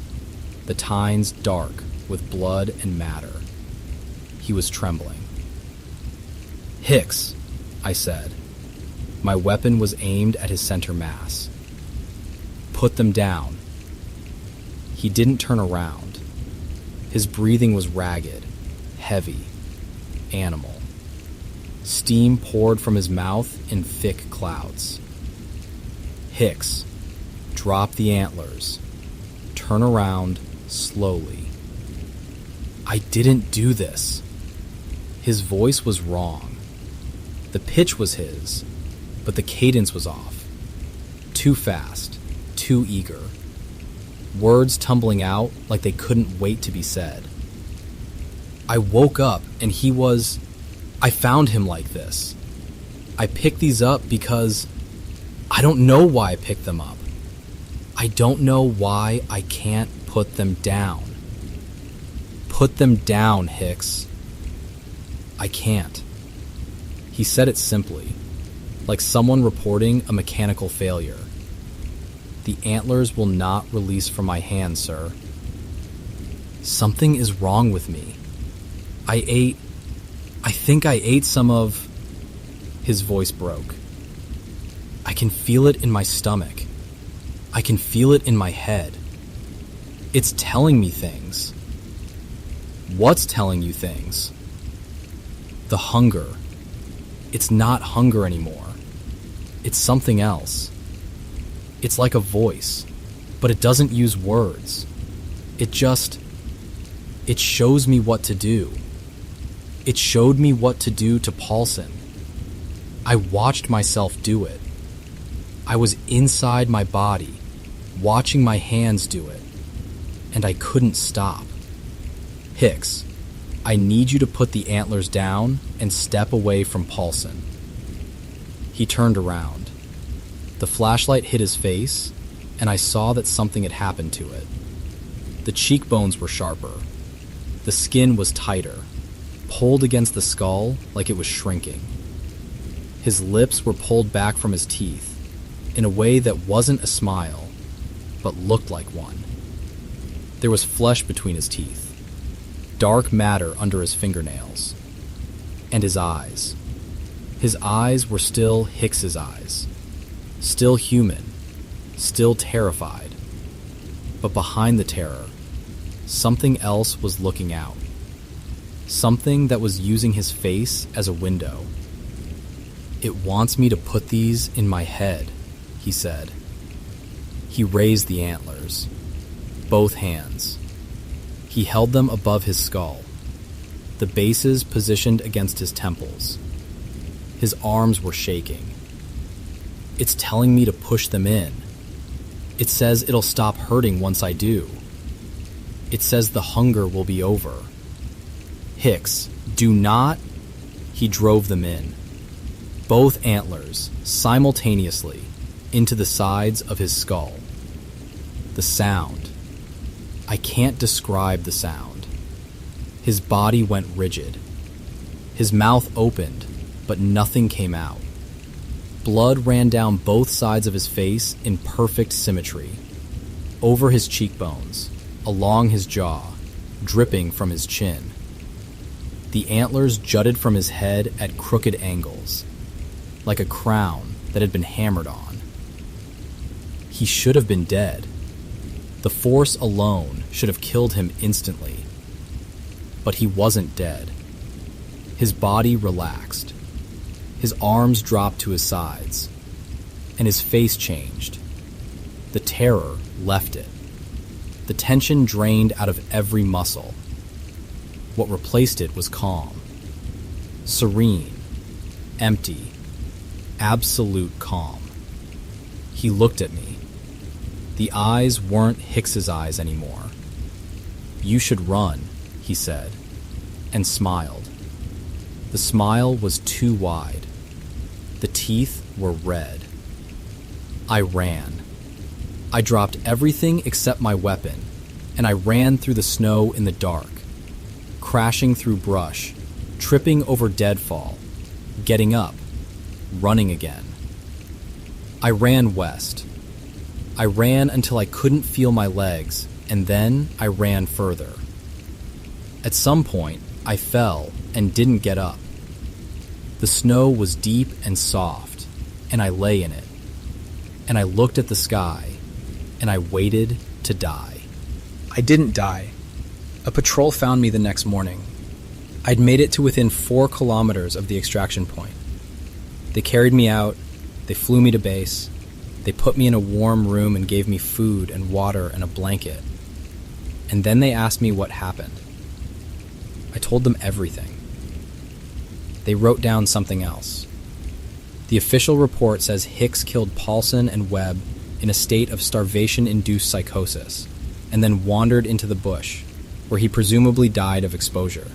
the tines dark with blood and matter. He was trembling. "Hicks," I said. My weapon was aimed at his center mass. "Put them down." He didn't turn around. His breathing was ragged, heavy, animal. Steam poured from his mouth in thick clouds. "Hicks, drop the antlers. Turn around slowly." I didn't do this. His voice was wrong. The pitch was his, but the cadence was off. Too fast, too eager. Words tumbling out like they couldn't wait to be said. I woke up and I found him like this. I picked these up because I don't know why I picked them up. I don't know why I can't put them down. Put them down, Hicks. I can't. He said it simply, like someone reporting a mechanical failure. "The antlers will not release from my hand, sir." Something is wrong with me. I think I ate some of... His voice broke. I can feel it in my stomach. I can feel it in my head. It's telling me things. What's telling you things? The hunger. It's not hunger anymore. It's something else. It's like a voice, but it doesn't use words. It shows me what to do. It showed me what to do to Paulson. I watched myself do it. I was inside my body, watching my hands do it, and I couldn't stop. "Hicks, I need you to put the antlers down and step away from Paulson." He turned around. The flashlight hit his face, and I saw that something had happened to it. The cheekbones were sharper. The skin was tighter, pulled against the skull like it was shrinking. His lips were pulled back from his teeth in a way that wasn't a smile, but looked like one. There was flesh between his teeth. dark matter under his fingernails. And his eyes. His eyes were still Hicks's eyes. Still human. Still terrified. But behind the terror, something else was looking out. Something that was using his face as a window. "It wants me to put these in my head," he said. He raised the antlers. Both hands. He held them above his skull, the bases positioned against his temples. His arms were shaking. "It's telling me to push them in. It says it'll stop hurting once I do. It says the hunger will be over. Hicks, do not..." He drove them in. Both antlers, simultaneously, into the sides of his skull. The sound. I can't describe the sound. His body went rigid. His mouth opened, but nothing came out. Blood ran down both sides of his face in perfect symmetry, over his cheekbones, along his jaw, dripping from his chin. The antlers jutted from his head at crooked angles, like a crown that had been hammered on. He should have been dead. The force alone should have killed him instantly. But he wasn't dead. His body relaxed. His arms dropped to his sides, and his face changed. The terror left it. The tension drained out of every muscle. What replaced it was calm. Serene. Empty. Absolute calm. He looked at me. The eyes weren't Hicks's eyes anymore. "You should run," he said, and smiled. The smile was too wide. The teeth were red. I ran. I dropped everything except my weapon, and I ran through the snow in the dark, crashing through brush, tripping over deadfall, getting up, running again. I ran west. I ran until I couldn't feel my legs, and then I ran further. At some point, I fell and didn't get up. The snow was deep and soft, and I lay in it. And I looked at the sky, and I waited to die. I didn't die. A patrol found me the next morning. I'd made it to within 4 kilometers of the extraction point. They carried me out, they flew me to base, they put me in a warm room and gave me food and water and a blanket. And then they asked me what happened. I told them everything. They wrote down something else. The official report says Hicks killed Paulson and Webb in a state of starvation-induced psychosis, and then wandered into the bush, where he presumably died of exposure.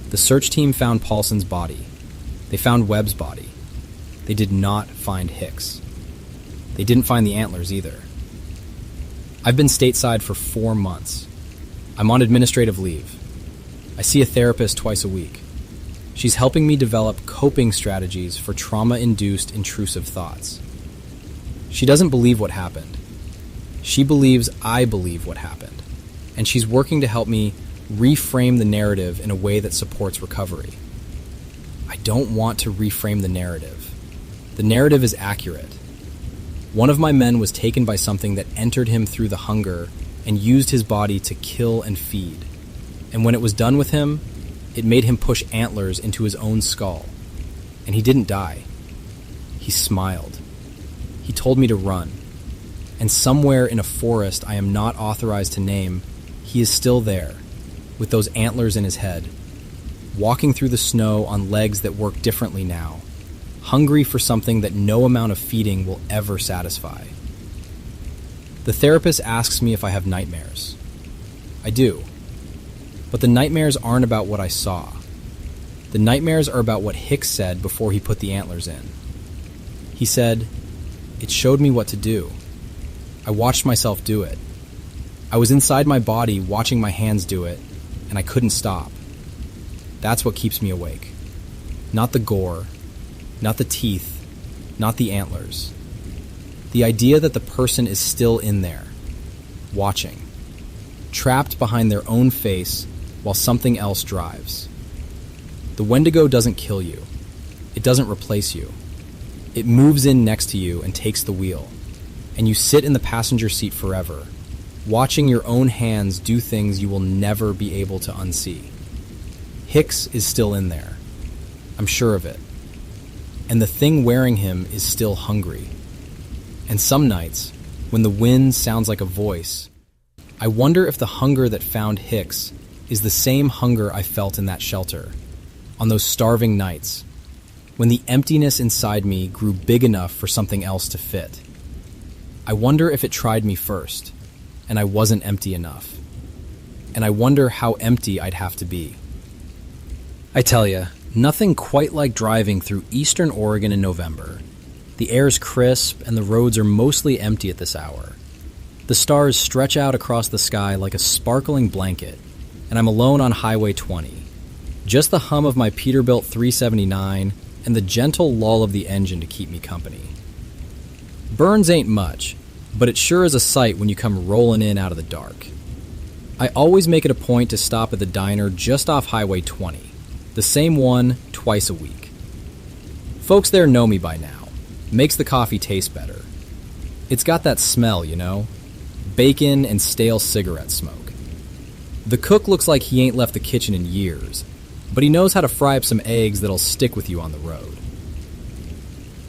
The search team found Paulson's body. They found Webb's body. They did not find Hicks. They didn't find the antlers either. I've been stateside for 4 months. I'm on administrative leave. I see a therapist twice a week. She's helping me develop coping strategies for trauma-induced intrusive thoughts. She doesn't believe what happened. She believes I believe what happened, and she's working to help me reframe the narrative in a way that supports recovery. I don't want to reframe the narrative. The narrative is accurate. One of my men was taken by something that entered him through the hunger and used his body to kill and feed. And when it was done with him, it made him push antlers into his own skull. And he didn't die. He smiled. He told me to run. And somewhere in a forest I am not authorized to name, he is still there, with those antlers in his head, walking through the snow on legs that work differently now, hungry for something that no amount of feeding will ever satisfy. The therapist asks me if I have nightmares. I do. But the nightmares aren't about what I saw. The nightmares are about what Hicks said before he put the antlers in. He said, "It showed me what to do. I watched myself do it. I was inside my body watching my hands do it, and I couldn't stop. That's what keeps me awake. Not the gore, not the teeth, not the antlers. The idea that the person is still in there, watching, trapped behind their own face, while something else drives. The Wendigo doesn't kill you. It doesn't replace you. It moves in next to you and takes the wheel, and you sit in the passenger seat forever, watching your own hands do things you will never be able to unsee. Hicks is still in there. I'm sure of it. And the thing wearing him is still hungry. And some nights, when the wind sounds like a voice, I wonder if the hunger that found Hicks is the same hunger I felt in that shelter, on those starving nights, when the emptiness inside me grew big enough for something else to fit. I wonder if it tried me first, and I wasn't empty enough. And I wonder how empty I'd have to be. I tell ya, nothing quite like driving through eastern Oregon in November. The air's crisp and the roads are mostly empty at this hour. The stars stretch out across the sky like a sparkling blanket, and I'm alone on Highway 20. Just the hum of my Peterbilt 379 and the gentle lull of the engine to keep me company. Burns ain't much, but it sure is a sight when you come rolling in out of the dark. I always make it a point to stop at the diner just off Highway 20. The same one twice a week. Folks there know me by now. Makes the coffee taste better. It's got that smell, you know? Bacon and stale cigarette smoke. The cook looks like he ain't left the kitchen in years, but he knows how to fry up some eggs that'll stick with you on the road.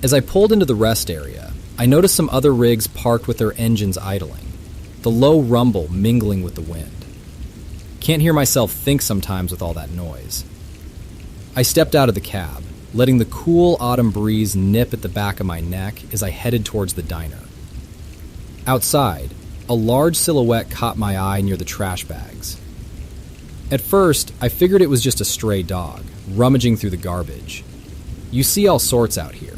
As I pulled into the rest area, I noticed some other rigs parked with their engines idling, the low rumble mingling with the wind. Can't hear myself think sometimes with all that noise. I stepped out of the cab, letting the cool autumn breeze nip at the back of my neck as I headed towards the diner. Outside, a large silhouette caught my eye near the trash bags. At first, I figured it was just a stray dog, rummaging through the garbage. You see all sorts out here.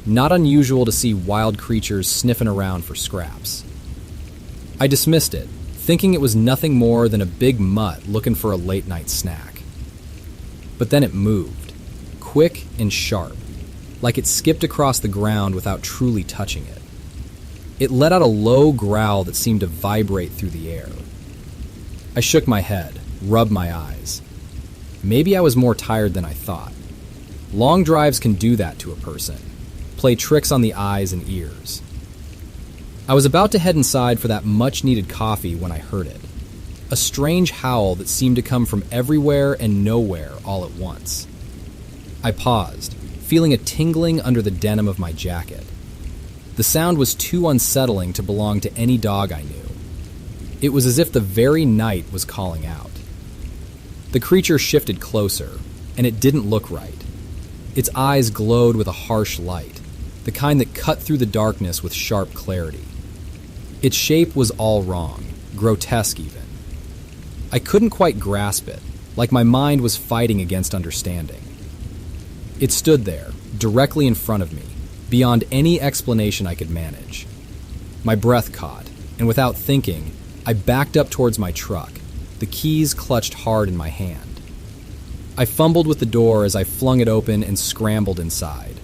Not unusual to see wild creatures sniffing around for scraps. I dismissed it, thinking it was nothing more than a big mutt looking for a late-night snack. But then it moved, quick and sharp, like it skipped across the ground without truly touching it. It let out a low growl that seemed to vibrate through the air. I shook my head, rubbed my eyes. Maybe I was more tired than I thought. Long drives can do that to a person, play tricks on the eyes and ears. I was about to head inside for that much-needed coffee when I heard it. A strange howl that seemed to come from everywhere and nowhere all at once. I paused, feeling a tingling under the denim of my jacket. The sound was too unsettling to belong to any dog I knew. It was as if the very night was calling out. The creature shifted closer, and it didn't look right. Its eyes glowed with a harsh light, the kind that cut through the darkness with sharp clarity. Its shape was all wrong, grotesque even. I couldn't quite grasp it, like my mind was fighting against understanding. It stood there, directly in front of me, beyond any explanation I could manage. My breath caught, and without thinking, I backed up towards my truck, the keys clutched hard in my hand. I fumbled with the door as I flung it open and scrambled inside.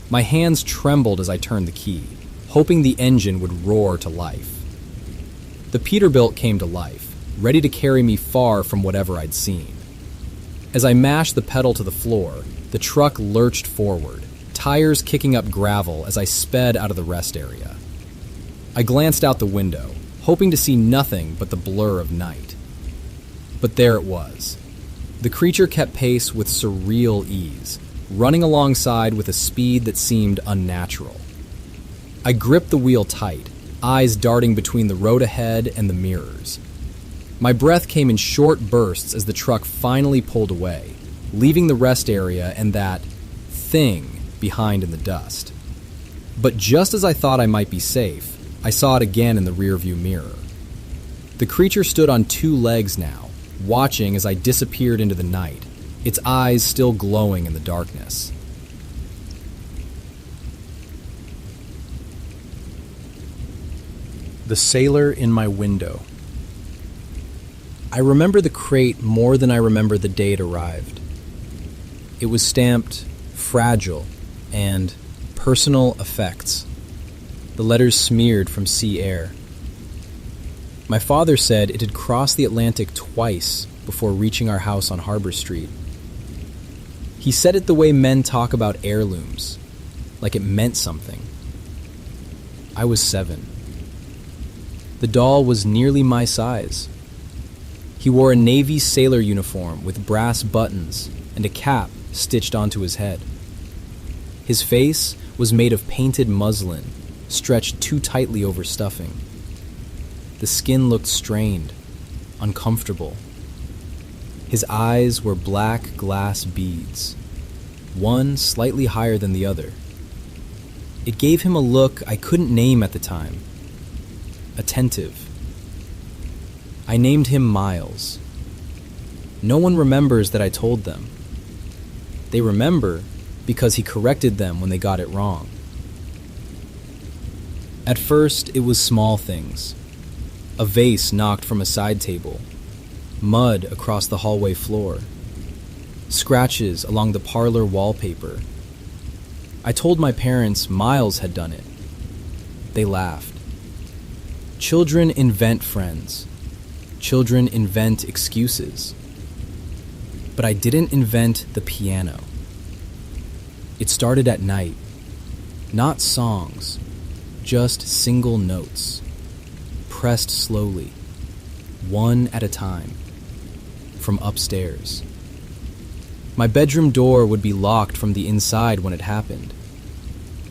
My hands trembled as I turned the key, hoping the engine would roar to life. The Peterbilt came to life, ready to carry me far from whatever I'd seen. As I mashed the pedal to the floor, the truck lurched forward, tires kicking up gravel as I sped out of the rest area. I glanced out the window, hoping to see nothing but the blur of night. But there it was. The creature kept pace with surreal ease, running alongside with a speed that seemed unnatural. I gripped the wheel tight, eyes darting between the road ahead and the mirrors. My breath came in short bursts as the truck finally pulled away, leaving the rest area and that thing behind in the dust. But just as I thought I might be safe, I saw it again in the rearview mirror. The creature stood on two legs now, watching as I disappeared into the night, its eyes still glowing in the darkness. The sailor in my window. I remember the crate more than I remember the day it arrived. It was stamped fragile and personal effects, the letters smeared from sea air. My father said it had crossed the Atlantic twice before reaching our house on Harbor Street. He said it the way men talk about heirlooms, like it meant something. I was 7. The doll was nearly my size. He wore a Navy sailor uniform with brass buttons and a cap stitched onto his head. His face was made of painted muslin, stretched too tightly over stuffing. The skin looked strained, uncomfortable. His eyes were black glass beads, one slightly higher than the other. It gave him a look I couldn't name at the time. Attentive. I named him Miles. No one remembers that I told them. They remember because he corrected them when they got it wrong. At first, it was small things. A vase knocked from a side table, mud across the hallway floor, scratches along the parlor wallpaper. I told my parents Miles had done it. They laughed. Children invent friends. Children invent excuses. But I didn't invent the piano. It started at night. Not songs, just single notes, pressed slowly, one at a time, from upstairs. My bedroom door would be locked from the inside when it happened.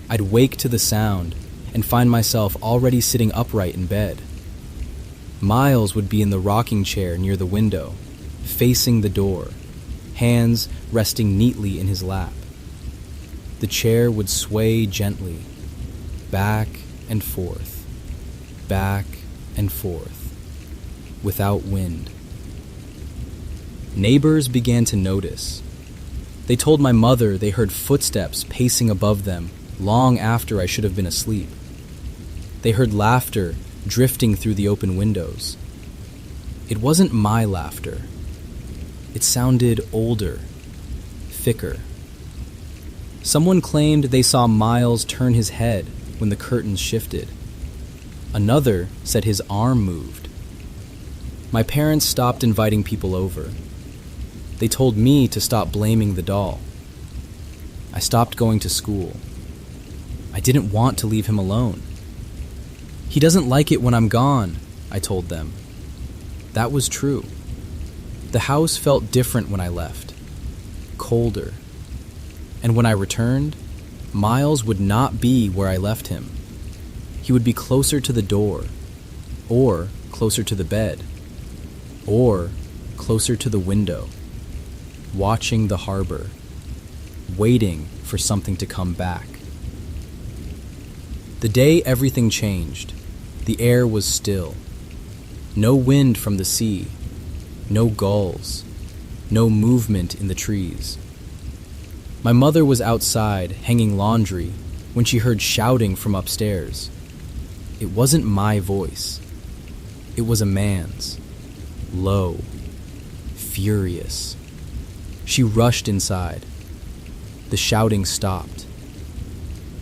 I'd wake to the sound and find myself already sitting upright in bed. Miles would be in the rocking chair near the window, facing the door, hands resting neatly in his lap. The chair would sway gently, back and forth, without wind. Neighbors began to notice. They told my mother they heard footsteps pacing above them long after I should have been asleep. They heard laughter drifting through the open windows. It wasn't my laughter. It sounded older, thicker. Someone claimed they saw Miles turn his head when the curtains shifted. Another said his arm moved. My parents stopped inviting people over. They told me to stop blaming the doll. I stopped going to school. I didn't want to leave him alone. He doesn't like it when I'm gone, I told them. That was true. The house felt different when I left, colder. And when I returned, Miles would not be where I left him. He would be closer to the door, or closer to the bed, or closer to the window, watching the harbor, waiting for something to come back. The day everything changed, the air was still. No wind from the sea, no gulls, no movement in the trees. My mother was outside hanging laundry when she heard shouting from upstairs. It wasn't my voice. It was a man's, low, furious. She rushed inside. The shouting stopped.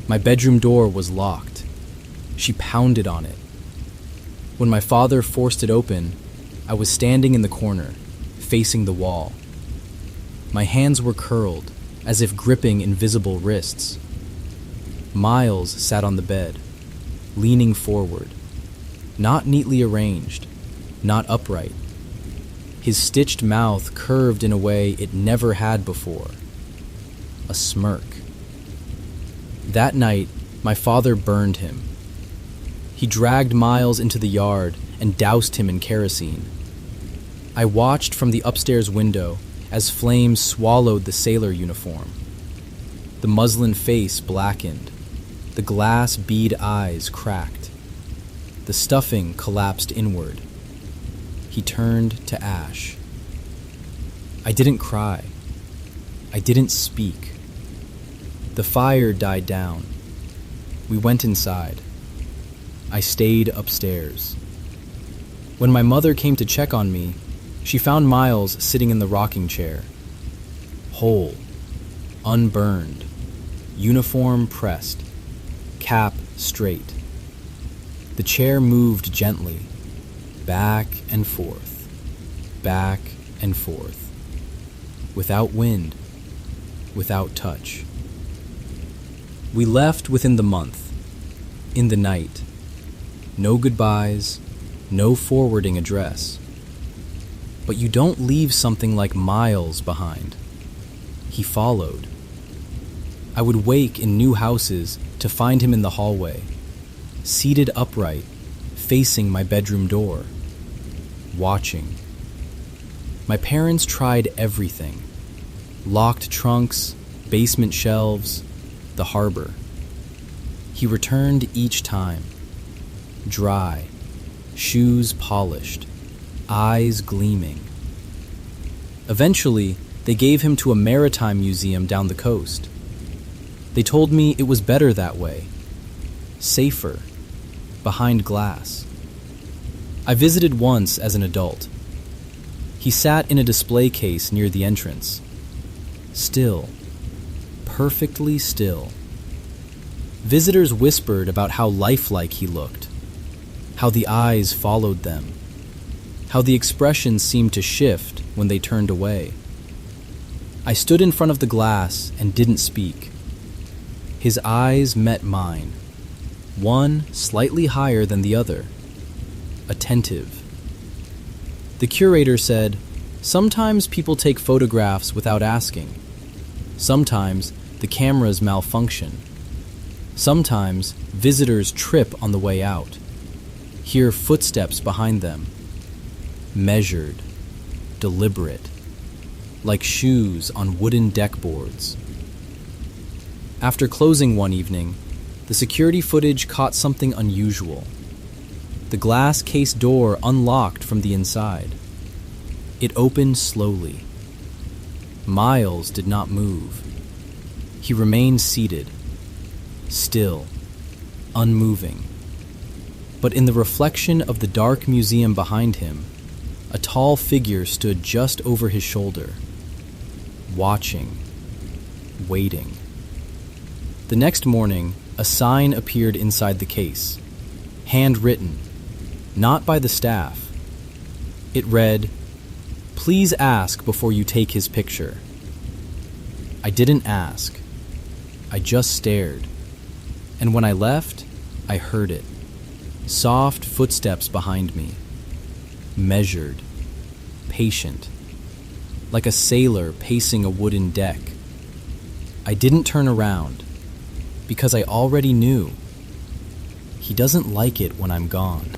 My bedroom door was locked. She pounded on it. When my father forced it open, I was standing in the corner, facing the wall. My hands were curled, as if gripping invisible wrists. Miles sat on the bed, leaning forward, not neatly arranged, not upright. His stitched mouth curved in a way it never had before. A smirk. That night, my father burned him. He dragged Miles into the yard and doused him in kerosene. I watched from the upstairs window as flames swallowed the sailor uniform. The muslin face blackened. The glass bead eyes cracked. The stuffing collapsed inward. He turned to ash. I didn't cry. I didn't speak. The fire died down. We went inside. I stayed upstairs. When my mother came to check on me, she found Miles sitting in the rocking chair. Whole, unburned, uniform pressed, cap straight. The chair moved gently, back and forth, back and forth, without wind, without touch. We left within the month, in the night. No goodbyes, no forwarding address. But you don't leave something like miles behind. He followed. I would wake in new houses to find him in the hallway, seated upright, facing my bedroom door, watching. My parents tried everything. Locked trunks, basement shelves, the harbor. He returned each time, dry, shoes polished, eyes gleaming. Eventually, they gave him to a maritime museum down the coast. They told me it was better that way, safer, behind glass. I visited once as an adult. He sat in a display case near the entrance, still, perfectly still. Visitors whispered about how lifelike he looked, how the eyes followed them, how the expression seemed to shift when they turned away. I stood in front of the glass and didn't speak. His eyes met mine, one slightly higher than the other, attentive. The curator said, "Sometimes people take photographs without asking. Sometimes the cameras malfunction. Sometimes visitors trip on the way out, hear footsteps behind them. Measured, deliberate, like shoes on wooden deck boards." After closing one evening, the security footage caught something unusual. The glass case door unlocked from the inside. It opened slowly. Miles did not move. He remained seated, still, unmoving. But in the reflection of the dark museum behind him, a tall figure stood just over his shoulder, watching, waiting. The next morning, a sign appeared inside the case, handwritten, not by the staff. It read, "Please ask before you take his picture." I didn't ask. I just stared. And when I left, I heard it. Soft footsteps behind me. Measured. Patient. Like a sailor pacing a wooden deck. I didn't turn around, because I already knew. He doesn't like it when I'm gone.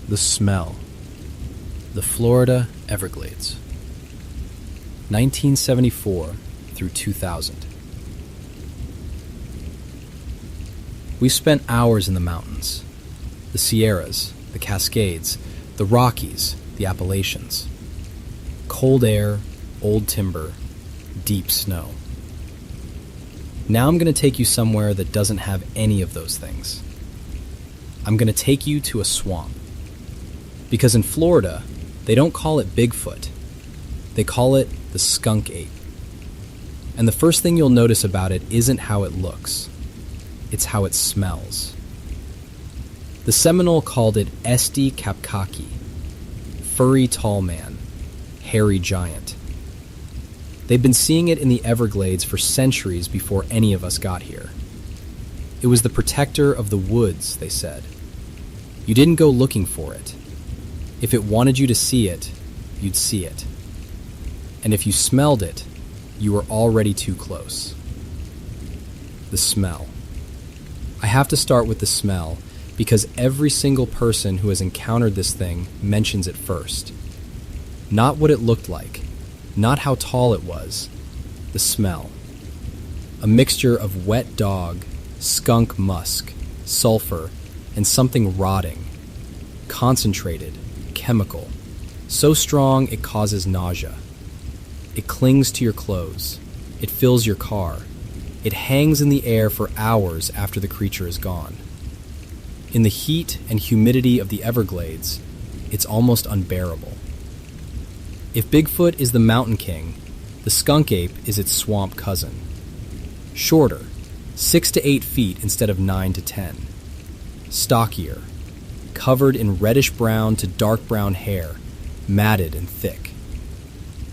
The smell. The Florida Everglades. 1974 through 2000. We spent hours in the mountains. The Sierras, the Cascades, the Rockies, the Appalachians. Cold air, old timber, deep snow. Now I'm going to take you somewhere that doesn't have any of those things. I'm going to take you to a swamp. Because in Florida, they don't call it Bigfoot. They call it the skunk ape. And the first thing you'll notice about it isn't how it looks. It's how it smells. The Seminole called it Esti Kapkaki, furry tall man, hairy giant. They've been seeing it in the Everglades for centuries before any of us got here. It was the protector of the woods, they said. You didn't go looking for it. If it wanted you to see it, you'd see it. And if you smelled it, you were already too close. The smell. I have to start with the smell because every single person who has encountered this thing mentions it first. Not what it looked like, not how tall it was, the smell. A mixture of wet dog, skunk musk, sulfur, and something rotting. Concentrated, chemical, so strong it causes nausea. It clings to your clothes. It fills your car. It hangs in the air for hours after the creature is gone. In the heat and humidity of the Everglades, it's almost unbearable. If Bigfoot is the mountain king, the skunk ape is its swamp cousin. Shorter, 6 to 8 feet instead of 9 to 10. Stockier, covered in reddish-brown to dark brown hair, matted and thick.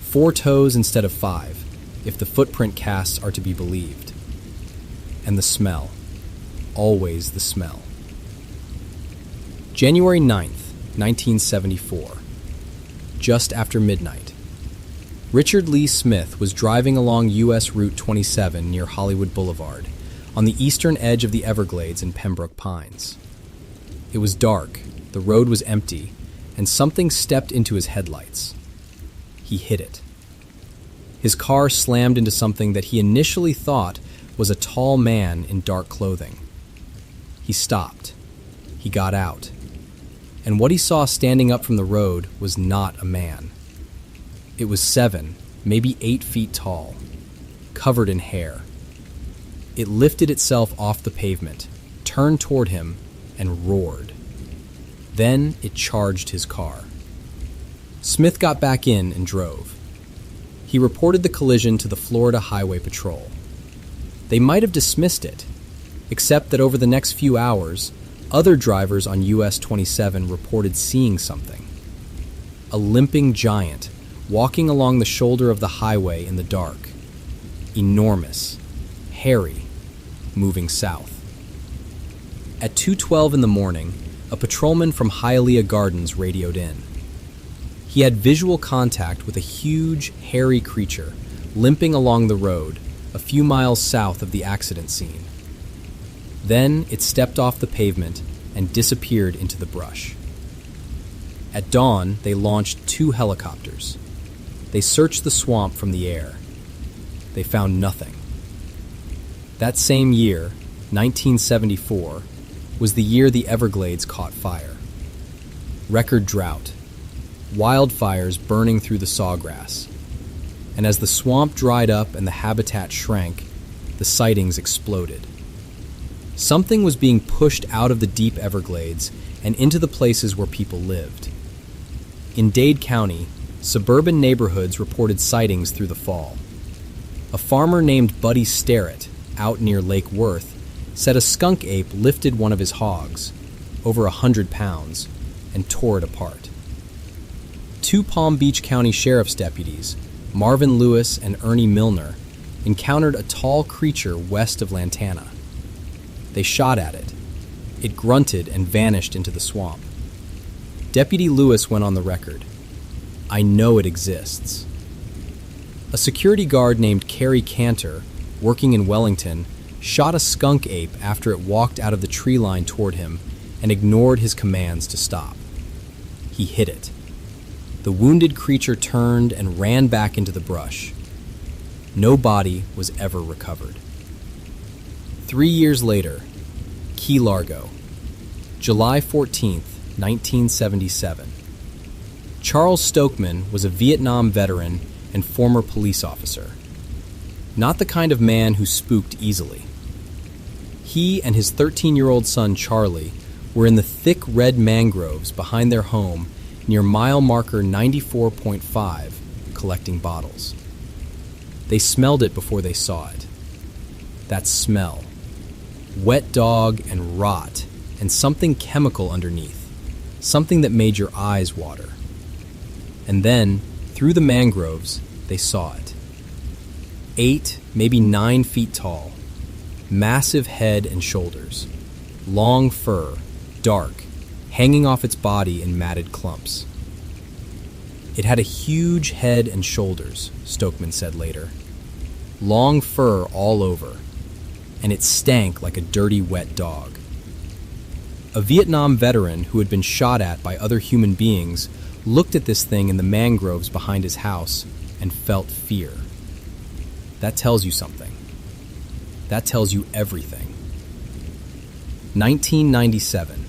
4 toes instead of 5, if the footprint casts are to be believed. And the smell. Always the smell. January 9th, 1974. Just after midnight. Richard Lee Smith was driving along U.S. Route 27 near Hollywood Boulevard, on the eastern edge of the Everglades in Pembroke Pines. It was dark, the road was empty, and something stepped into his headlights. He hit it. His car slammed into something that he initially thought was a tall man in dark clothing. He stopped. He got out. And what he saw standing up from the road was not a man. It was 7, maybe 8 feet tall, covered in hair. It lifted itself off the pavement, turned toward him, and roared. Then it charged his car. Smith got back in and drove. He reported the collision to the Florida Highway Patrol. They might have dismissed it, except that over the next few hours, other drivers on US 27 reported seeing something. A limping giant walking along the shoulder of the highway in the dark. Enormous, hairy, moving south. At 2:12 in the morning, a patrolman from Hialeah Gardens radioed in. He had visual contact with a huge, hairy creature limping along the road a few miles south of the accident scene. Then it stepped off the pavement and disappeared into the brush. At dawn, they launched 2 helicopters. They searched the swamp from the air. They found nothing. That same year, 1974, was the year the Everglades caught fire. Record drought. Wildfires burning through the sawgrass. And as the swamp dried up and the habitat shrank, the sightings exploded. Something was being pushed out of the deep Everglades and into the places where people lived. In Dade County, suburban neighborhoods reported sightings through the fall. A farmer named Buddy Sterrett, out near Lake Worth, said a skunk ape lifted one of his hogs, over 100 pounds, and tore it apart. 2 Palm Beach County Sheriff's deputies, Marvin Lewis and Ernie Milner, encountered a tall creature west of Lantana. They shot at it. It grunted and vanished into the swamp. Deputy Lewis went on the record. "I know it exists." A security guard named Kerry Cantor, working in Wellington, shot a skunk ape after it walked out of the tree line toward him and ignored his commands to stop. He hit it. The wounded creature turned and ran back into the brush. No body was ever recovered. 3 years later, Key Largo, July 14th, 1977. Charles Stokeman was a Vietnam veteran and former police officer. Not the kind of man who spooked easily. He and his 13-year-old son Charlie were in the thick red mangroves behind their home near mile marker 94.5, collecting bottles. They smelled it before they saw it. That smell. Wet dog and rot, and something chemical underneath. Something that made your eyes water. And then, through the mangroves, they saw it. 8, maybe 9 feet tall. Massive head and shoulders. Long fur, dark, hanging off its body in matted clumps. It had a huge head and shoulders, Stokeman said later. Long fur all over, and it stank like a dirty, wet dog. A Vietnam veteran who had been shot at by other human beings looked at this thing in the mangroves behind his house and felt fear. That tells you something. That tells you everything. 1997.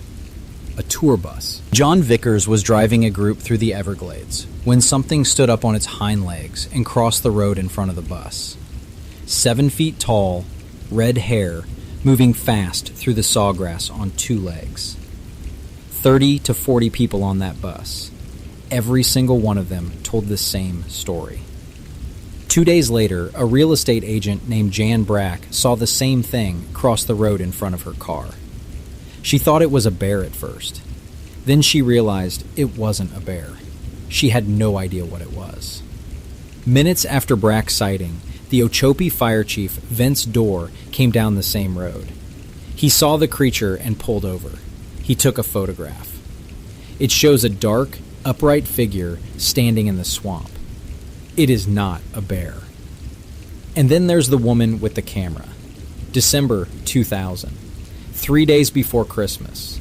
A tour bus. John Vickers was driving a group through the Everglades when something stood up on its hind legs and crossed the road in front of the bus. 7 feet tall, red hair, moving fast through the sawgrass on 2 legs. 30 to 40 people on that bus. Every single one of them told the same story. 2 days later, a real estate agent named Jan Brack saw the same thing cross the road in front of her car. She thought it was a bear at first. Then she realized it wasn't a bear. She had no idea what it was. Minutes after Brack's sighting, the Ochope fire chief, Vince Dorr, came down the same road. He saw the creature and pulled over. He took a photograph. It shows a dark, upright figure standing in the swamp. It is not a bear. And then there's the woman with the camera. December 2000, 3 days before Christmas,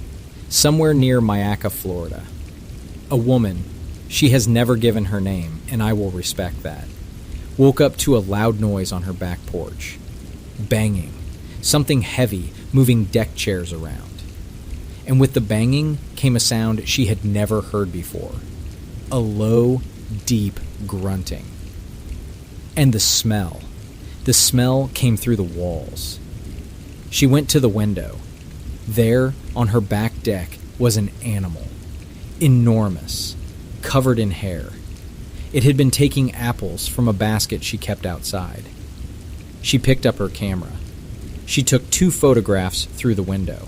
somewhere near Myakka, Florida. A woman, she has never given her name, and I will respect that, woke up to a loud noise on her back porch. Banging. Something heavy moving deck chairs around. And with the banging came a sound she had never heard before. A low, deep grunting. And the smell. The smell came through the walls. She went to the window. There, on her back deck, was an animal. Enormous. Covered in hair. It had been taking apples from a basket she kept outside. She picked up her camera. She took 2 photographs through the window.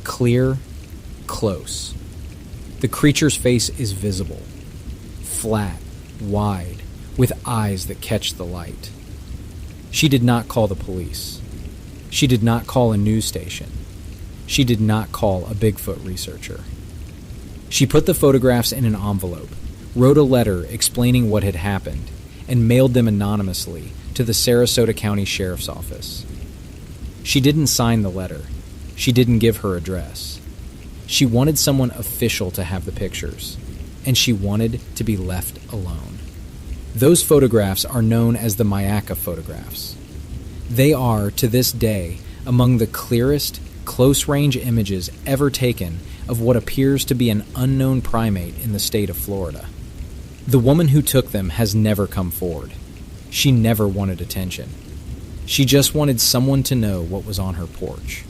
Clear, close. The creature's face is visible. Flat, wide, with eyes that catch the light. She did not call the police. She did not call a news station. She did not call a Bigfoot researcher. She put the photographs in an envelope, wrote a letter explaining what had happened, and mailed them anonymously to the Sarasota County Sheriff's Office. She didn't sign the letter. She didn't give her address. She wanted someone official to have the pictures, and she wanted to be left alone. Those photographs are known as the Myakka photographs. They are, to this day, among the clearest, close-range images ever taken of what appears to be an unknown primate in the state of Florida. The woman who took them has never come forward. She never wanted attention. She just wanted someone to know what was on her porch.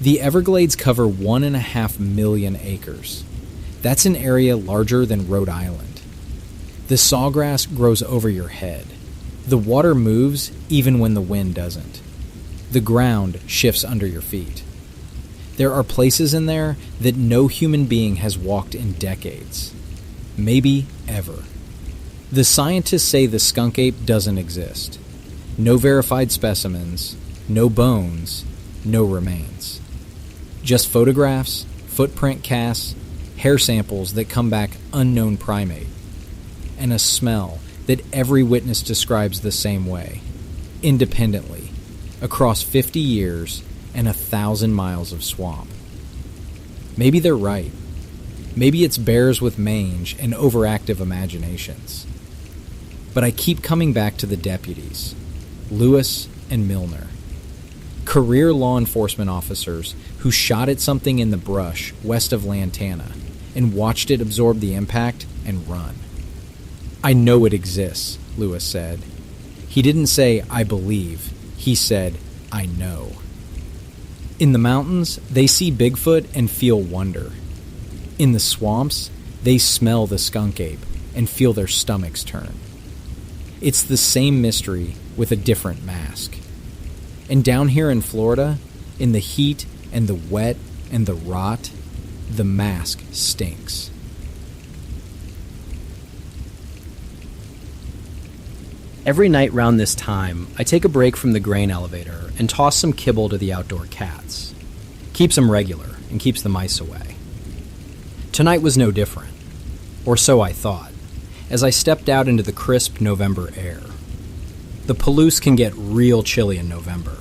The Everglades cover 1.5 million acres. That's an area larger than Rhode Island. The sawgrass grows over your head. The water moves even when the wind doesn't. The ground shifts under your feet. There are places in there that no human being has walked in decades. Maybe ever. The scientists say the skunk ape doesn't exist. No verified specimens, no bones, no remains. Just photographs, footprint casts, hair samples that come back unknown primate. And a smell that every witness describes the same way, independently, across 50 years and 1,000 miles of swamp. Maybe they're right. Maybe it's bears with mange and overactive imaginations. But I keep coming back to the deputies, Lewis and Milner, career law enforcement officers who shot at something in the brush west of Lantana and watched it absorb the impact and run. I know it exists, Lewis said. He didn't say, I believe. He said, I know. In the mountains, they see Bigfoot and feel wonder. In the swamps, they smell the skunk ape and feel their stomachs turn. It's the same mystery with a different mask. And down here in Florida, in the heat and the wet and the rot, the mask stinks. Every night round this time, I take a break from the grain elevator and toss some kibble to the outdoor cats. Keeps them regular and keeps the mice away. Tonight was no different, or so I thought, as I stepped out into the crisp November air. The Palouse can get real chilly in November,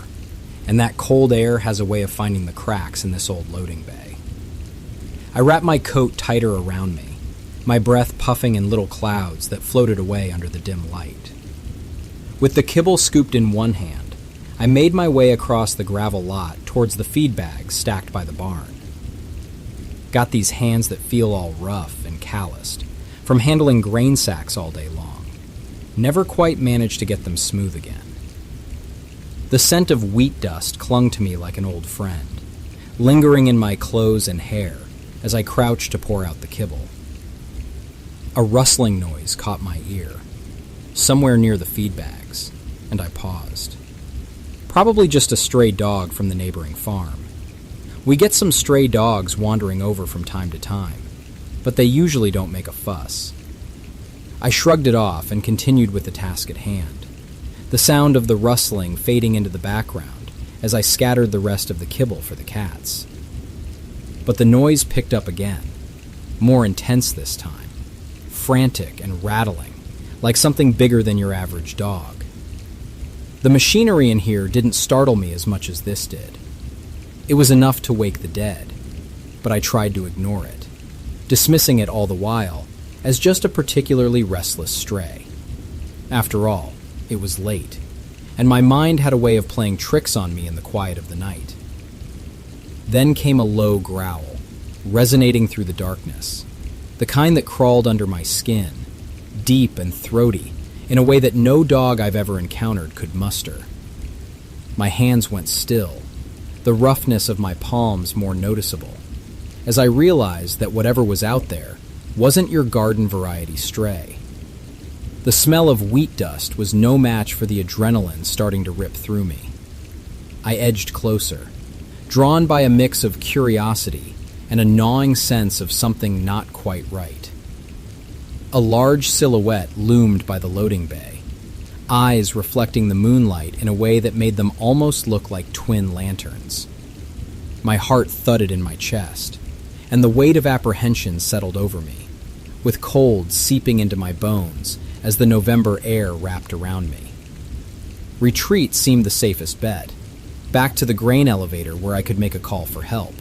and that cold air has a way of finding the cracks in this old loading bay. I wrapped my coat tighter around me, my breath puffing in little clouds that floated away under the dim light. With the kibble scooped in one hand, I made my way across the gravel lot towards the feed bags stacked by the barn. Got these hands that feel all rough and calloused, from handling grain sacks all day long. Never quite managed to get them smooth again. The scent of wheat dust clung to me like an old friend, lingering in my clothes and hair as I crouched to pour out the kibble. A rustling noise caught my ear, somewhere near the feed bags, and I paused. Probably just a stray dog from the neighboring farm. We get some stray dogs wandering over from time to time, but they usually don't make a fuss. I shrugged it off and continued with the task at hand, the sound of the rustling fading into the background as I scattered the rest of the kibble for the cats. But the noise picked up again, more intense this time, frantic and rattling, like something bigger than your average dog. The machinery in here didn't startle me as much as this did. It was enough to wake the dead, but I tried to ignore it, dismissing it all the while as just a particularly restless stray. After all, it was late, and my mind had a way of playing tricks on me in the quiet of the night. Then came a low growl, resonating through the darkness, the kind that crawled under my skin, deep and throaty, in a way that no dog I've ever encountered could muster. My hands went still, the roughness of my palms more noticeable, as I realized that whatever was out there wasn't your garden variety stray. The smell of wheat dust was no match for the adrenaline starting to rip through me. I edged closer, drawn by a mix of curiosity and a gnawing sense of something not quite right. A large silhouette loomed by the loading bay, eyes reflecting the moonlight in a way that made them almost look like twin lanterns. My heart thudded in my chest, and the weight of apprehension settled over me, with cold seeping into my bones as the November air wrapped around me. Retreat seemed the safest bet, back to the grain elevator where I could make a call for help.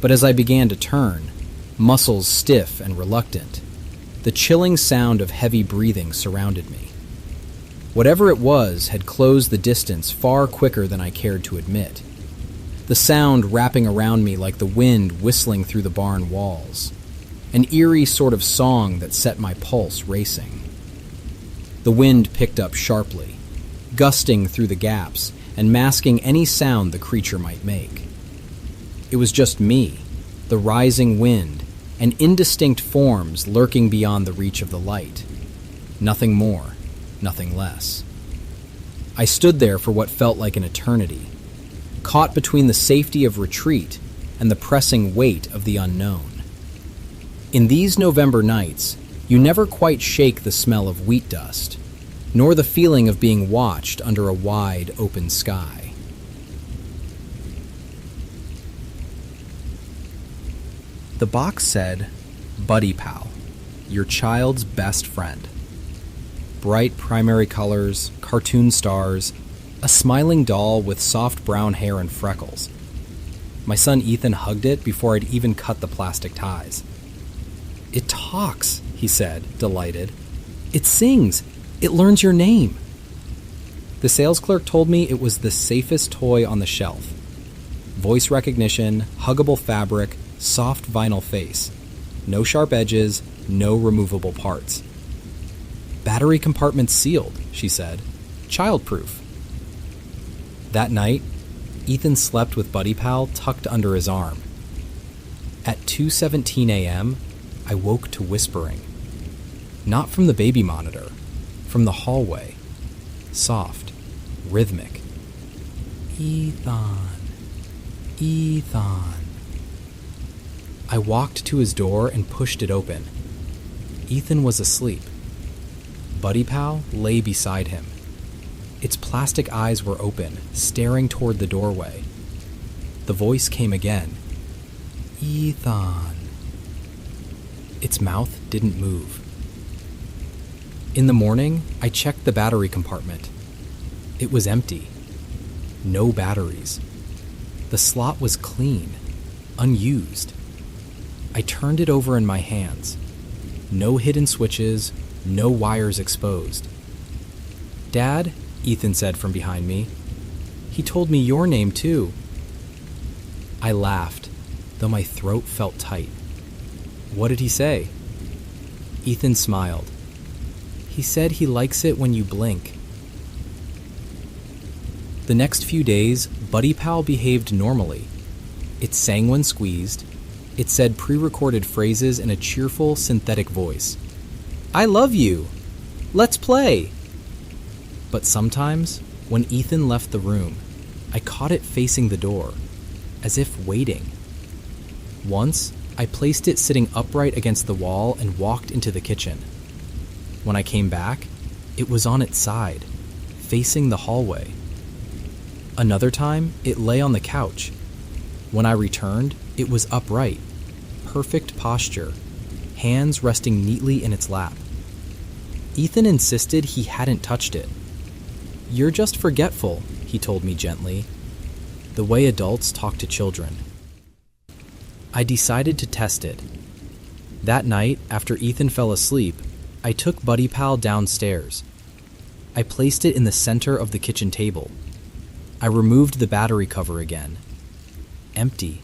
But as I began to turn, muscles stiff and reluctant, the chilling sound of heavy breathing surrounded me. Whatever it was had closed the distance far quicker than I cared to admit, the sound wrapping around me like the wind whistling through the barn walls, an eerie sort of song that set my pulse racing. The wind picked up sharply, gusting through the gaps and masking any sound the creature might make. It was just me, the rising wind, and indistinct forms lurking beyond the reach of the light. Nothing more, nothing less. I stood there for what felt like an eternity, caught between the safety of retreat and the pressing weight of the unknown. In these November nights, you never quite shake the smell of wheat dust, nor the feeling of being watched under a wide, open sky. The box said, Buddy Pal, your child's best friend. Bright primary colors, cartoon stars, a smiling doll with soft brown hair and freckles. My son Ethan hugged it before I'd even cut the plastic ties. It talks, he said, delighted. It sings. It learns your name. The sales clerk told me it was the safest toy on the shelf. Voice recognition, huggable fabric, soft vinyl face. No sharp edges, no removable parts. Battery compartment sealed, she said. Child-proof. That night, Ethan slept with Buddy Pal tucked under his arm. At 2:17 a.m., I woke to whispering. Not from the baby monitor, from the hallway. Soft, rhythmic. Ethan. Ethan. I walked to his door and pushed it open. Ethan was asleep. Buddy Pal lay beside him. Its plastic eyes were open, staring toward the doorway. The voice came again. Ethan. Its mouth didn't move. In the morning, I checked the battery compartment. It was empty. No batteries. The slot was clean, unused. I turned it over in my hands. No hidden switches, no wires exposed. Dad, Ethan said from behind me. He told me your name too. I laughed, though my throat felt tight. What did he say? Ethan smiled. He said he likes it when you blink. The next few days, Buddy Pal behaved normally. It sang when squeezed. It said pre-recorded phrases in a cheerful, synthetic voice. I love you. Let's play. But sometimes, when Ethan left the room, I caught it facing the door, as if waiting. Once, I placed it sitting upright against the wall and walked into the kitchen. When I came back, it was on its side, facing the hallway. Another time, it lay on the couch. When I returned, it was upright, perfect posture, hands resting neatly in its lap. Ethan insisted he hadn't touched it. "You're just forgetful," he told me gently, the way adults talk to children. I decided to test it. That night, after Ethan fell asleep, I took Buddy Pal downstairs. I placed it in the center of the kitchen table. I removed the battery cover again. Empty.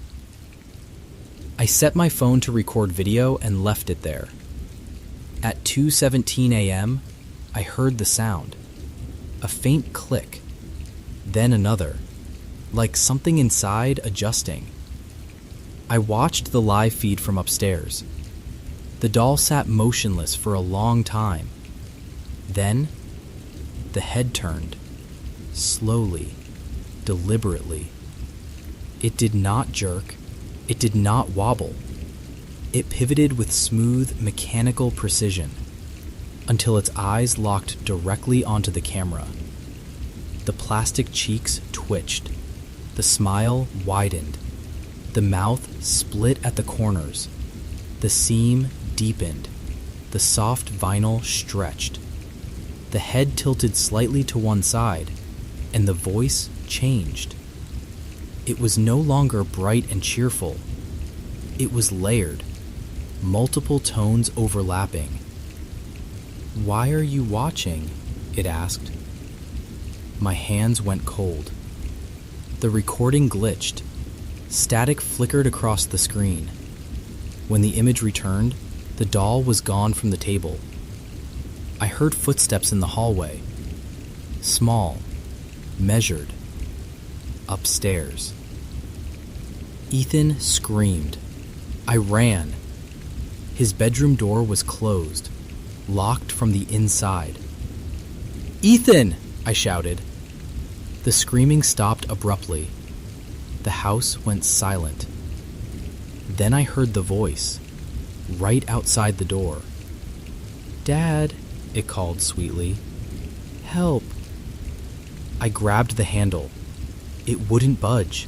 I set my phone to record video and left it there. At 2:17 a.m., I heard the sound. A faint click. Then another, like something inside adjusting. I watched the live feed from upstairs. The doll sat motionless for a long time. Then, the head turned, slowly, deliberately. It did not jerk. It did not wobble. It pivoted with smooth, mechanical precision until its eyes locked directly onto the camera. The plastic cheeks twitched. The smile widened. The mouth split at the corners. The seam deepened. The soft vinyl stretched. The head tilted slightly to one side, and the voice changed. It was no longer bright and cheerful. It was layered, multiple tones overlapping. "Why are you watching?" it asked. My hands went cold. The recording glitched. Static flickered across the screen. When the image returned, the doll was gone from the table. I heard footsteps in the hallway. Small, measured, upstairs. Ethan screamed. I ran. His bedroom door was closed, locked from the inside. "Ethan!" I shouted. The screaming stopped abruptly. The house went silent. Then I heard the voice, right outside the door. "Dad," it called sweetly. "Help." I grabbed the handle. It wouldn't budge.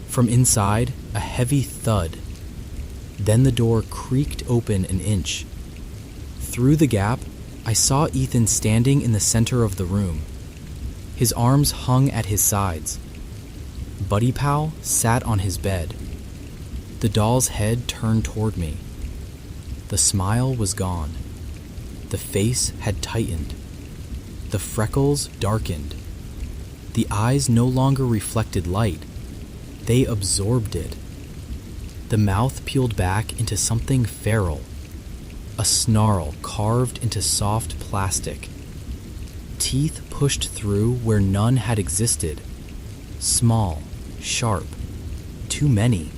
From inside, a heavy thud. Then the door creaked open an inch. Through the gap, I saw Ethan standing in the center of the room. His arms hung at his sides. Buddy Pal sat on his bed. The doll's head turned toward me. The smile was gone. The face had tightened. The freckles darkened. The eyes no longer reflected light. They absorbed it. The mouth peeled back into something feral. A snarl carved into soft plastic. Teeth pushed through where none had existed. Small, sharp, too many.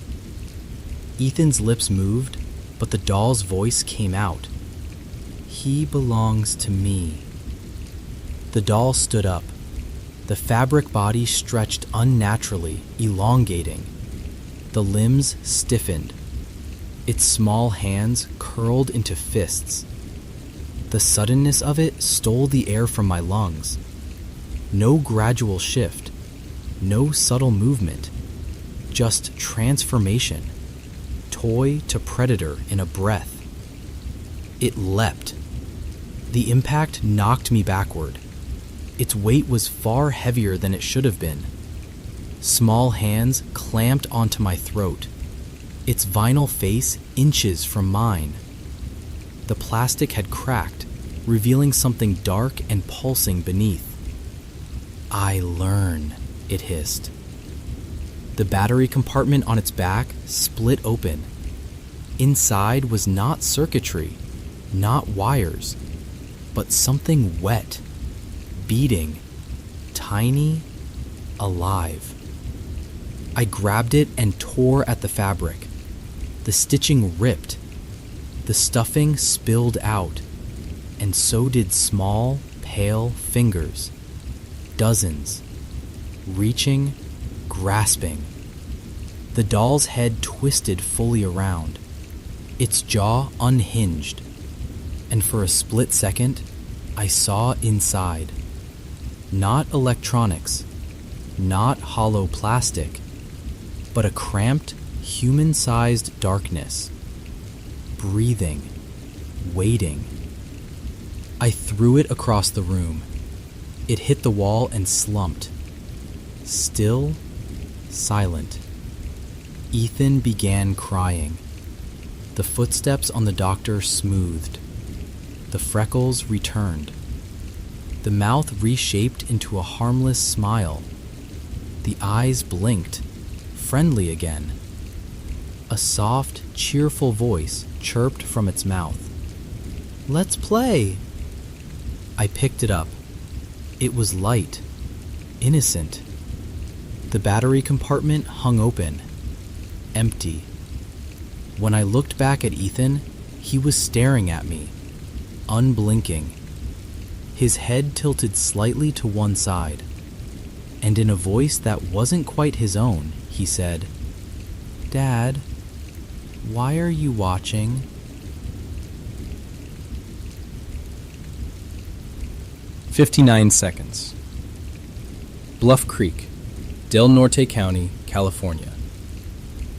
Ethan's lips moved, but the doll's voice came out. "He belongs to me." The doll stood up. The fabric body stretched unnaturally, elongating. The limbs stiffened. Its small hands curled into fists. The suddenness of it stole the air from my lungs. No gradual shift. No subtle movement. Just transformation. Toy to predator in a breath. It leapt. The impact knocked me backward. Its weight was far heavier than it should have been. Small hands clamped onto my throat. Its vinyl face inches from mine. The plastic had cracked, revealing something dark and pulsing beneath. "I learn," it hissed. The battery compartment on its back split open. Inside was not circuitry, not wires, but something wet, beating, tiny, alive. I grabbed it and tore at the fabric. The stitching ripped. The stuffing spilled out, and so did small, pale fingers. Dozens. Reaching, grasping. The doll's head twisted fully around, its jaw unhinged, and for a split second, I saw inside. Not electronics, not hollow plastic, but a cramped, human-sized darkness. Breathing, waiting. I threw it across the room. It hit the wall and slumped. Still, silent. Ethan began crying. The footsteps on the doctor smoothed. The freckles returned. The mouth reshaped into a harmless smile. The eyes blinked, friendly again. A soft, cheerful voice chirped from its mouth. "Let's play." I picked it up. It was light, innocent. The battery compartment hung open, empty. When I looked back at Ethan, he was staring at me, unblinking. His head tilted slightly to one side, and in a voice that wasn't quite his own, he said, "Dad, why are you watching?" "59 seconds. Bluff Creek, Del Norte County, California.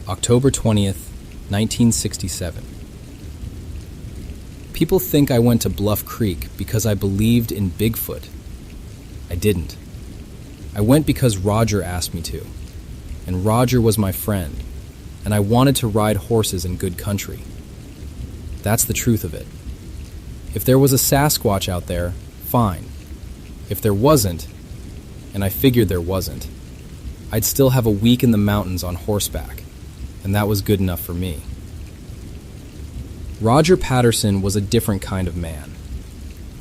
October 20th, 1967. People think I went to Bluff Creek because I believed in Bigfoot. I didn't. I went because Roger asked me to, and Roger was my friend, and I wanted to ride horses in good country. That's the truth of it. If there was a Sasquatch out there, fine. If there wasn't, and I figured there wasn't, I'd still have a week in the mountains on horseback, and that was good enough for me. Roger Patterson was a different kind of man.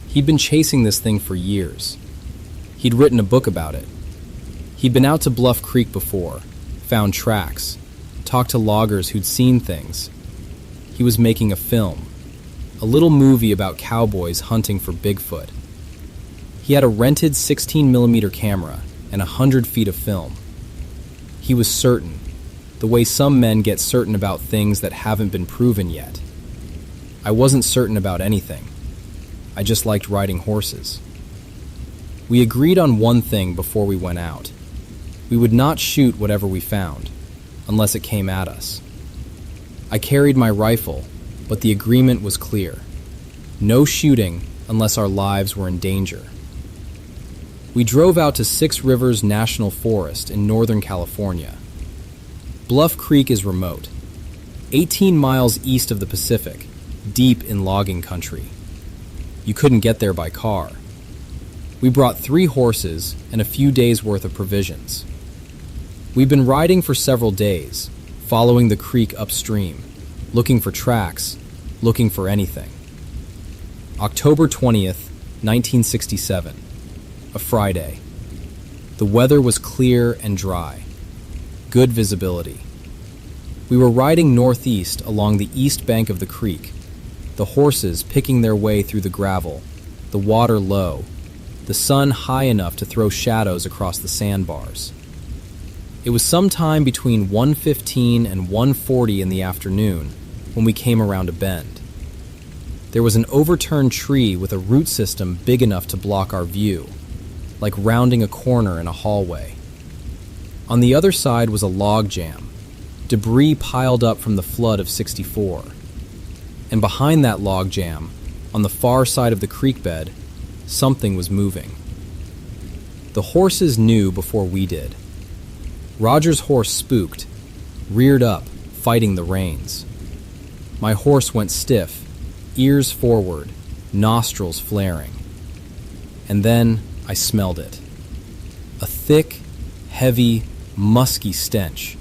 He'd been chasing this thing for years. He'd written a book about it. He'd been out to Bluff Creek before, found tracks, talked to loggers who'd seen things. He was making a film, a little movie about cowboys hunting for Bigfoot. He had a rented 16mm camera and 100 feet of film. He was certain, the way some men get certain about things that haven't been proven yet. I wasn't certain about anything. I just liked riding horses. We agreed on one thing before we went out. We would not shoot whatever we found, unless it came at us. I carried my rifle, but the agreement was clear. No shooting unless our lives were in danger. We drove out to Six Rivers National Forest in Northern California. Bluff Creek is remote, 18 miles east of the Pacific, deep in logging country. You couldn't get there by car. We brought 3 horses and a few days' worth of provisions. We'd been riding for several days, following the creek upstream, looking for tracks, looking for anything. October 20th, 1967, a Friday. The weather was clear and dry. Good visibility. We were riding northeast along the east bank of the creek, the horses picking their way through the gravel, the water low, the sun high enough to throw shadows across the sandbars. It was sometime between 1:15 and 1:40 in the afternoon when we came around a bend. There was an overturned tree with a root system big enough to block our view, like rounding a corner in a hallway. On the other side was a log jam, debris piled up from the flood of '64. And behind that log jam, on the far side of the creek bed, something was moving. The horses knew before we did. Roger's horse spooked, reared up, fighting the reins. My horse went stiff, ears forward, nostrils flaring. And then I smelled it. A thick, heavy, musky stench,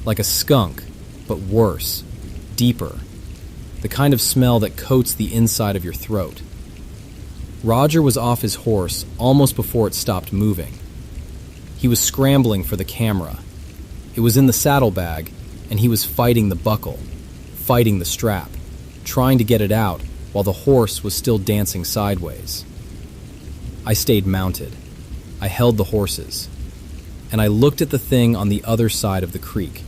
like a skunk, but worse, deeper. The kind of smell that coats the inside of your throat. Roger was off his horse almost before it stopped moving. He was scrambling for the camera. It was in the saddlebag, and he was fighting the buckle, fighting the strap, trying to get it out while the horse was still dancing sideways. I stayed mounted. I held the horses, and I looked at the thing on the other side of the creek.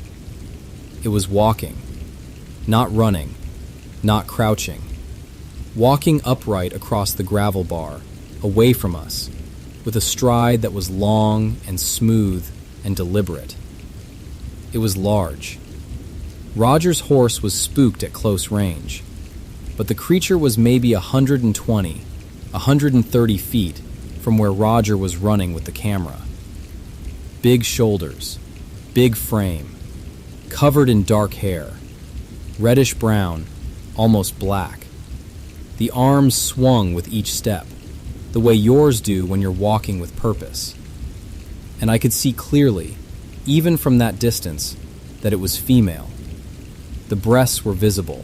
It was walking, not running, not crouching. Walking upright across the gravel bar, away from us, with a stride that was long and smooth and deliberate. It was large. Roger's horse was spooked at close range, but the creature was maybe 120, 130 feet from where Roger was running with the camera. Big shoulders, big frame, covered in dark hair, reddish brown, almost black. The arms swung with each step, the way yours do when you're walking with purpose. And I could see clearly, even from that distance, that it was female. The breasts were visible.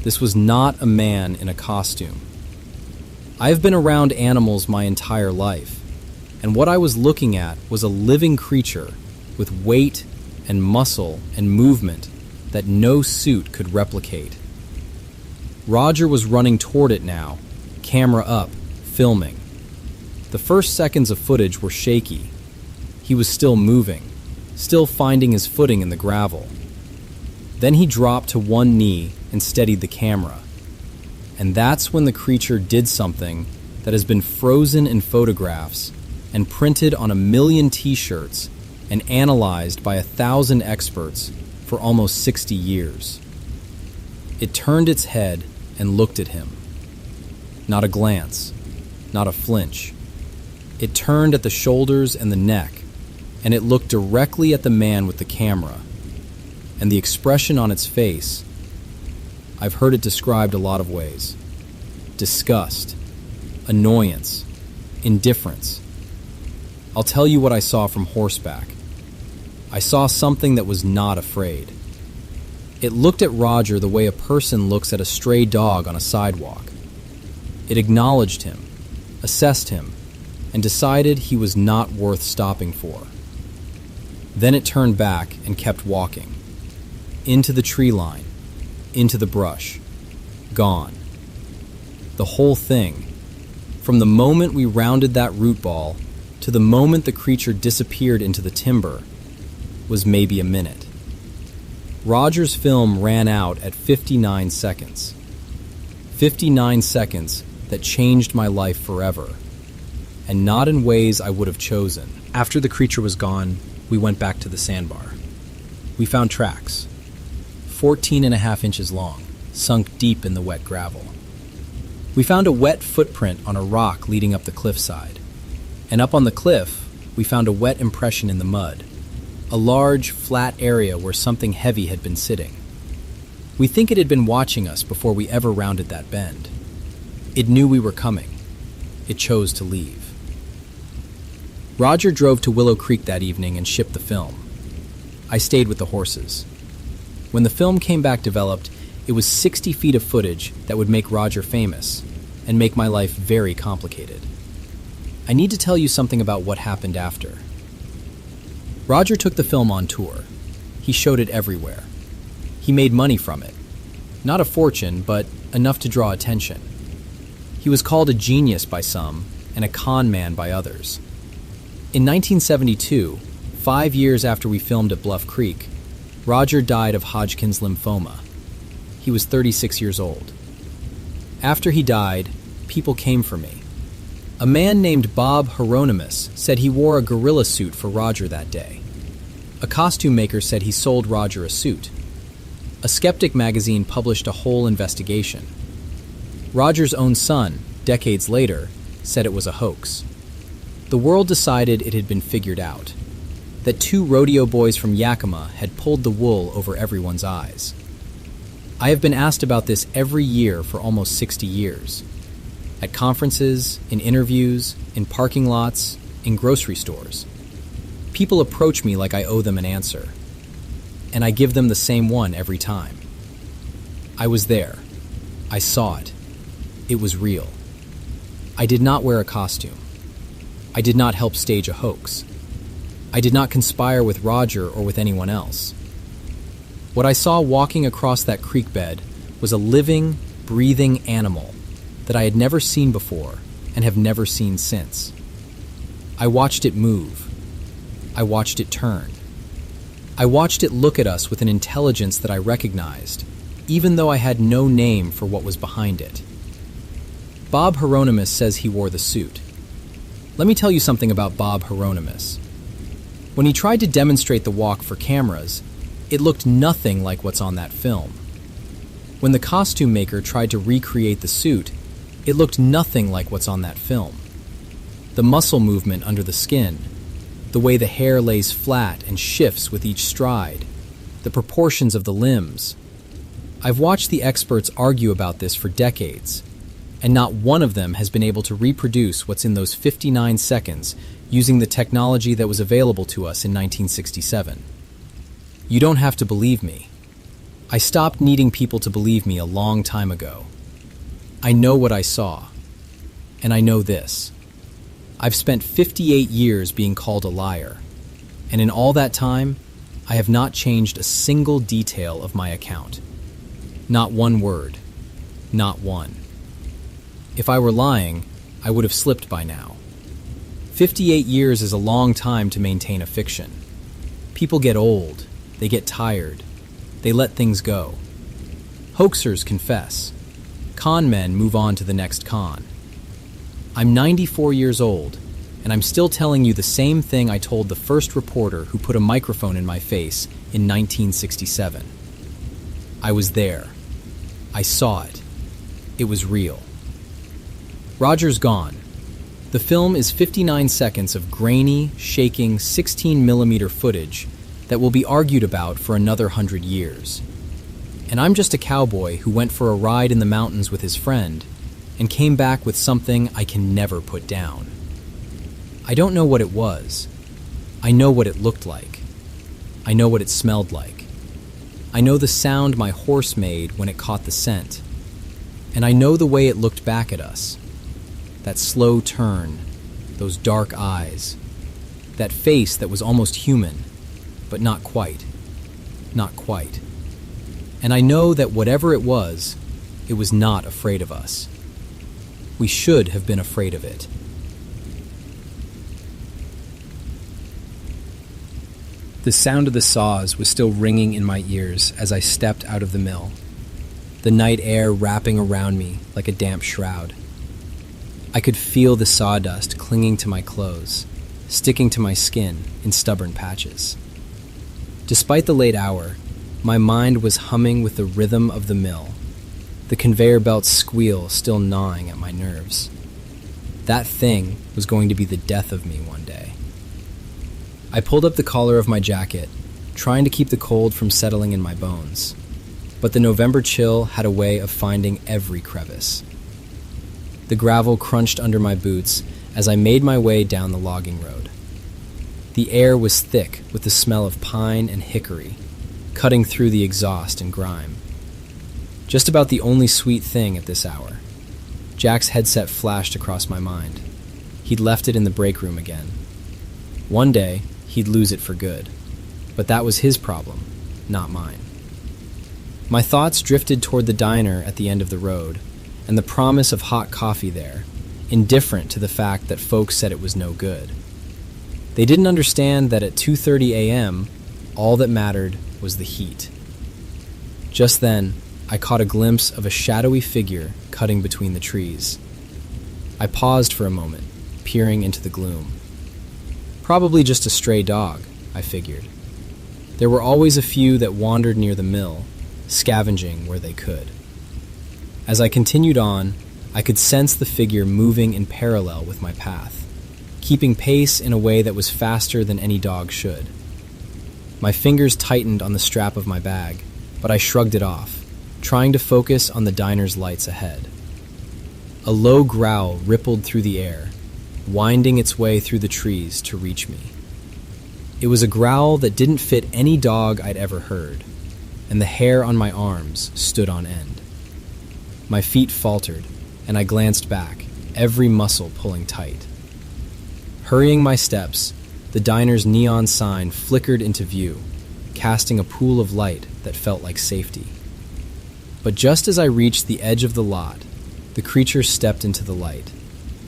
This was not a man in a costume. I've been around animals my entire life, and what I was looking at was a living creature with weight and muscle and movement that no suit could replicate. Roger was running toward it now, camera up, filming. The first seconds of footage were shaky. He was still moving, still finding his footing in the gravel. Then he dropped to one knee and steadied the camera. And that's when the creature did something that has been frozen in photographs and printed on 1 million t-shirts and analyzed by 1,000 experts for almost 60 years. It turned its head and looked at him. Not a glance, not a flinch. It turned at the shoulders and the neck, and it looked directly at the man with the camera. And the expression on its face, I've heard it described a lot of ways. Disgust, annoyance, indifference. I'll tell you what I saw from horseback. I saw something that was not afraid. It looked at Roger the way a person looks at a stray dog on a sidewalk. It acknowledged him, assessed him, and decided he was not worth stopping for. Then it turned back and kept walking. Into the tree line, into the brush, gone. The whole thing, from the moment we rounded that root ball to the moment the creature disappeared into the timber, was maybe a minute. Roger's film ran out at 59 seconds. 59 seconds that changed my life forever, and not in ways I would have chosen. After the creature was gone, we went back to the sandbar. We found tracks, 14.5 inches long, sunk deep in the wet gravel. We found a wet footprint on a rock leading up the cliffside, and up on the cliff, we found a wet impression in the mud, a large, flat area where something heavy had been sitting. We think it had been watching us before we ever rounded that bend. It knew we were coming. It chose to leave. Roger drove to Willow Creek that evening and shipped the film. I stayed with the horses. When the film came back developed, it was 60 feet of footage that would make Roger famous and make my life very complicated. I need to tell you something about what happened after. Roger took the film on tour. He showed it everywhere. He made money from it. Not a fortune, but enough to draw attention. He was called a genius by some and a con man by others. In 1972, 5 years after we filmed at Bluff Creek, Roger died of Hodgkin's lymphoma. He was 36 years old. After he died, people came for me. A man named Bob Hieronymus said he wore a gorilla suit for Roger that day. A costume maker said he sold Roger a suit. A Skeptic magazine published a whole investigation. Roger's own son, decades later, said it was a hoax. The world decided it had been figured out, that 2 rodeo boys from Yakima had pulled the wool over everyone's eyes. I have been asked about this every year for almost 60 years. At conferences, in interviews, in parking lots, in grocery stores. People approach me like I owe them an answer, and I give them the same one every time. I was there. I saw it. It was real. I did not wear a costume. I did not help stage a hoax. I did not conspire with Roger or with anyone else. What I saw walking across that creek bed was a living, breathing animal that I had never seen before and have never seen since. I watched it move. I watched it turn. I watched it look at us with an intelligence that I recognized, even though I had no name for what was behind it. Bob Hieronymus says he wore the suit. Let me tell you something about Bob Hieronymus. When he tried to demonstrate the walk for cameras, it looked nothing like what's on that film. When the costume maker tried to recreate the suit, it looked nothing like what's on that film. The muscle movement under the skin, the way the hair lays flat and shifts with each stride, the proportions of the limbs. I've watched the experts argue about this for decades, and not one of them has been able to reproduce what's in those 59 seconds using the technology that was available to us in 1967. You don't have to believe me. I stopped needing people to believe me a long time ago. I know what I saw, and I know this. I've spent 58 years being called a liar, and in all that time, I have not changed a single detail of my account. Not one word. Not one. If I were lying, I would have slipped by now. 58 years is a long time to maintain a fiction. People get old, they get tired, they let things go. Hoaxers confess. Con men move on to the next con. I'm 94 years old, and I'm still telling you the same thing I told the first reporter who put a microphone in my face in 1967. I was there. I saw it. It was real. Roger's gone. The film is 59 seconds of grainy, shaking 16mm footage that will be argued about for another 100 years. And I'm just a cowboy who went for a ride in the mountains with his friend and came back with something I can never put down. I don't know what it was. I know what it looked like. I know what it smelled like. I know the sound my horse made when it caught the scent. And I know the way it looked back at us. That slow turn, those dark eyes, that face that was almost human, but not quite. Not quite. And I know that whatever it was not afraid of us. We should have been afraid of it. The sound of the saws was still ringing in my ears as I stepped out of the mill, the night air wrapping around me like a damp shroud. I could feel the sawdust clinging to my clothes, sticking to my skin in stubborn patches. Despite the late hour, my mind was humming with the rhythm of the mill, the conveyor belt's squeal still gnawing at my nerves. That thing was going to be the death of me one day. I pulled up the collar of my jacket, trying to keep the cold from settling in my bones, but the November chill had a way of finding every crevice. The gravel crunched under my boots as I made my way down the logging road. The air was thick with the smell of pine and hickory, cutting through the exhaust and grime. Just about the only sweet thing at this hour. Jack's headset flashed across my mind. He'd left it in the break room again. One day, he'd lose it for good. But that was his problem, not mine. My thoughts drifted toward the diner at the end of the road, and the promise of hot coffee there, indifferent to the fact that folks said it was no good. They didn't understand that at 2:30 a.m., all that mattered was the heat. Just then, I caught a glimpse of a shadowy figure cutting between the trees. I paused for a moment, peering into the gloom. Probably just a stray dog, I figured. There were always a few that wandered near the mill, scavenging where they could. As I continued on, I could sense the figure moving in parallel with my path, keeping pace in a way that was faster than any dog should. My fingers tightened on the strap of my bag, but I shrugged it off, trying to focus on the diner's lights ahead. A low growl rippled through the air, winding its way through the trees to reach me. It was a growl that didn't fit any dog I'd ever heard, and the hair on my arms stood on end. My feet faltered, and I glanced back, every muscle pulling tight. Hurrying my steps, the diner's neon sign flickered into view, casting a pool of light that felt like safety. But just as I reached the edge of the lot, the creature stepped into the light,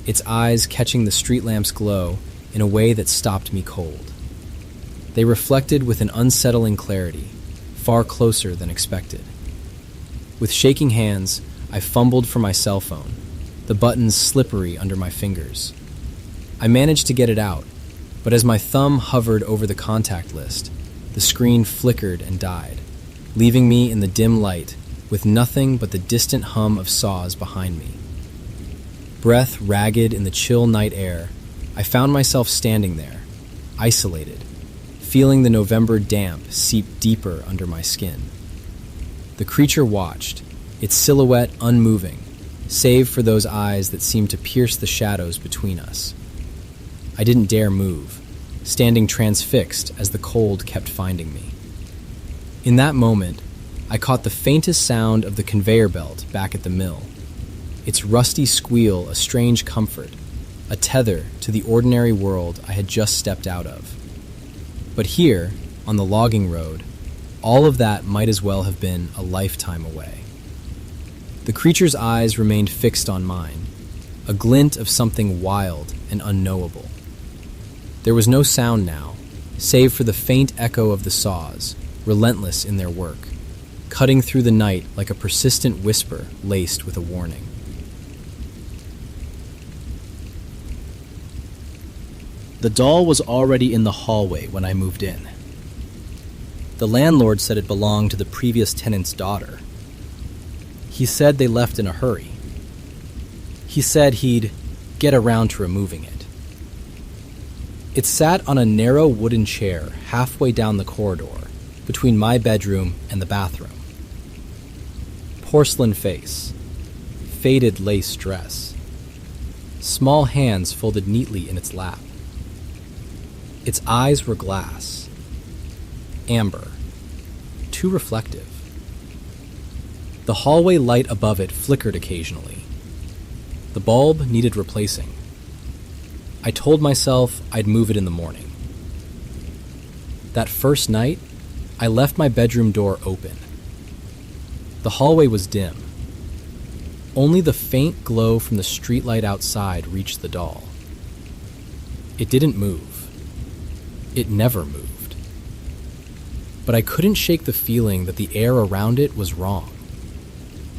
its eyes catching the street lamp's glow in a way that stopped me cold. They reflected with an unsettling clarity, far closer than expected. With shaking hands, I fumbled for my cell phone, the buttons slippery under my fingers. I managed to get it out, but as my thumb hovered over the contact list, the screen flickered and died, leaving me in the dim light with nothing but the distant hum of saws behind me. Breath ragged in the chill night air, I found myself standing there, isolated, feeling the November damp seep deeper under my skin. The creature watched, its silhouette unmoving, save for those eyes that seemed to pierce the shadows between us. I didn't dare move, standing transfixed as the cold kept finding me. In that moment, I caught the faintest sound of the conveyor belt back at the mill, its rusty squeal a strange comfort, a tether to the ordinary world I had just stepped out of. But here, on the logging road, all of that might as well have been a lifetime away. The creature's eyes remained fixed on mine, a glint of something wild and unknowable. There was no sound now, save for the faint echo of the saws, relentless in their work, cutting through the night like a persistent whisper laced with a warning. The doll was already in the hallway when I moved in. The landlord said it belonged to the previous tenant's daughter. He said they left in a hurry. He said he'd get around to removing it. It sat on a narrow wooden chair halfway down the corridor between my bedroom and the bathroom. Porcelain face, faded lace dress, small hands folded neatly in its lap. Its eyes were glass, amber, too reflective. The hallway light above it flickered occasionally. The bulb needed replacing. I told myself I'd move it in the morning. That first night, I left my bedroom door open. The hallway was dim. Only the faint glow from the streetlight outside reached the doll. It didn't move. It never moved. But I couldn't shake the feeling that the air around it was wrong.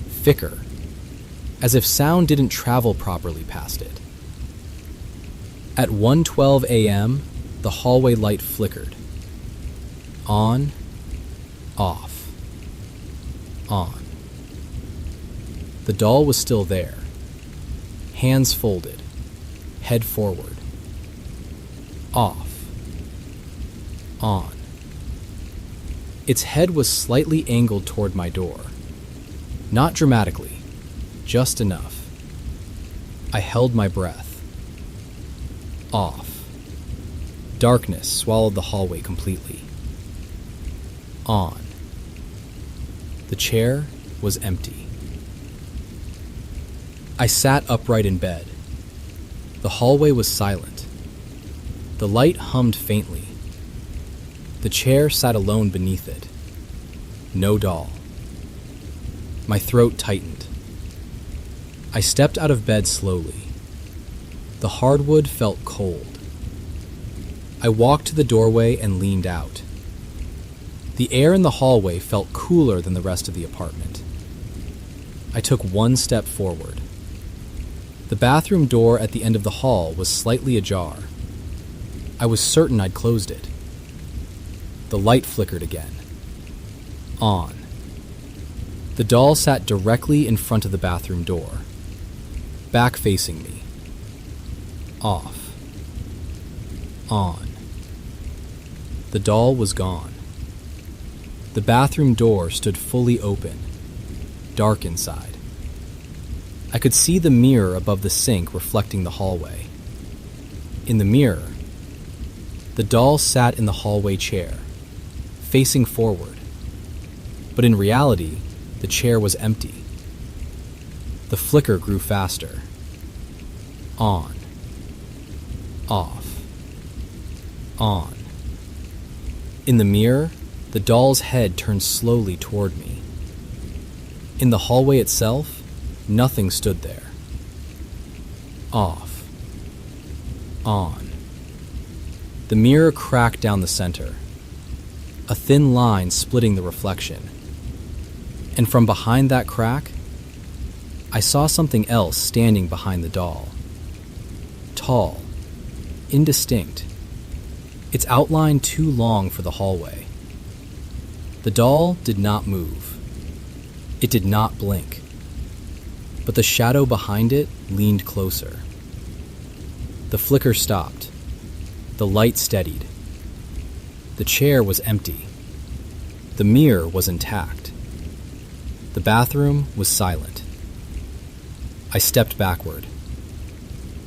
Thicker, as if sound didn't travel properly past it. At 1:12 a.m., the hallway light flickered. On, off, on. The doll was still there, hands folded, head forward. Off, on. Its head was slightly angled toward my door. Not dramatically, just enough. I held my breath. Off. Darkness swallowed the hallway completely. On. The chair was empty. I sat upright in bed. The hallway was silent. The light hummed faintly. The chair sat alone beneath it. No doll. My throat tightened. I stepped out of bed slowly. The hardwood felt cold. I walked to the doorway and leaned out. The air in the hallway felt cooler than the rest of the apartment. I took one step forward. The bathroom door at the end of the hall was slightly ajar. I was certain I'd closed it. The light flickered again. On. The doll sat directly in front of the bathroom door, back facing me. Off. On. The doll was gone. The bathroom door stood fully open, dark inside. I could see the mirror above the sink reflecting the hallway. In the mirror, the doll sat in the hallway chair, facing forward. But in reality, the chair was empty. The flicker grew faster. On. Off. On. In the mirror, the doll's head turned slowly toward me. In the hallway itself, nothing stood there. Off. On. The mirror cracked down the center, a thin line splitting the reflection. And from behind that crack, I saw something else standing behind the doll. Tall, indistinct, its outline too long for the hallway. The doll did not move. It did not blink. But the shadow behind it leaned closer. The flicker stopped. The light steadied. The chair was empty. The mirror was intact. The bathroom was silent. I stepped backward.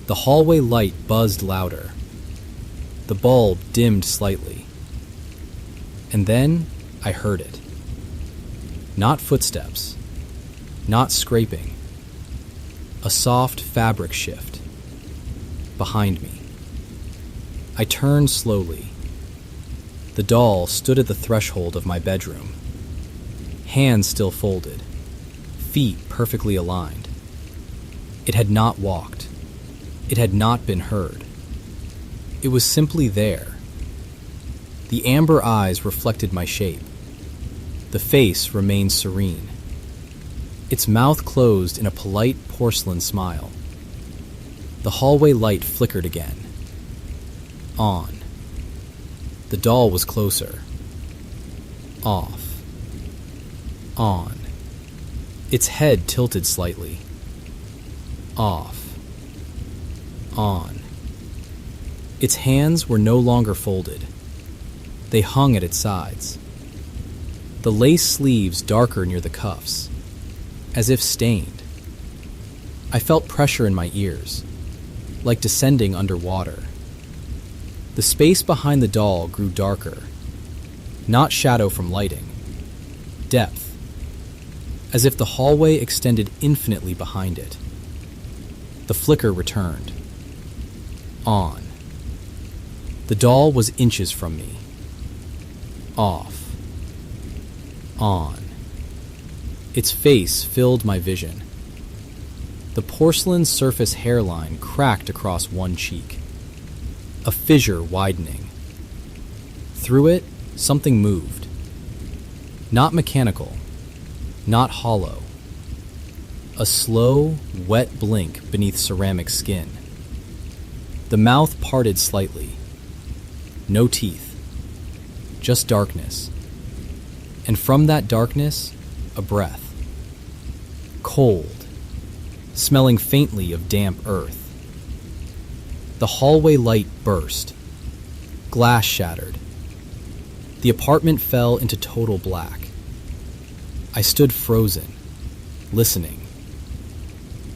The hallway light buzzed louder. The bulb dimmed slightly. And then I heard it. Not footsteps. Not scraping. A soft fabric shift. Behind me. I turned slowly. The doll stood at the threshold of my bedroom. Hands still folded. Feet perfectly aligned. It had not walked. It had not been heard. It was simply there. The amber eyes reflected my shape. The face remained serene. Its mouth closed in a polite porcelain smile. The hallway light flickered again. On. The doll was closer. Off. On. Its head tilted slightly. Off. On. Its hands were no longer folded. They hung at its sides. The lace sleeves darker near the cuffs, as if stained. I felt pressure in my ears, like descending underwater. The space behind the doll grew darker, not shadow from lighting, depth, as if the hallway extended infinitely behind it. The flicker returned. On. The doll was inches from me. Off. On. Its face filled my vision. The porcelain surface hairline cracked across one cheek, a fissure widening. Through it, something moved. Not mechanical, not hollow. A slow, wet blink beneath ceramic skin. The mouth parted slightly. No teeth. Just darkness. And from that darkness, a breath. Cold, smelling faintly of damp earth. The hallway light burst. Glass shattered. The apartment fell into total black. I stood frozen, listening.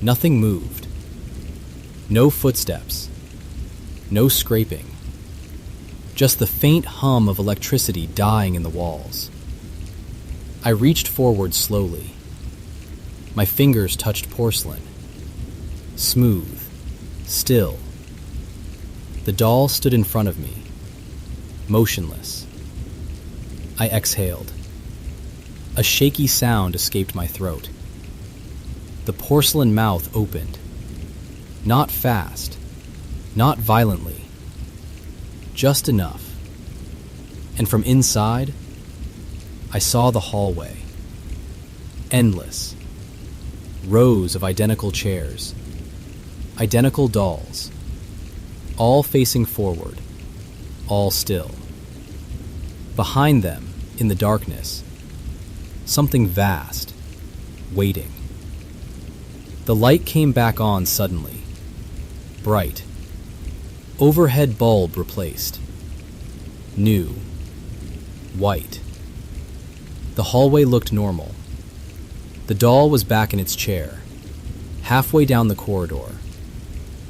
Nothing moved. No footsteps. No scraping. Just the faint hum of electricity dying in the walls. I reached forward slowly. My fingers touched porcelain. Smooth. Still. The doll stood in front of me, motionless. I exhaled. A shaky sound escaped my throat. The porcelain mouth opened. Not fast, not violently. Just enough. And from inside, I saw the hallway. Endless. Rows of identical chairs. Identical dolls. All facing forward. All still. Behind them, in the darkness, something vast, waiting. The light came back on suddenly. Bright. Overhead bulb replaced. New. White. The hallway looked normal. The doll was back in its chair, halfway down the corridor.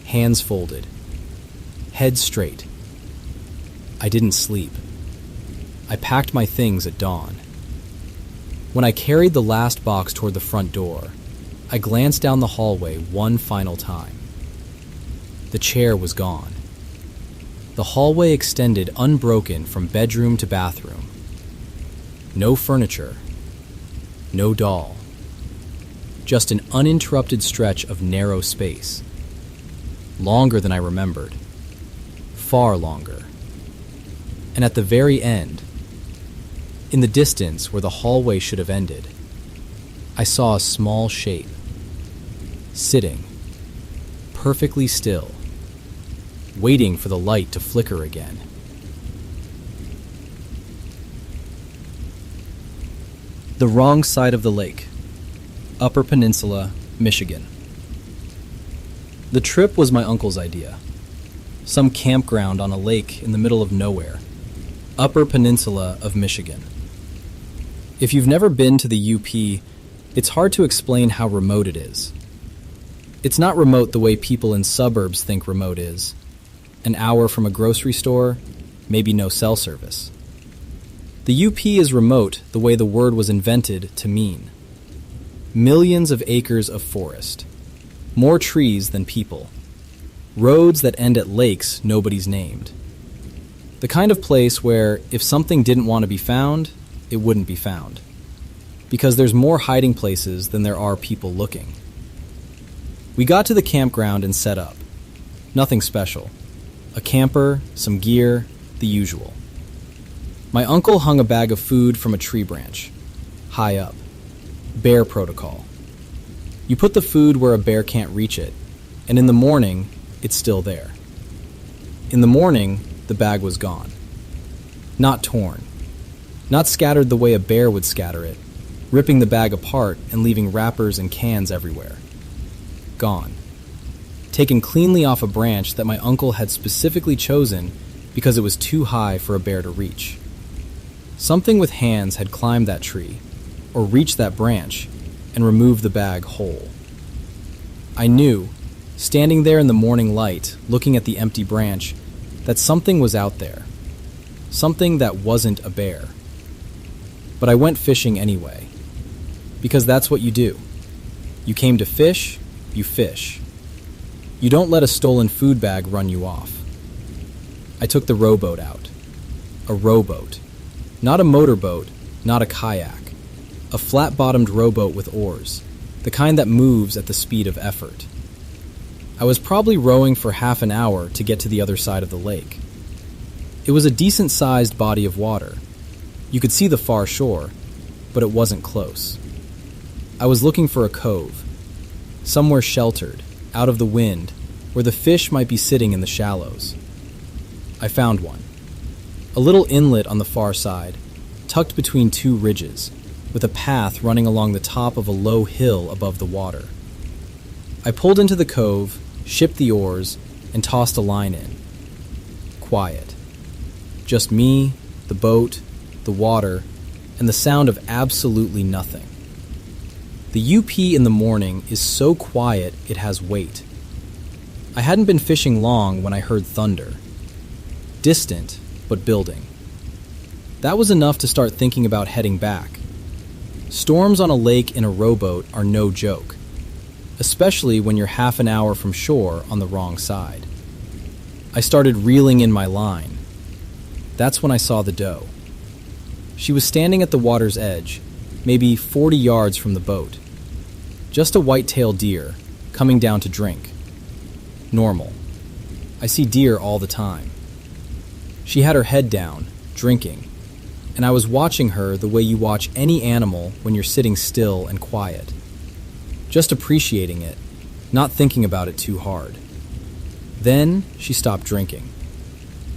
Hands folded. Head straight. I didn't sleep. I packed my things at dawn. When I carried the last box toward the front door, I glanced down the hallway one final time. The chair was gone. The hallway extended unbroken from bedroom to bathroom. No furniture. No doll. Just an uninterrupted stretch of narrow space. Longer than I remembered. Far longer. And at the very end, in the distance where the hallway should have ended, I saw a small shape, sitting, perfectly still, waiting for the light to flicker again. The Wrong Side of the Lake, Upper Peninsula, Michigan. The trip was my uncle's idea. Some campground on a lake in the middle of nowhere, Upper Peninsula of Michigan. If you've never been to the UP, it's hard to explain how remote it is. It's not remote the way people in suburbs think remote is. An hour from a grocery store, maybe no cell service. The UP is remote the way the word was invented to mean. Millions of acres of forest. More trees than people. Roads that end at lakes nobody's named. The kind of place where if something didn't want to be found, it wouldn't be found. Because there's more hiding places than there are people looking. We got to the campground and set up. Nothing special. A camper, some gear, the usual. My uncle hung a bag of food from a tree branch, high up. Bear protocol. You put the food where a bear can't reach it, and in the morning, it's still there. In the morning, the bag was gone. Not torn. Not scattered the way a bear would scatter it, ripping the bag apart and leaving wrappers and cans everywhere. Gone. Taken cleanly off a branch that my uncle had specifically chosen because it was too high for a bear to reach. Something with hands had climbed that tree, or reached that branch, and removed the bag whole. I knew, standing there in the morning light, looking at the empty branch, that something was out there. Something that wasn't a bear. But I went fishing anyway. Because that's what you do. You came to fish, you fish. You don't let a stolen food bag run you off. I took the rowboat out. A rowboat. Not a motorboat, not a kayak. A flat-bottomed rowboat with oars, the kind that moves at the speed of effort. I was probably rowing for half an hour to get to the other side of the lake. It was a decent-sized body of water. You could see the far shore, but it wasn't close. I was looking for a cove, somewhere sheltered, out of the wind, where the fish might be sitting in the shallows. I found one. A little inlet on the far side, tucked between two ridges, with a path running along the top of a low hill above the water. I pulled into the cove, shipped the oars, and tossed a line in. Quiet. Just me, the boat, the water, and the sound of absolutely nothing. The UP in the morning is so quiet it has weight. I hadn't been fishing long when I heard thunder. Distant, but building. That was enough to start thinking about heading back. Storms on a lake in a rowboat are no joke, especially when you're half an hour from shore on the wrong side. I started reeling in my line. That's when I saw the doe. She was standing at the water's edge, maybe 40 yards from the boat. Just a white-tailed deer, coming down to drink. Normal. I see deer all the time. She had her head down, drinking, and I was watching her the way you watch any animal when you're sitting still and quiet. Just appreciating it, not thinking about it too hard. Then she stopped drinking.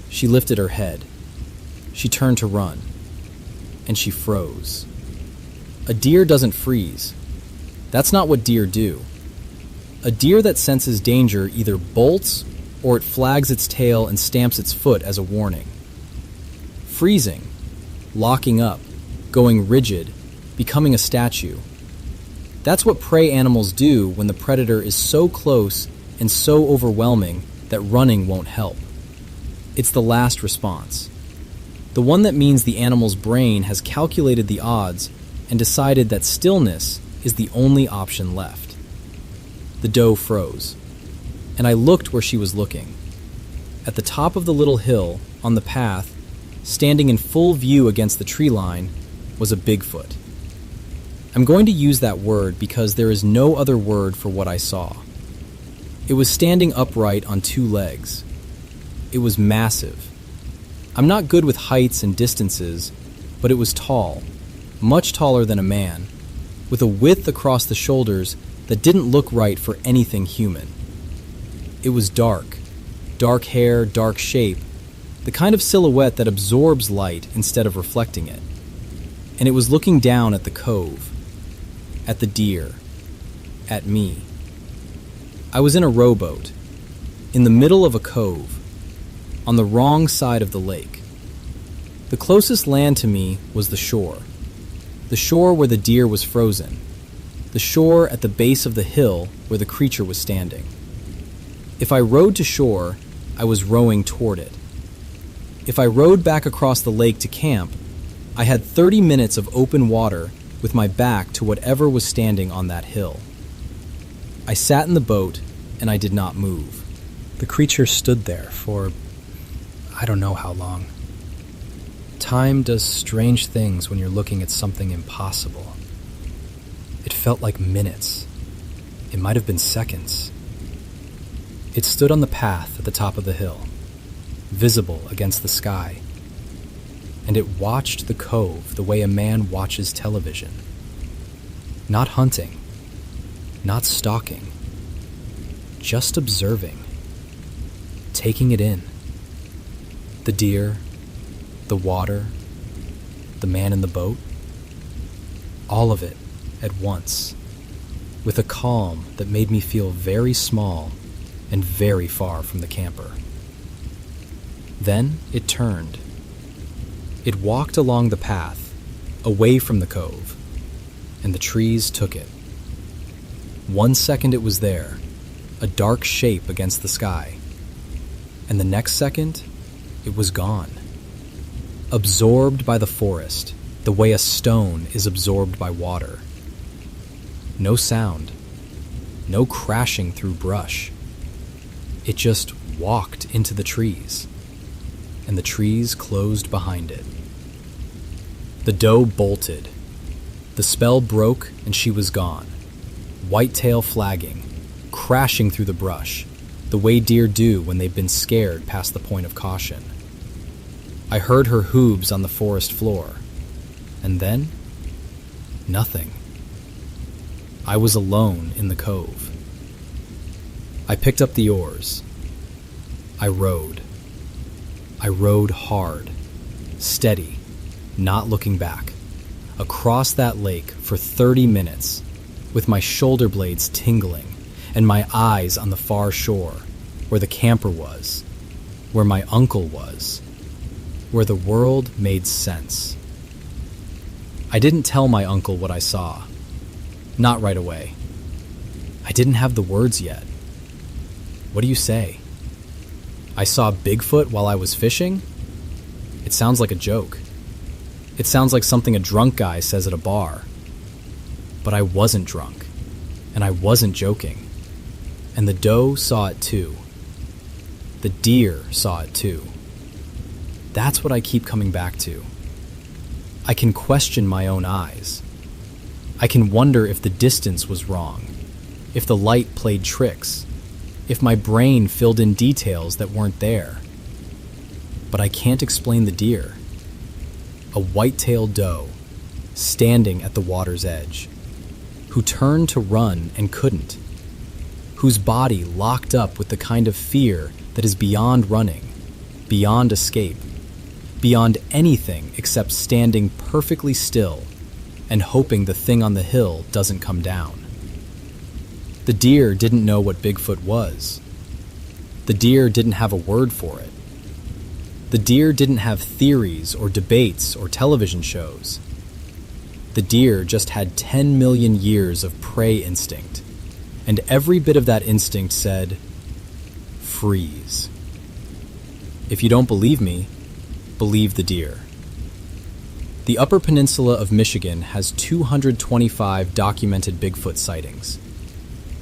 She lifted her head. She turned to run. And she froze. A deer doesn't freeze. That's not what deer do. A deer that senses danger either bolts or it flags its tail and stamps its foot as a warning. Freezing, locking up, going rigid, becoming a statue. That's what prey animals do when the predator is so close and so overwhelming that running won't help. It's the last response. The one that means the animal's brain has calculated the odds and decided that stillness is the only option left. The doe froze, and I looked where she was looking. At the top of the little hill, on the path, standing in full view against the tree line, was a Bigfoot. I'm going to use that word because there is no other word for what I saw. It was standing upright on two legs. It was massive. I'm not good with heights and distances, but it was tall, much taller than a man, with a width across the shoulders that didn't look right for anything human. It was dark hair, dark shape, the kind of silhouette that absorbs light instead of reflecting it. And it was looking down at the cove, at the deer, at me. I was in a rowboat, in the middle of a cove, on the wrong side of the lake. The closest land to me was the shore where the deer was frozen, the shore at the base of the hill where the creature was standing. If I rowed to shore, I was rowing toward it. If I rowed back across the lake to camp, I had 30 minutes of open water with my back to whatever was standing on that hill. I sat in the boat and I did not move. The creature stood there for I don't know how long. Time does strange things when you're looking at something impossible. It felt like minutes. It might have been seconds. It stood on the path at the top of the hill, visible against the sky, and it watched the cove the way a man watches television. Not hunting, not stalking, just observing, taking it in. The deer, the water, the man in the boat, all of it at once, with a calm that made me feel very small and very far from the camper. Then it turned. It walked along the path, away from the cove, and the trees took it. 1 second it was there, a dark shape against the sky, and the next second, it was gone. Absorbed by the forest, the way a stone is absorbed by water. No sound, no crashing through brush. It just walked into the trees, and the trees closed behind it. The doe bolted. The spell broke and she was gone, whitetail flagging, crashing through the brush, the way deer do when they've been scared past the point of caution. I heard her hooves on the forest floor, and then, nothing. I was alone in the cove. I picked up the oars. I rowed. I rowed hard, steady, not looking back, across that lake for 30 minutes, with my shoulder blades tingling and my eyes on the far shore, where the camper was, where my uncle was, where the world made sense. I didn't tell my uncle what I saw. Not right away. I didn't have the words yet. What do you say? I saw Bigfoot while I was fishing? It sounds like a joke. It sounds like something a drunk guy says at a bar. But I wasn't drunk, and I wasn't joking. And the doe saw it too. The deer saw it too. That's what I keep coming back to. I can question my own eyes. I can wonder if the distance was wrong, if the light played tricks, if my brain filled in details that weren't there. But I can't explain the deer. A white-tailed doe, standing at the water's edge, who turned to run and couldn't, whose body locked up with the kind of fear that is beyond running, beyond escape, beyond anything except standing perfectly still and hoping the thing on the hill doesn't come down. The deer didn't know what Bigfoot was. The deer didn't have a word for it. The deer didn't have theories or debates or television shows. The deer just had 10 million years of prey instinct, and every bit of that instinct said, freeze. If you don't believe me, believe the deer. The Upper Peninsula of Michigan has 225 documented Bigfoot sightings,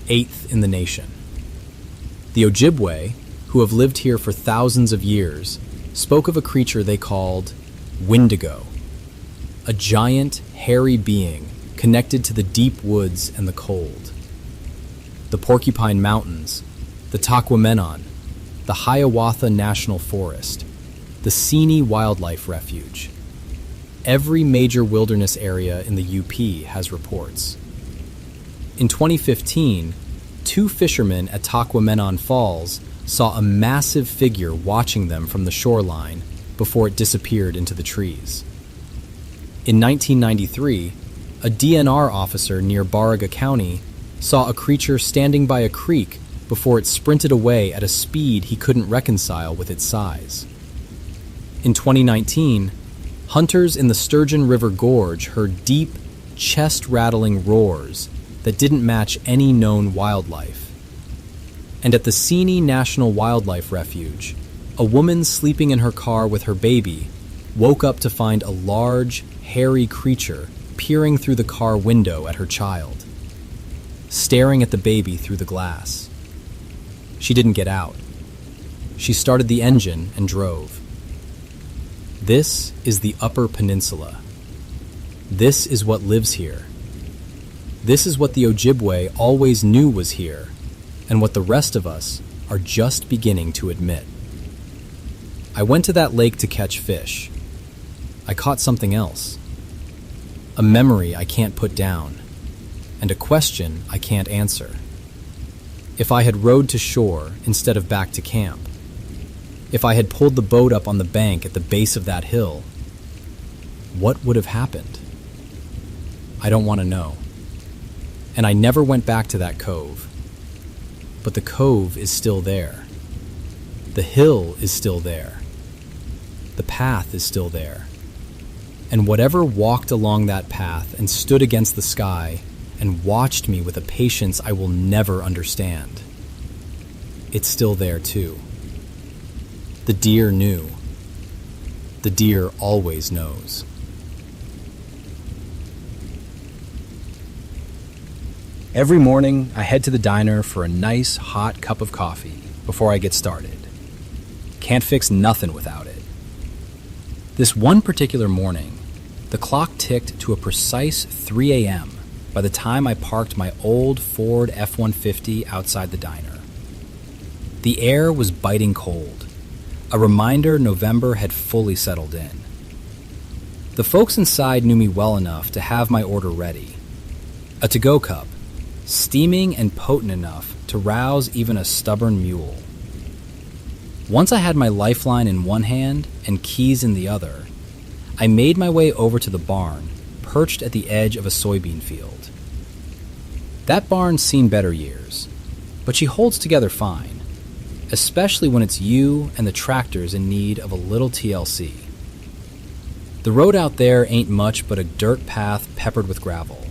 8th in the nation. The Ojibwe, who have lived here for thousands of years, spoke of a creature they called Wendigo, a giant, hairy being connected to the deep woods and the cold. The Porcupine Mountains, the Tahquamenon, the Hiawatha National Forest, the Seney Wildlife Refuge. Every major wilderness area in the UP has reports. In 2015, 2 fishermen at Taquamenon Falls saw a massive figure watching them from the shoreline before it disappeared into the trees. In 1993, a DNR officer near Baraga County saw a creature standing by a creek before it sprinted away at a speed he couldn't reconcile with its size. In 2019, hunters in the Sturgeon River Gorge heard deep, chest-rattling roars that didn't match any known wildlife. And at the Seney National Wildlife Refuge, a woman sleeping in her car with her baby woke up to find a large, hairy creature peering through the car window at her child, staring at the baby through the glass. She didn't get out. She started the engine and drove. This is the Upper Peninsula. This is what lives here. This is what the Ojibwe always knew was here, and what the rest of us are just beginning to admit. I went to that lake to catch fish. I caught something else. A memory I can't put down, and a question I can't answer. If I had rowed to shore instead of back to camp, if I had pulled the boat up on the bank at the base of that hill, what would have happened? I don't want to know. And I never went back to that cove. But the cove is still there. The hill is still there. The path is still there. And whatever walked along that path and stood against the sky and watched me with a patience I will never understand, it's still there too. The deer knew. The deer always knows. Every morning, I head to the diner for a nice, hot cup of coffee before I get started. Can't fix nothing without it. This one particular morning, the clock ticked to a precise 3 a.m. by the time I parked my old Ford F-150 outside the diner. The air was biting cold, a reminder November had fully settled in. The folks inside knew me well enough to have my order ready. A to-go cup, steaming and potent enough to rouse even a stubborn mule. Once I had my lifeline in one hand and keys in the other, I made my way over to the barn, perched at the edge of a soybean field. That barn's seen better years, but she holds together fine, especially when it's you and the tractors in need of a little TLC. The road out there ain't much but a dirt path peppered with gravel.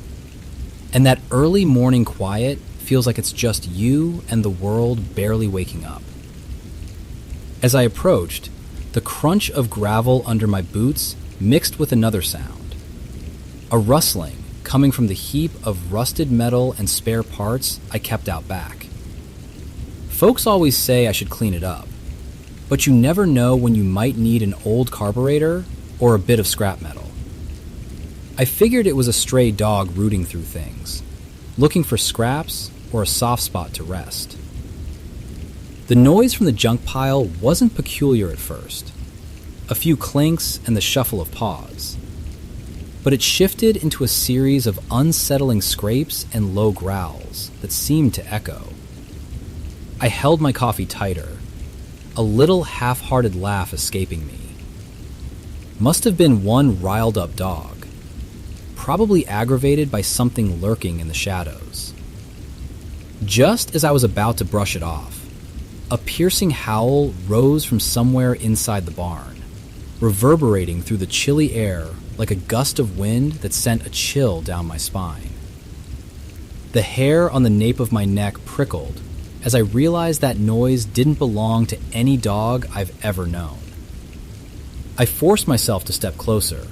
And that early morning quiet feels like it's just you and the world barely waking up. As I approached, the crunch of gravel under my boots mixed with another sound. A rustling coming from the heap of rusted metal and spare parts I kept out back. Folks always say I should clean it up, but you never know when you might need an old carburetor or a bit of scrap metal. I figured it was a stray dog rooting through things, looking for scraps or a soft spot to rest. The noise from the junk pile wasn't peculiar at first, a few clinks and the shuffle of paws, but it shifted into a series of unsettling scrapes and low growls that seemed to echo. I held my coffee tighter, a little half-hearted laugh escaping me. Must have been one riled-up dog, probably aggravated by something lurking in the shadows. Just as I was about to brush it off, a piercing howl rose from somewhere inside the barn, reverberating through the chilly air like a gust of wind that sent a chill down my spine. The hair on the nape of my neck prickled as I realized that noise didn't belong to any dog I've ever known. I forced myself to step closer,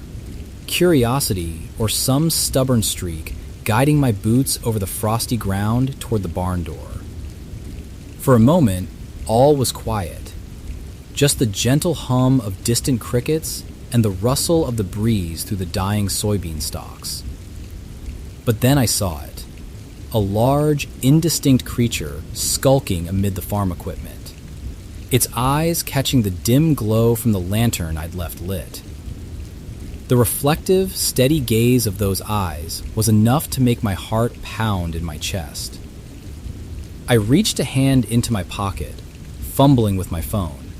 curiosity or some stubborn streak guiding my boots over the frosty ground toward the barn door. For a moment, all was quiet, just the gentle hum of distant crickets and the rustle of the breeze through the dying soybean stalks. But then I saw it, a large, indistinct creature skulking amid the farm equipment. its eyes catching the dim glow from the lantern I'd left lit. The reflective, steady gaze of those eyes was enough to make my heart pound in my chest. I reached a hand into my pocket, fumbling with my phone.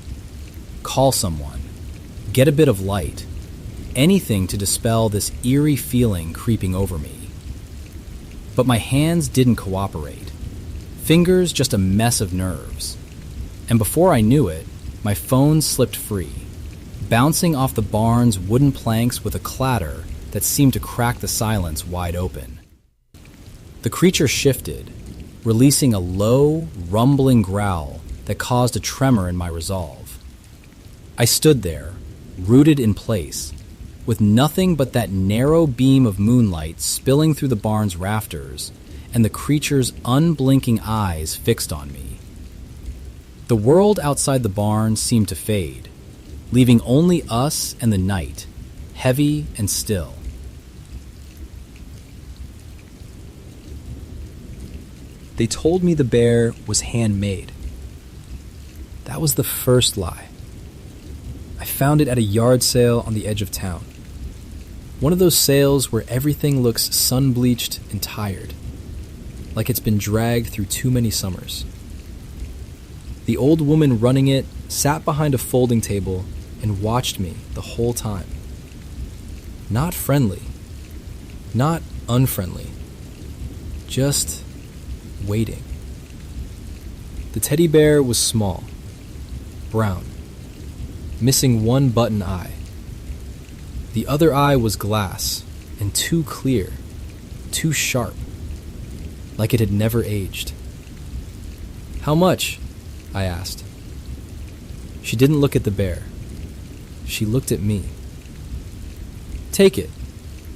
Call someone. Get a bit of light. Anything to dispel this eerie feeling creeping over me. But my hands didn't cooperate. Fingers just a mess of nerves. And before I knew it, my phone slipped free, bouncing off the barn's wooden planks with a clatter that seemed to crack the silence wide open. The creature shifted, releasing a low, rumbling growl that caused a tremor in my resolve. I stood there, rooted in place, with nothing but that narrow beam of moonlight spilling through the barn's rafters and the creature's unblinking eyes fixed on me. The world outside the barn seemed to fade, leaving only us and the night, heavy and still. They told me the bear was handmade. That was the first lie. I found it at a yard sale on the edge of town. One of those sales where everything looks sun-bleached and tired, like it's been dragged through too many summers. The old woman running it sat behind a folding table and watched me the whole time. Not friendly, not unfriendly, just waiting. The teddy bear was small, brown, missing one button eye. The other eye was glass and too clear, too sharp, like it had never aged. "How much?" I asked. She didn't look at the bear. She looked at me. "Take it,"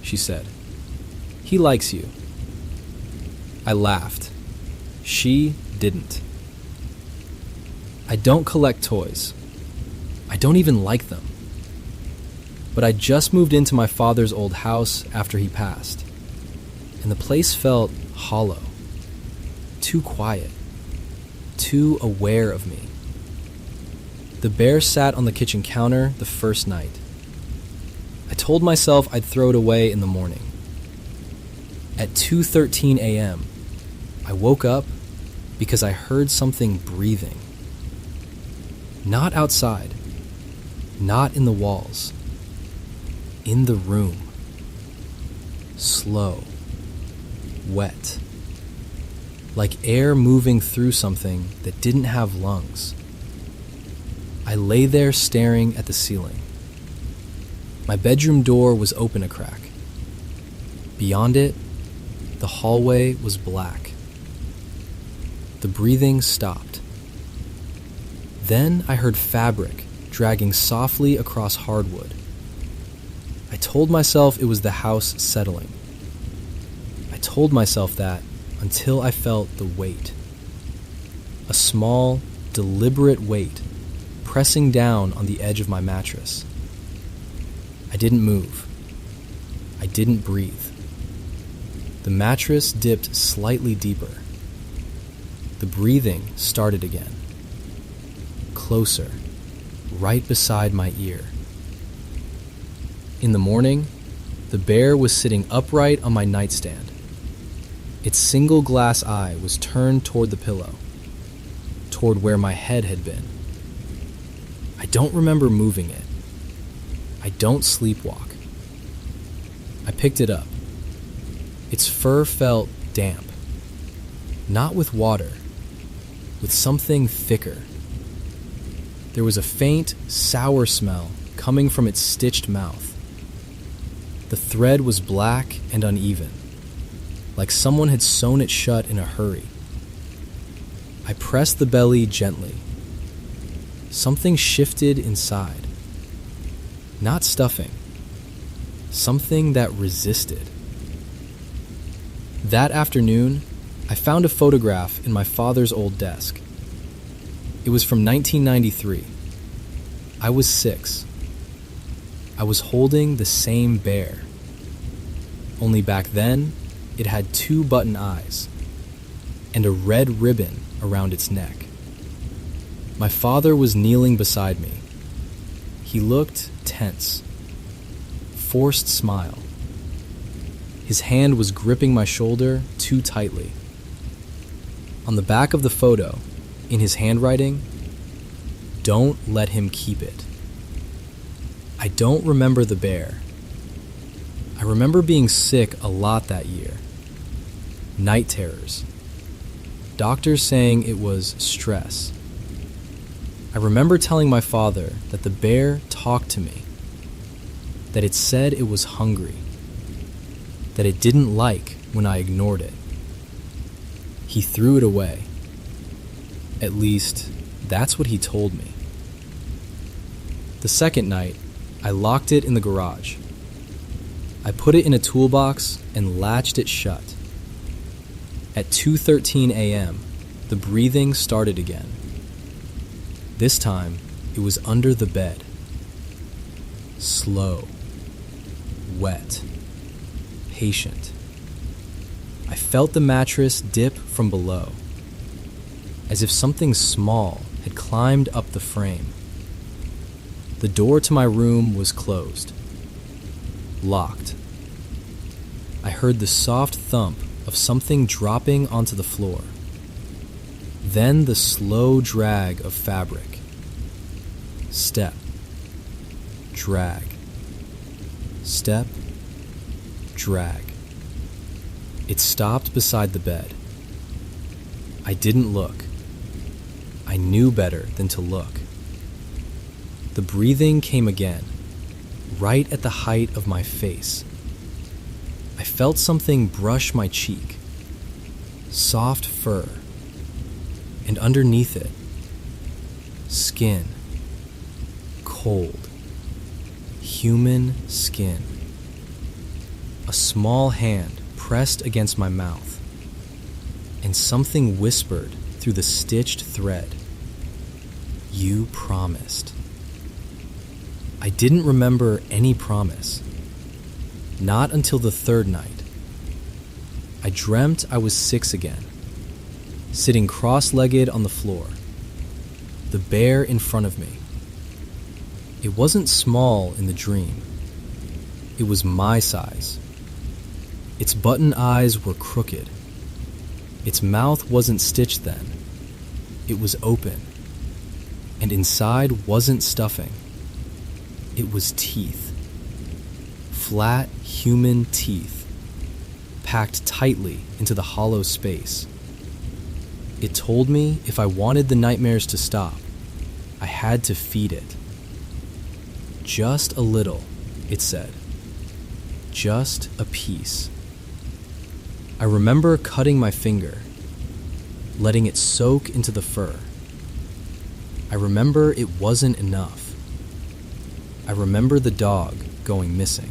she said. "He likes you." I laughed. She didn't. I don't collect toys. I don't even like them. But I just moved into my father's old house after he passed, and the place felt hollow, too quiet, too aware of me. The bear sat on the kitchen counter the first night. I told myself I'd throw it away in the morning. At 2:13 a.m., I woke up because I heard something breathing. Not outside, not in the walls, in the room. Slow, wet, like air moving through something that didn't have lungs. I lay there staring at the ceiling. My bedroom door was open a crack. Beyond it, the hallway was black. The breathing stopped. Then I heard fabric dragging softly across hardwood. I told myself it was the house settling. I told myself that until I felt the weight. A small, deliberate weight pressing down on the edge of my mattress. I didn't move. I didn't breathe. The mattress dipped slightly deeper. The breathing started again. Closer, right beside my ear. In the morning, the bear was sitting upright on my nightstand. Its single glass eye was turned toward the pillow, toward where my head had been. I don't remember moving it. I don't sleepwalk. I picked it up. Its fur felt damp. Not with water, with something thicker. There was a faint, sour smell coming from its stitched mouth. The thread was black and uneven, like someone had sewn it shut in a hurry. I pressed the belly gently. Something shifted inside. Not stuffing. Something that resisted. That afternoon, I found a photograph in my father's old desk. It was from 1993. I was 6. I was holding the same bear. Only back then, it had 2 button eyes and a red ribbon around its neck. My father was kneeling beside me. He looked tense, forced smile. His hand was gripping my shoulder too tightly. On the back of the photo, in his handwriting, "Don't let him keep it." I don't remember the bear. I remember being sick a lot that year. Night terrors. Doctors saying it was stress. I remember telling my father that the bear talked to me, that it said it was hungry, that it didn't like when I ignored it. He threw it away. At least, that's what he told me. The second night, I locked it in the garage. I put it in a toolbox and latched it shut. At 2:13 a.m., the breathing started again. This time, it was under the bed. Slow, wet, patient. I felt the mattress dip from below, as if something small had climbed up the frame. The door to my room was closed, locked. I heard the soft thump of something dropping onto the floor. Then the slow drag of fabric. Step, drag, step, drag. It stopped beside the bed. I didn't look. I knew better than to look. The breathing came again, right at the height of my face. I felt something brush my cheek. Soft fur. And underneath it, skin. Cold. Human skin. A small hand pressed against my mouth, and something whispered through the stitched thread. You promised. I didn't remember any promise. Not until the third night. I dreamt I was 6 again, sitting cross-legged on the floor, the bear in front of me. It wasn't small in the dream. It was my size. Its button eyes were crooked. Its mouth wasn't stitched then. It was open. And inside wasn't stuffing. It was teeth. Flat human teeth, packed tightly into the hollow space. It told me if I wanted the nightmares to stop, I had to feed it. Just a little, it said. Just a piece. I remember cutting my finger, letting it soak into the fur. I remember it wasn't enough. I remember the dog going missing.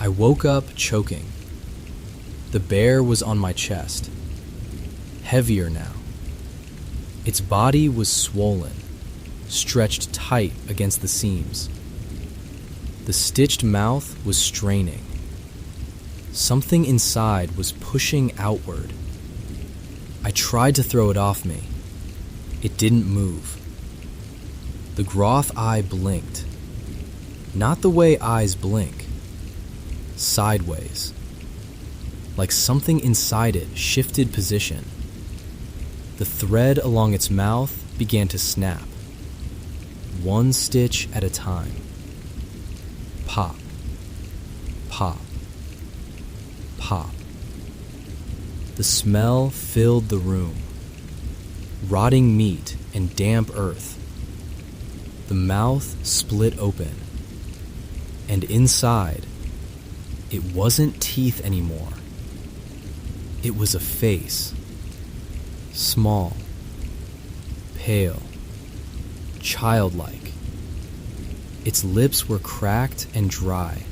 I woke up choking. The bear was on my chest, heavier now. Its body was swollen, stretched tight against the seams. The stitched mouth was straining. Something inside was pushing outward. I tried to throw it off me. It didn't move. The groth eye blinked. Not the way eyes blink. Sideways. Like something inside it shifted position. The thread along its mouth began to snap. One stitch at a time. Pop. Pop. Pop. The smell filled the room. Rotting meat and damp earth. The mouth split open. And inside, it wasn't teeth anymore. It was a face. Small. Pale. Childlike. Its lips were cracked and dry.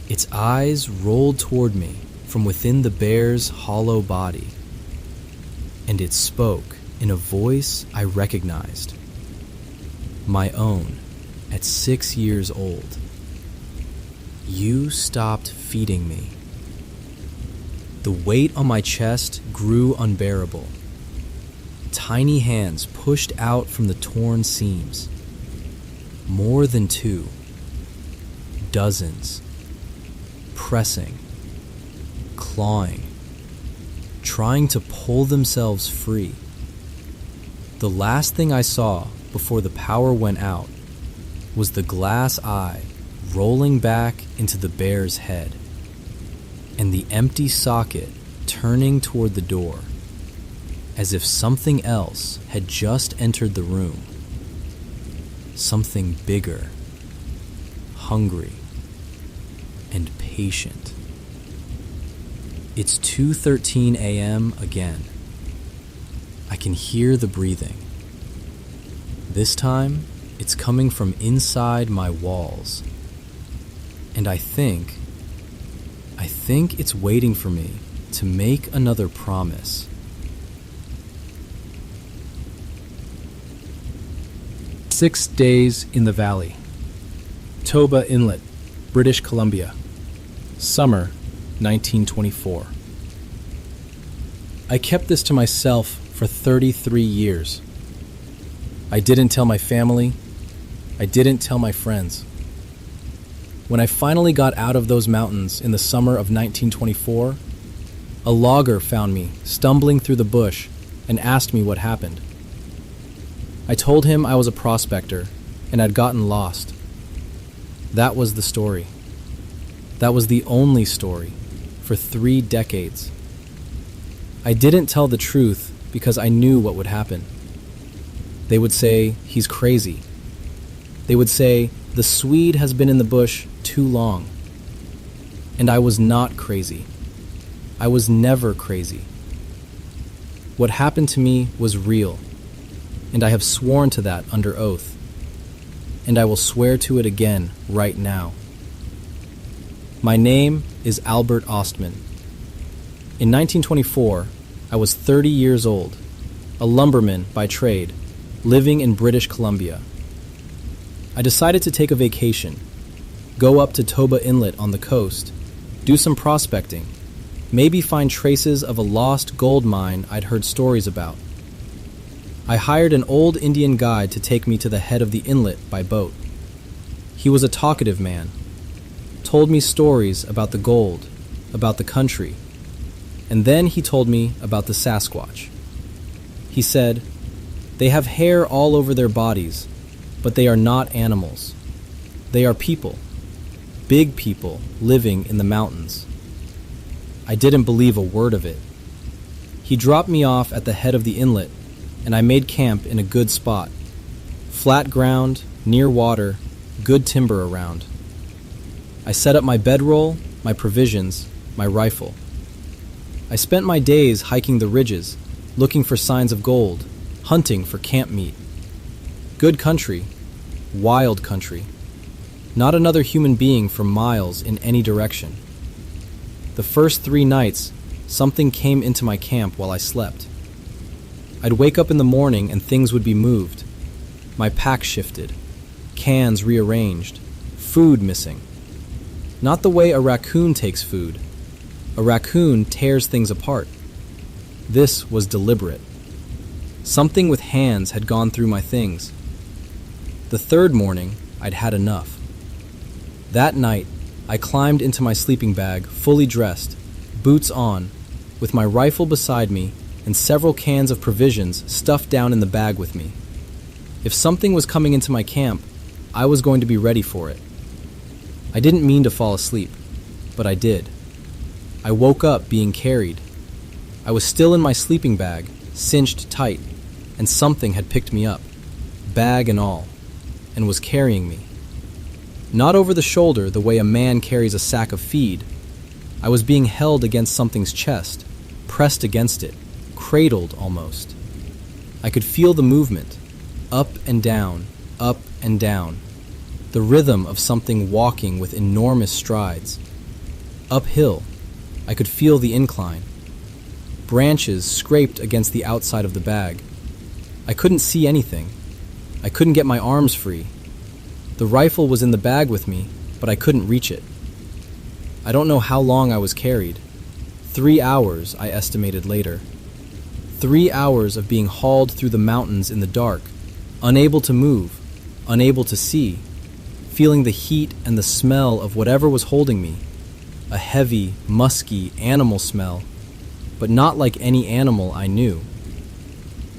Its eyes rolled toward me from within the bear's hollow body. And it spoke in a voice I recognized. My own, at 6 years old. You stopped feeding me. The weight on my chest grew unbearable. Tiny hands pushed out from the torn seams. More than two. Dozens. Pressing. Clawing. Trying to pull themselves free. The last thing I saw before the power went out was the glass eye rolling back into the bear's head, and the empty socket turning toward the door, as if something else had just entered the room. Something bigger, hungry, and patient. It's 2:13 a.m. again. I can hear the breathing. This time, it's coming from inside my walls. And I think it's waiting for me to make another promise. "6 days in the valley. Toba Inlet, British Columbia. Summer, 1924. I kept this to myself for 33 years. I didn't tell my family. I didn't tell my friends. When I finally got out of those mountains in the summer of 1924, a logger found me stumbling through the bush and asked me what happened. I told him I was a prospector and I'd gotten lost. That was the story. That was the only story for 3 decades. I didn't tell the truth because I knew what would happen. They would say, he's crazy. They would say, the Swede has been in the bush too long. And I was not crazy. I was never crazy. What happened to me was real, and I have sworn to that under oath. And I will swear to it again right now. My name is Albert Ostman. In 1924, I was 30 years old, a lumberman by trade, living in British Columbia. I decided to take a vacation, go up to Toba Inlet on the coast, do some prospecting, maybe find traces of a lost gold mine I'd heard stories about. I hired an old Indian guide to take me to the head of the inlet by boat. He was a talkative man, told me stories about the gold, about the country, and then he told me about the Sasquatch. He said, "They have hair all over their bodies, but they are not animals. They are people, big people living in the mountains." I didn't believe a word of it. He dropped me off at the head of the inlet, and I made camp in a good spot. Flat ground, near water, good timber around. I set up my bedroll, my provisions, my rifle. I spent my days hiking the ridges, looking for signs of gold, hunting for camp meat. Good country, wild country. Not another human being for miles in any direction. The first 3 nights, something came into my camp while I slept. I'd wake up in the morning and things would be moved. My pack shifted, cans rearranged, food missing. Not the way a raccoon takes food. A raccoon tears things apart. This was deliberate. Something with hands had gone through my things. The 3rd morning, I'd had enough. That night, I climbed into my sleeping bag, fully dressed, boots on, with my rifle beside me and several cans of provisions stuffed down in the bag with me. If something was coming into my camp, I was going to be ready for it. I didn't mean to fall asleep, but I did. I woke up being carried. I was still in my sleeping bag, cinched tight, and something had picked me up, bag and all, and was carrying me. Not over the shoulder the way a man carries a sack of feed. I was being held against something's chest, pressed against it, cradled almost. I could feel the movement, up and down, up and down, the rhythm of something walking with enormous strides. Uphill, I could feel the incline. Branches scraped against the outside of the bag. I couldn't see anything. I couldn't get my arms free. The rifle was in the bag with me, but I couldn't reach it. I don't know how long I was carried. 3 hours, I estimated later. 3 hours of being hauled through the mountains in the dark, unable to move, unable to see, feeling the heat and the smell of whatever was holding me, a heavy, musky animal smell, but not like any animal I knew.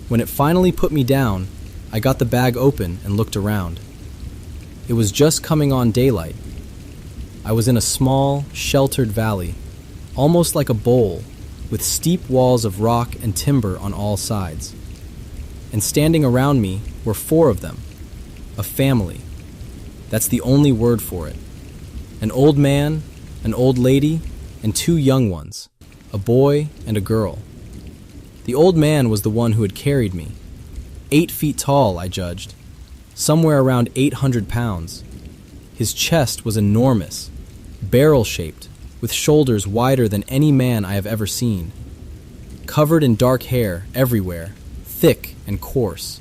When it finally put me down, I got the bag open and looked around. It was just coming on daylight. I was in a small, sheltered valley, almost like a bowl, with steep walls of rock and timber on all sides. And standing around me were 4 of them, a family. That's the only word for it. An old man, an old lady, and 2 young ones, a boy and a girl. The old man was the one who had carried me. 8 feet tall, I judged, somewhere around 800 pounds. His chest was enormous, barrel-shaped, with shoulders wider than any man I have ever seen. Covered in dark hair everywhere, thick and coarse.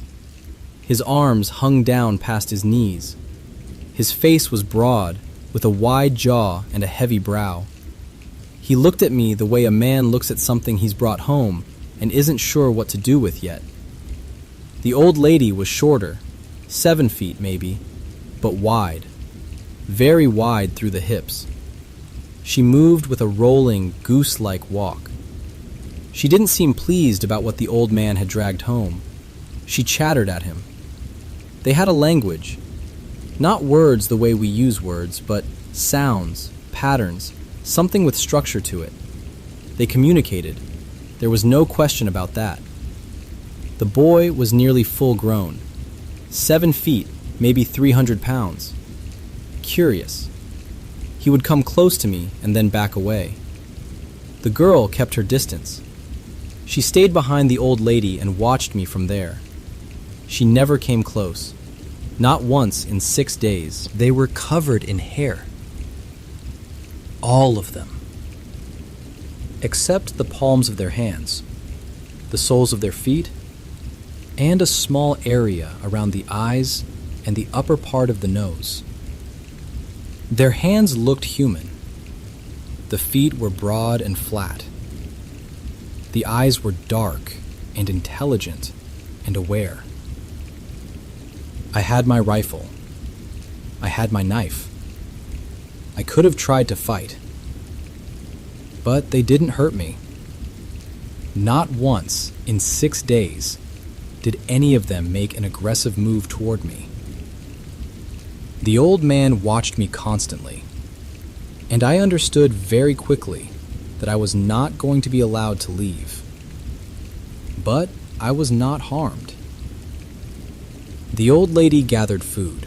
His arms hung down past his knees. His face was broad, with a wide jaw and a heavy brow. He looked at me the way a man looks at something he's brought home and isn't sure what to do with yet. The old lady was shorter, 7 feet maybe, but wide, very wide through the hips. She moved with a rolling, goose-like walk. She didn't seem pleased about what the old man had dragged home. She chattered at him. They had a language, not words the way we use words, but sounds, patterns, something with structure to it. They communicated. There was no question about that. The boy was nearly full grown, 7 feet, maybe 300 pounds. Curious. He would come close to me and then back away. The girl kept her distance. She stayed behind the old lady and watched me from there. She never came close. Not once in 6 days. They were covered in hair. All of them. Except the palms of their hands, the soles of their feet, and a small area around the eyes and the upper part of the nose. Their hands looked human. The feet were broad and flat. The eyes were dark and intelligent and aware. I had my rifle. I had my knife. I could have tried to fight. But they didn't hurt me. Not once in 6 days did any of them make an aggressive move toward me. The old man watched me constantly, and I understood very quickly that I was not going to be allowed to leave. But I was not harmed. The old lady gathered food.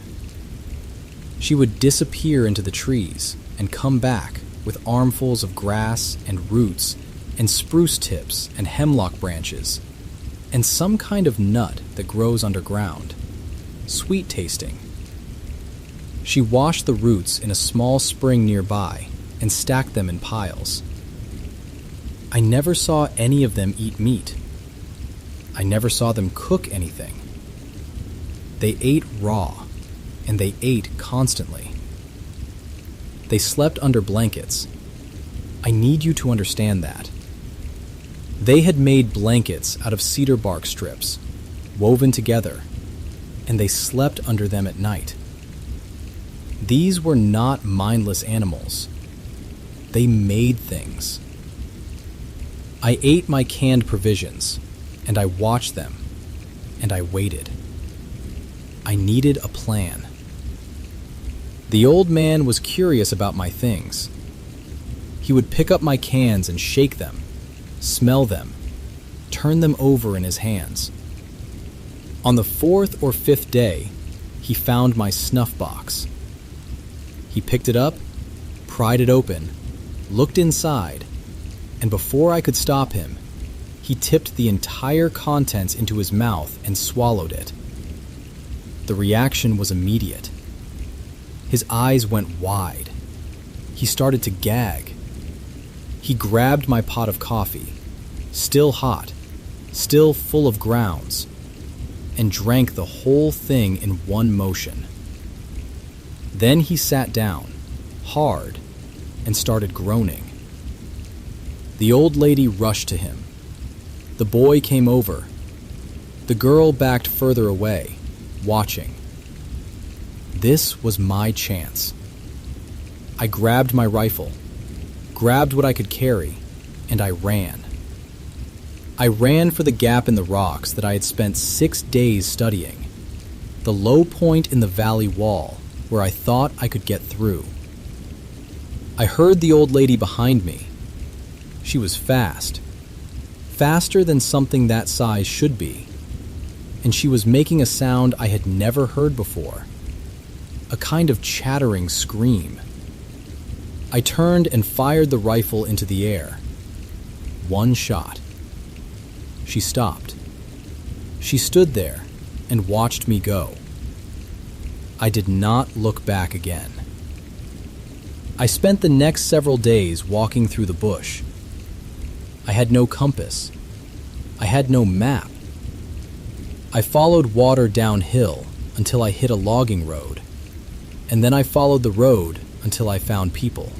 She would disappear into the trees and come back with armfuls of grass and roots and spruce tips and hemlock branches and some kind of nut that grows underground, sweet tasting. She washed the roots in a small spring nearby and stacked them in piles. I never saw any of them eat meat. I never saw them cook anything. They ate raw, and they ate constantly. They slept under blankets. I need you to understand that. They had made blankets out of cedar bark strips, woven together, and they slept under them at night. These were not mindless animals. They made things. I ate my canned provisions, and I watched them, and I waited. I needed a plan. The old man was curious about my things. He would pick up my cans and shake them, smell them, turn them over in his hands. On the 4th or 5th day, he found my snuff box. He picked it up, pried it open, looked inside, and before I could stop him, he tipped the entire contents into his mouth and swallowed it. The reaction was immediate. His eyes went wide. He started to gag. He grabbed my pot of coffee, still hot, still full of grounds, and drank the whole thing in one motion. Then he sat down, hard, and started groaning. The old lady rushed to him. The boy came over. The girl backed further away, watching. This was my chance. I grabbed my rifle, grabbed what I could carry, and I ran. I ran for the gap in the rocks that I had spent 6 days studying, the low point in the valley wall where I thought I could get through. I heard the old lady behind me. She was fast, faster than something that size should be, and she was making a sound I had never heard before, a kind of chattering scream. I turned and fired the rifle into the air. 1 shot. She stopped. She stood there and watched me go. I did not look back again. I spent the next several days walking through the bush. I had no compass. I had no map. I followed water downhill until I hit a logging road, and then I followed the road until I found people.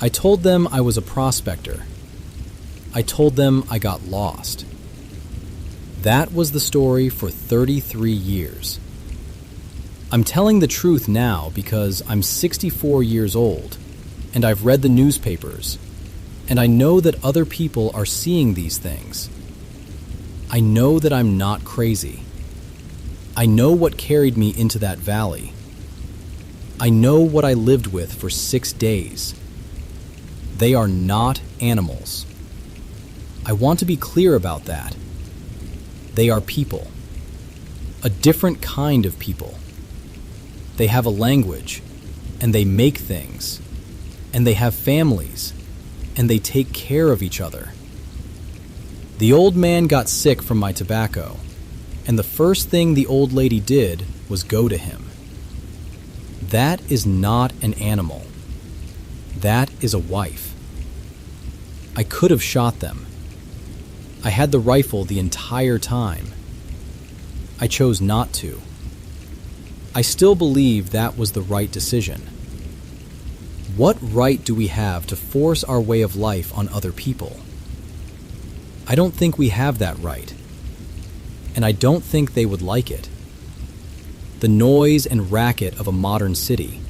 I told them I was a prospector. I told them I got lost. That was the story for 33 years. I'm telling the truth now because I'm 64 years old, and I've read the newspapers, and I know that other people are seeing these things. I know that I'm not crazy. I know what carried me into that valley. I know what I lived with for 6 days. They are not animals. I want to be clear about that. They are people. A different kind of people. They have a language, and they make things, and they have families, and they take care of each other. The old man got sick from my tobacco, and the first thing the old lady did was go to him. That is not an animal. That is a wife. I could have shot them. I had the rifle the entire time. I chose not to. I still believe that was the right decision. What right do we have to force our way of life on other people? I don't think we have that right. And I don't think they would like it. The noise and racket of a modern city.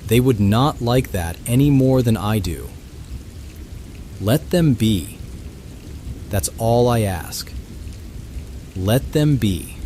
They would not like that any more than I do. Let them be. That's all I ask. Let them be.